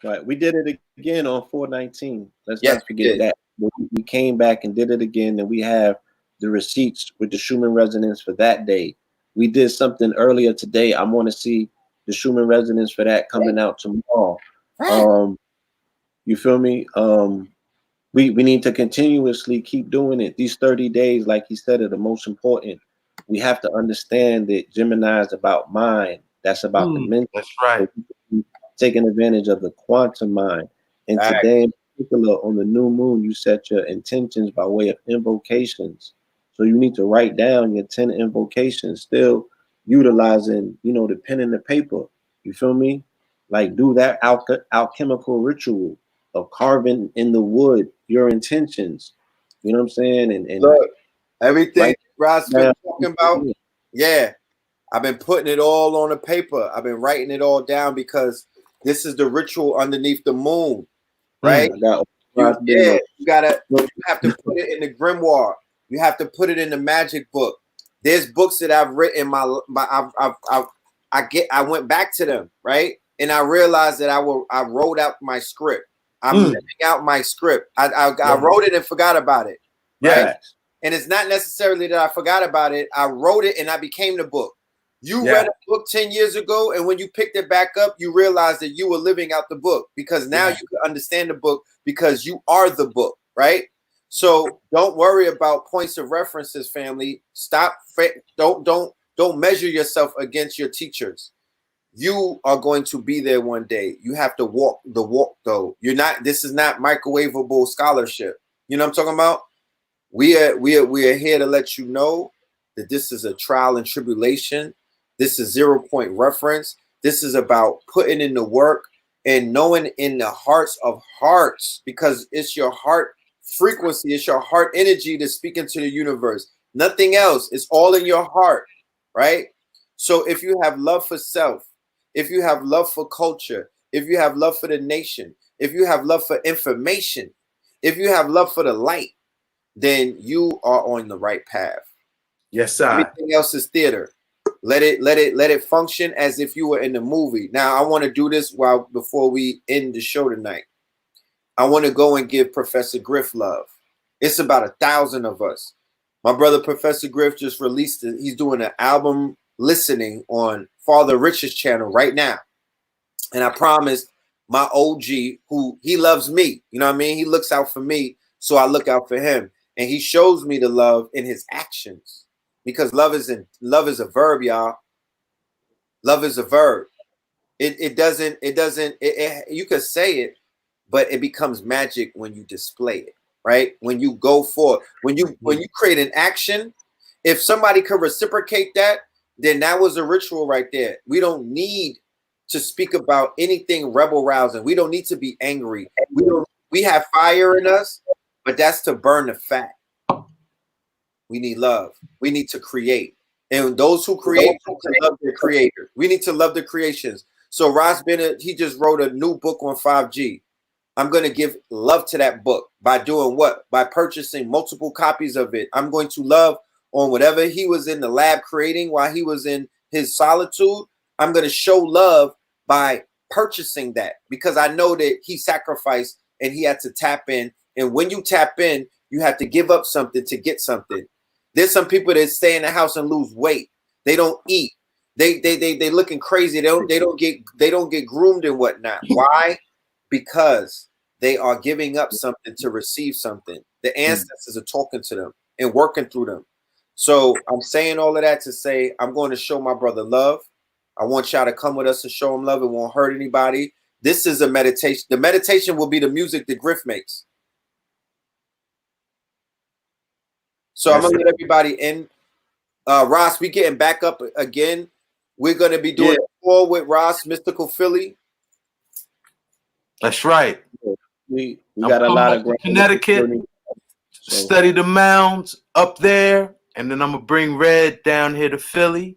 Right. We did it again on 4/19. Let's not forget that. We came back and did it again, and we have the receipts with the Schumann resonance for that day. We did something earlier today. I want to see the Schumann resonance for that coming out tomorrow. You feel me? We need to continuously keep doing it. These 30 days, like he said, are the most important. We have to understand that Gemini is about mind. That's about the mental. That's right. Taking advantage of the quantum mind. And today in particular, on the new moon, you set your intentions by way of invocations. So you need to write down your 10 invocations, still utilizing, you know, the pen and the paper. You feel me? Like do that alchemical ritual of carving in the wood your intentions. You know what I'm saying? And look, everything Rod's been talking about, I've been putting it all on the paper. I've been writing it all down because this is the ritual underneath the moon, right? You have to put it in the grimoire. You have to put it in the magic book. There's books that I've written. I went back to them, right? And I realized that I wrote out my script. I'm living out my script. I wrote it and forgot about it, right? And it's not necessarily that I forgot about it. I wrote it and I became the book. You read a book 10 years ago, and when you picked it back up, you realized that you were living out the book because now you can understand the book because you are the book. right? So don't worry about points of references, family. Stop. Don't measure yourself against your teachers. You are going to be there one day. You have to walk the walk, though. You're not. This is not microwavable scholarship. You know what I'm talking about? We are here to let you know that this is a trial and tribulation. This is 0 point reference. This is about putting in the work and knowing in the hearts of hearts, because it's your heart frequency, it's your heart energy to speak into the universe. Nothing else. It's all in your heart, right? So if you have love for self, if you have love for culture, if you have love for the nation, if you have love for information, if you have love for the light, then you are on the right path. Yes, sir. Everything else is theater. Let it function as if you were in the movie. Now, I want to do this before we end the show tonight. I want to go and give Professor Griff love. It's about 1,000 of us. My brother Professor Griff just released it. He's doing an album listening on Father Rich's channel right now. And I promised my OG, who he loves me, you know what I mean? He looks out for me, so I look out for him. And he shows me the love in his actions. Because love is a verb, y'all. Love is a verb. It doesn't you could say it, but it becomes magic when you display it, right? When you go for when you create an action, if somebody could reciprocate that, then that was a ritual right there. We don't need to speak about anything rebel rousing. We don't need to be angry. We have fire in us, but that's to burn the fat. We need love. We need to create. And those who create need to love their creator. We need to love the creations. So RAS BEN, he just wrote a new book on 5G. I'm going to give love to that book by doing what? By purchasing multiple copies of it. I'm going to love on whatever he was in the lab creating while he was in his solitude. I'm going to show love by purchasing that, because I know that he sacrificed and he had to tap in. And when you tap in, you have to give up something to get something. There's some people that stay in the house and lose weight. They don't eat. They looking crazy. They don't get groomed and whatnot. Why? Because they are giving up something to receive something. The ancestors are talking to them and working through them. So I'm saying all of that to say I'm going to show my brother love. I want y'all to come with us and show him love. It won't hurt anybody. This is a meditation. The meditation will be the music that Griff makes. So I'm gonna let everybody in. Ross, we getting back up again. We're gonna be doing a tour with Ross, Mystical Philly. That's right. We got a lot of ground. Connecticut. Study the mounds up there, and then I'm gonna bring Red down here to Philly.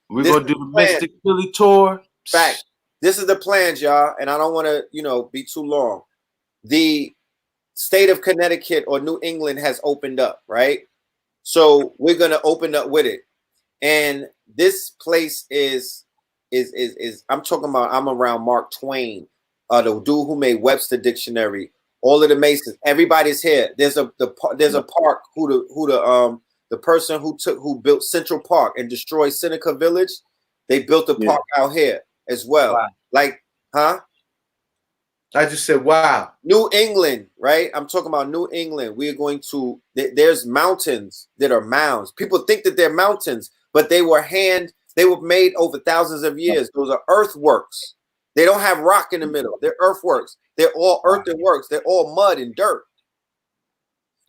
We're gonna do the Mystic Philly tour. Fact. This is the plans, y'all, and I don't want to, be too long. The state of Connecticut or New England has opened up, right? So we're gonna open up with it, and this place is I'm talking about. I'm around Mark Twain, the dude who made Webster Dictionary. All of the Masons, everybody's here. There's a park. The person who built Central Park and destroyed Seneca Village, they built a park out here as well. Wow. Like, huh? I just said, wow. New England, right? I'm talking about New England. We are going to, there's mountains that are mounds. People think that they're mountains, but they were made over thousands of years. Those are earthworks. They don't have rock in the middle. They're earthworks. They're all earthenworks. They're all mud and dirt.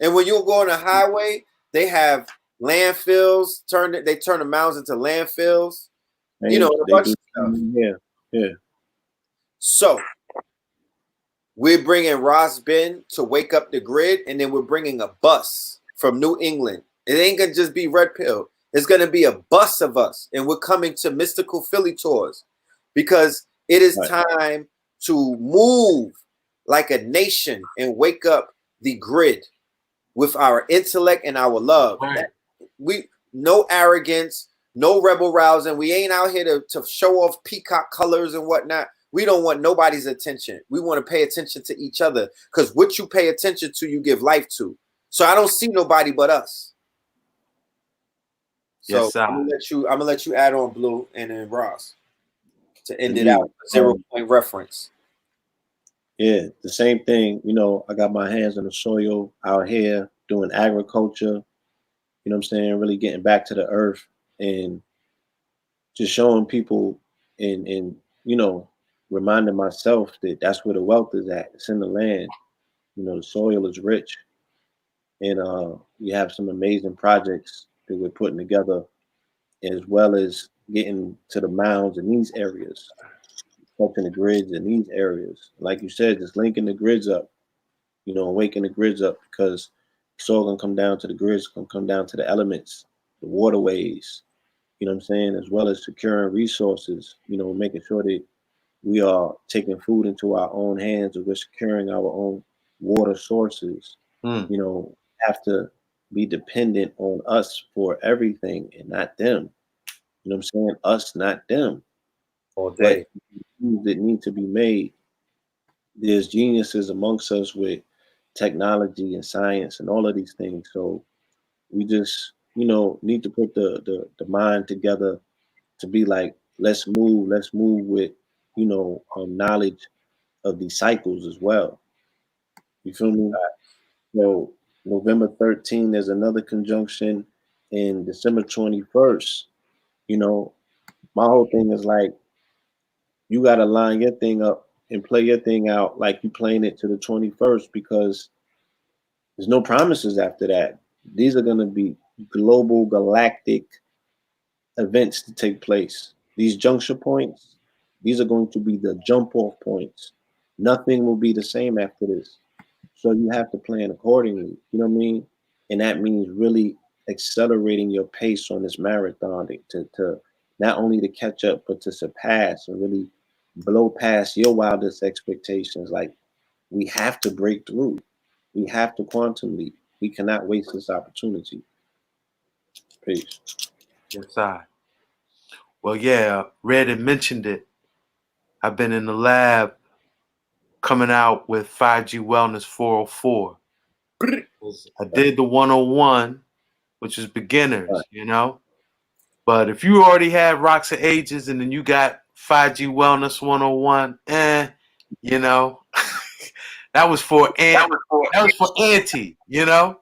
And when you go on a highway, they have landfills. They turn the mounds into landfills. A bunch of stuff. Yeah. So we're bringing RAS BEN to wake up the grid, and then we're bringing a bus from New England. It ain't gonna just be Red Pill. It's gonna be a bus of us, and we're coming to Mystical Philly tours because it is time to move like a nation and wake up the grid with our intellect and our love. Right. No arrogance, no rebel rousing. We ain't out here to show off peacock colors and whatnot. We don't want nobody's attention. We want to pay attention to each other, because what you pay attention to, you give life to. So I don't see nobody but us. So yes, I'm gonna let you add on Blue and then Ross to end it out. 0 point reference. Yeah, the same thing. You know, I got my hands on the soil out here doing agriculture. You know what I'm saying? Really getting back to the earth and just showing people and you know, reminding myself that that's where the wealth is at. It's in the land. You know, the soil is rich, and we have some amazing projects that we're putting together, as well as getting to the mounds in these areas, touching the grids in these areas. Like you said, just linking the grids up. You know, waking the grids up because it's all gonna come down to the grids, gonna come down to the elements, the waterways, you know what I'm saying, as well as securing resources, you know, making sure that we are taking food into our own hands or we're securing our own water sources. Mm. You know, have to be dependent on us for everything and not them. You know what I'm saying? Us, not them. All But day. moves that need to be made. There's geniuses amongst us with technology and science and all of these things. So we just, you know, need to put the mind together to be like, let's move with, you know, knowledge of these cycles as well. You feel me? So November 13th, there's another conjunction in December 21st. You know, my whole thing is like, you got to line your thing up and play your thing out like you playing it to the 21st because there's no promises after that. These are going to be global, galactic events to take place. These juncture points, these are going to be the jump off points. Nothing will be the same after this. So you have to plan accordingly. You know what I mean? And that means really accelerating your pace on this marathon to not only to catch up, but to surpass and really blow past your wildest expectations. Like we have to break through. We have to quantum leap. We cannot waste this opportunity. Peace. Yes, I. Well, yeah, Red had mentioned it. I've been in the lab coming out with 5G Wellness 404. I did the 101, which is beginners, you know. But if you already had Rocks of Ages and then you got 5G Wellness 101, you know, that was for auntie, you know.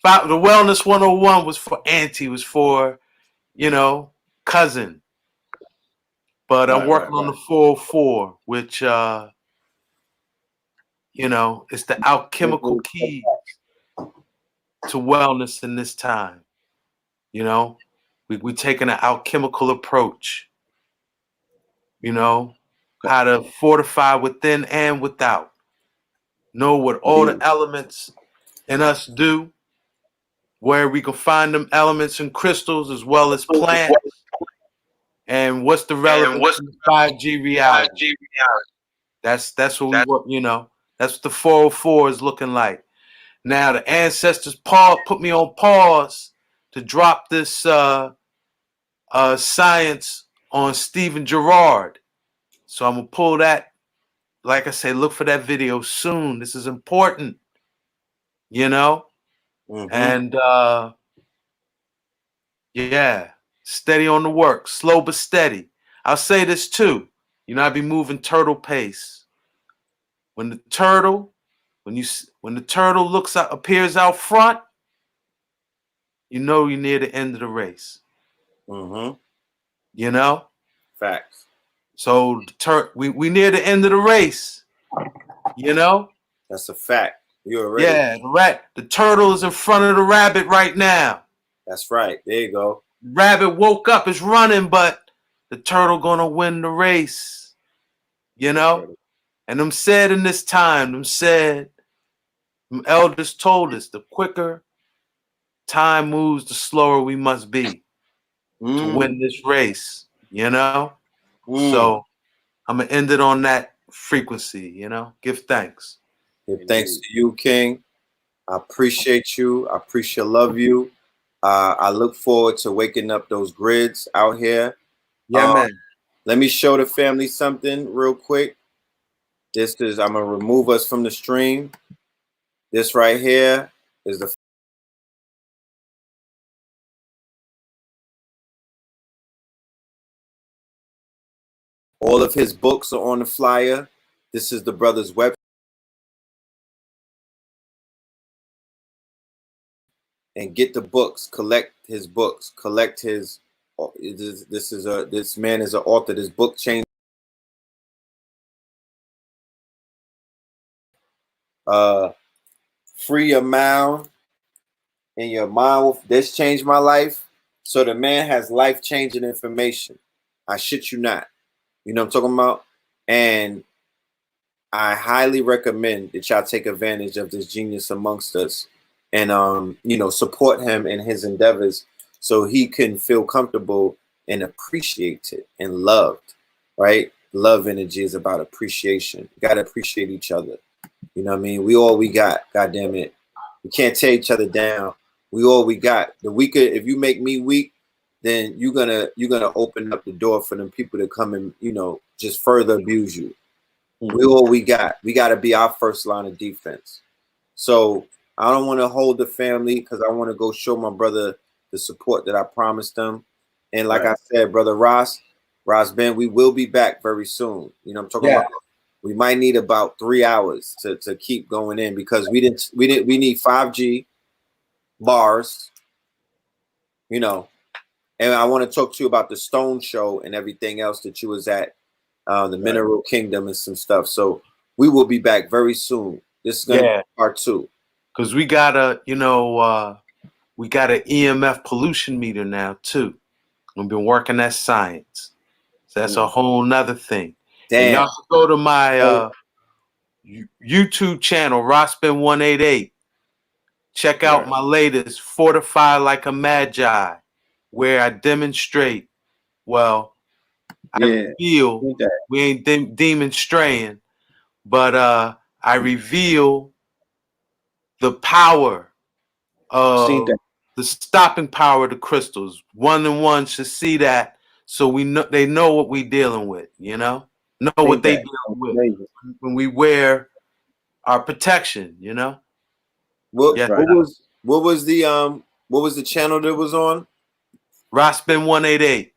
The Wellness 101 was for auntie, was for, you know, cousin. But I'm working on the 404, which you know, it's the alchemical key to wellness in this time. You know, we taking an alchemical approach. You know, how to fortify within and without. Know what all the elements in us do, where we can find them elements in crystals as well as plants, and what's the relevance in the 5G reality. That's what we work, you know, that's what the 404 is looking like. Now the ancestors put me on pause to drop this science on Stephen Gerrard. So I'm gonna pull that. Like I say, look for that video soon. This is important, you know. Mm-hmm. And yeah, steady on the work, slow but steady. I'll say this too. You know, I be moving turtle pace. When the turtle appears out front, you know you're near the end of the race. Mm-hmm. You know? Facts. So we near the end of the race. You know? That's a fact. You already. Yeah, the turtle is in front of the rabbit right now. That's right. There you go. Rabbit woke up, is running, but the turtle gonna win the race. You know? And them said in this time, them elders told us the quicker time moves, the slower we must be to win this race, you know? So I'm gonna end it on that frequency, you know? Give thanks. Give thanks to you, King. I appreciate you. I love you. I look forward to waking up those grids out here. Yeah, man. Let me show the family something real quick. I'm gonna remove us from the stream. This right here is all of his books are on the flyer. This is the brother's web. And get the books, collect his books, collect his. This man is an author. This book changed. Free your mind, and your mind. This changed my life. So the man has life-changing information. I shit you not. You know what I'm talking about? And I highly recommend that y'all take advantage of this genius amongst us, and support him in his endeavors so he can feel comfortable and appreciated and loved, right? Love energy is about appreciation. You gotta appreciate each other. You know what I mean? We all we got, god damn it. We can't tear each other down. We all we got. The weaker, if you make me weak, then you're gonna open up the door for them people to come and, just further abuse you. We all we got. We gotta be our first line of defense. So I don't want to hold the family because I want to go show my brother the support that I promised them. And like I said, brother Ross Ben, we will be back very soon. You know what I'm talking about? We might need about 3 hours to keep going in because we need 5G bars, and I want to talk to you about the Stone Show and everything else that you was at, the Mineral Kingdom and some stuff. So we will be back very soon. This is gonna be part 2. Because we got an EMF pollution meter now too. We've been working that science. So that's a whole nother thing. Damn. And y'all can go to my YouTube channel, RAS BEN 188. Check out my latest, Fortify Like a Magi, where I demonstrate, I reveal, we ain't demon straying, but I reveal the power of the stopping power of the crystals. 1 and 1 should see that, so they know what we dealing with, know what they dealing with when we wear our protection, What was the channel that was on? RAS BEN 188.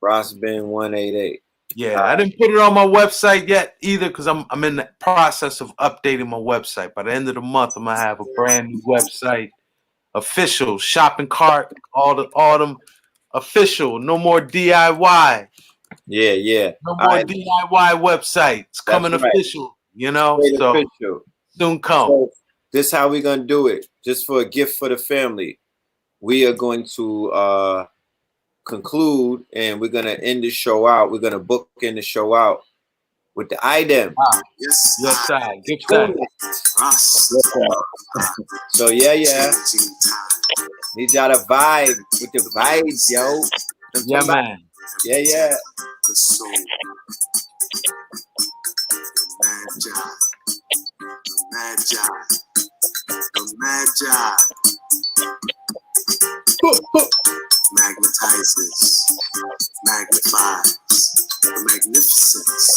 RAS BEN 188. Yeah, I didn't put it on my website yet either because I'm in the process of updating my website. By the end of the month, I'm gonna have a brand new website, official shopping cart, all them official. No more DIY. Yeah. No more DIY websites coming official. So official. Soon come. So this is how we're gonna do it. Just for a gift for the family, we are going to conclude and we're gonna end the show out. We're gonna book in the show out with the item. Yes, sir. Gift side. So yeah. Need y'all to vibe with the vibes, yo. Yeah, man. Yeah. The soul, the magi magnetizes, magnifies the magnificence.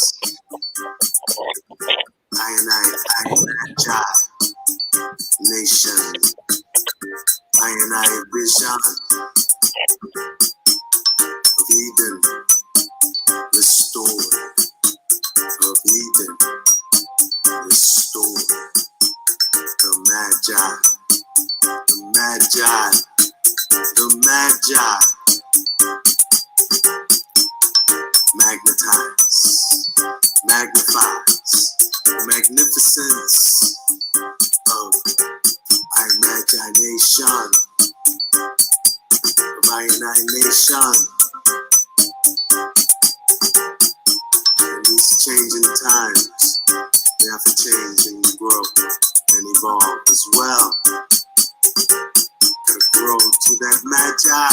I magi nation, I vision of Eden restored, of Eden restored. The magi, the magi, the magi magnetize, magnifies the magnificence of imagination, of ionization. In these changing times, we have to change and grow and evolve as well. Gotta grow to that magi,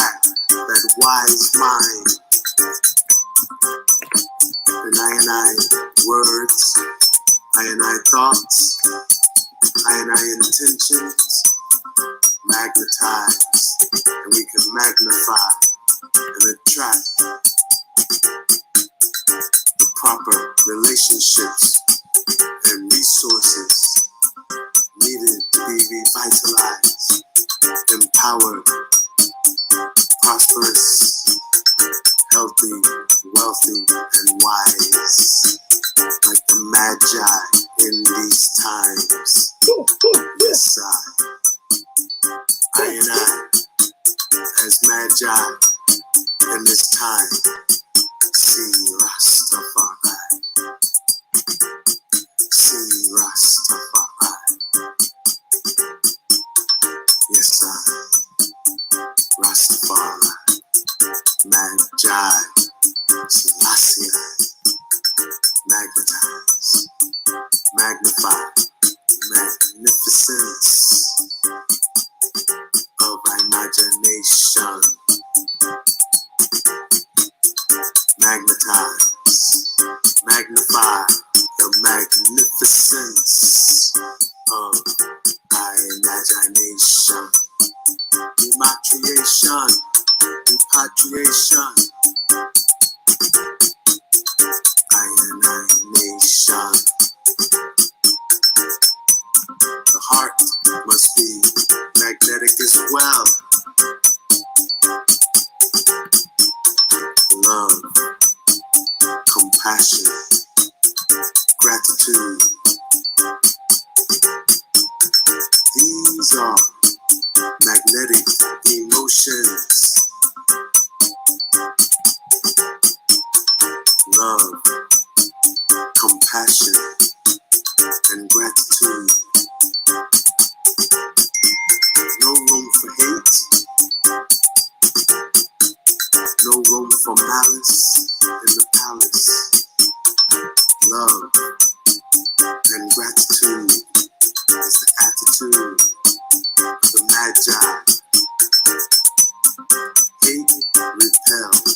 that wise mind. And I words, I thoughts, I intentions, magnetize, and we can magnify and attract the proper relationships and resources needed to be revitalized, empowered, prosperous, healthy, wealthy, and wise, like the magi in these times. Yes, I and I, as magi in this time, see Rastafari. See Rastafari. Yes, Rastafari. Magi. Selassie. Magnetize. Magnify. Magnificence of imagination. Magnetize. Magnify the magnificence of imagination. Rematriation. Repatriation. Ionization. The heart must be magnetic as well. Love, compassion, gratitude. These are magnetic emotions. Love, compassion, and gratitude. There's no room for hate, no room for malice in the palace. Love and gratitude is the attitude of the magi. Hate repels,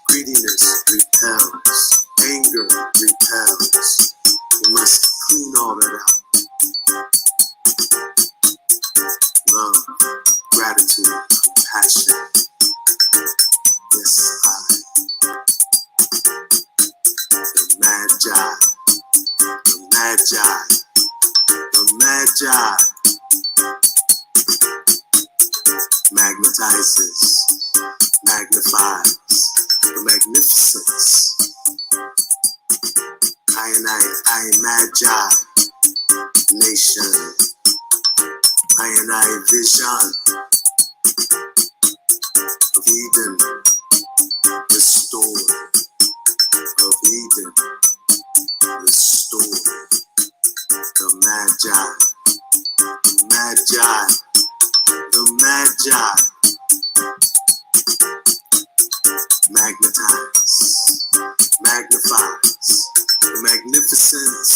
greediness repels, anger repels. We must clean all that out. Love, gratitude, compassion. Yes, the magi, the magi, the magi magnetizes, magnifies the magnificence. I magi nation. I vision of Eden restored, of Eden restored. The magi, the magi, the magi magnetize, magnifies the magnificence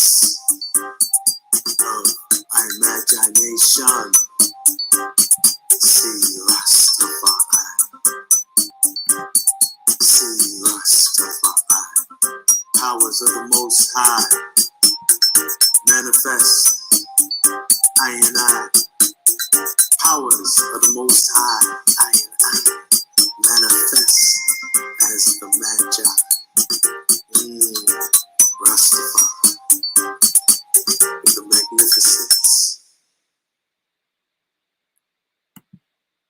of imagination. See Rastafari. See Rastafari. Powers of the Most High manifest. I and I. Powers of the Most High. I and I manifest as the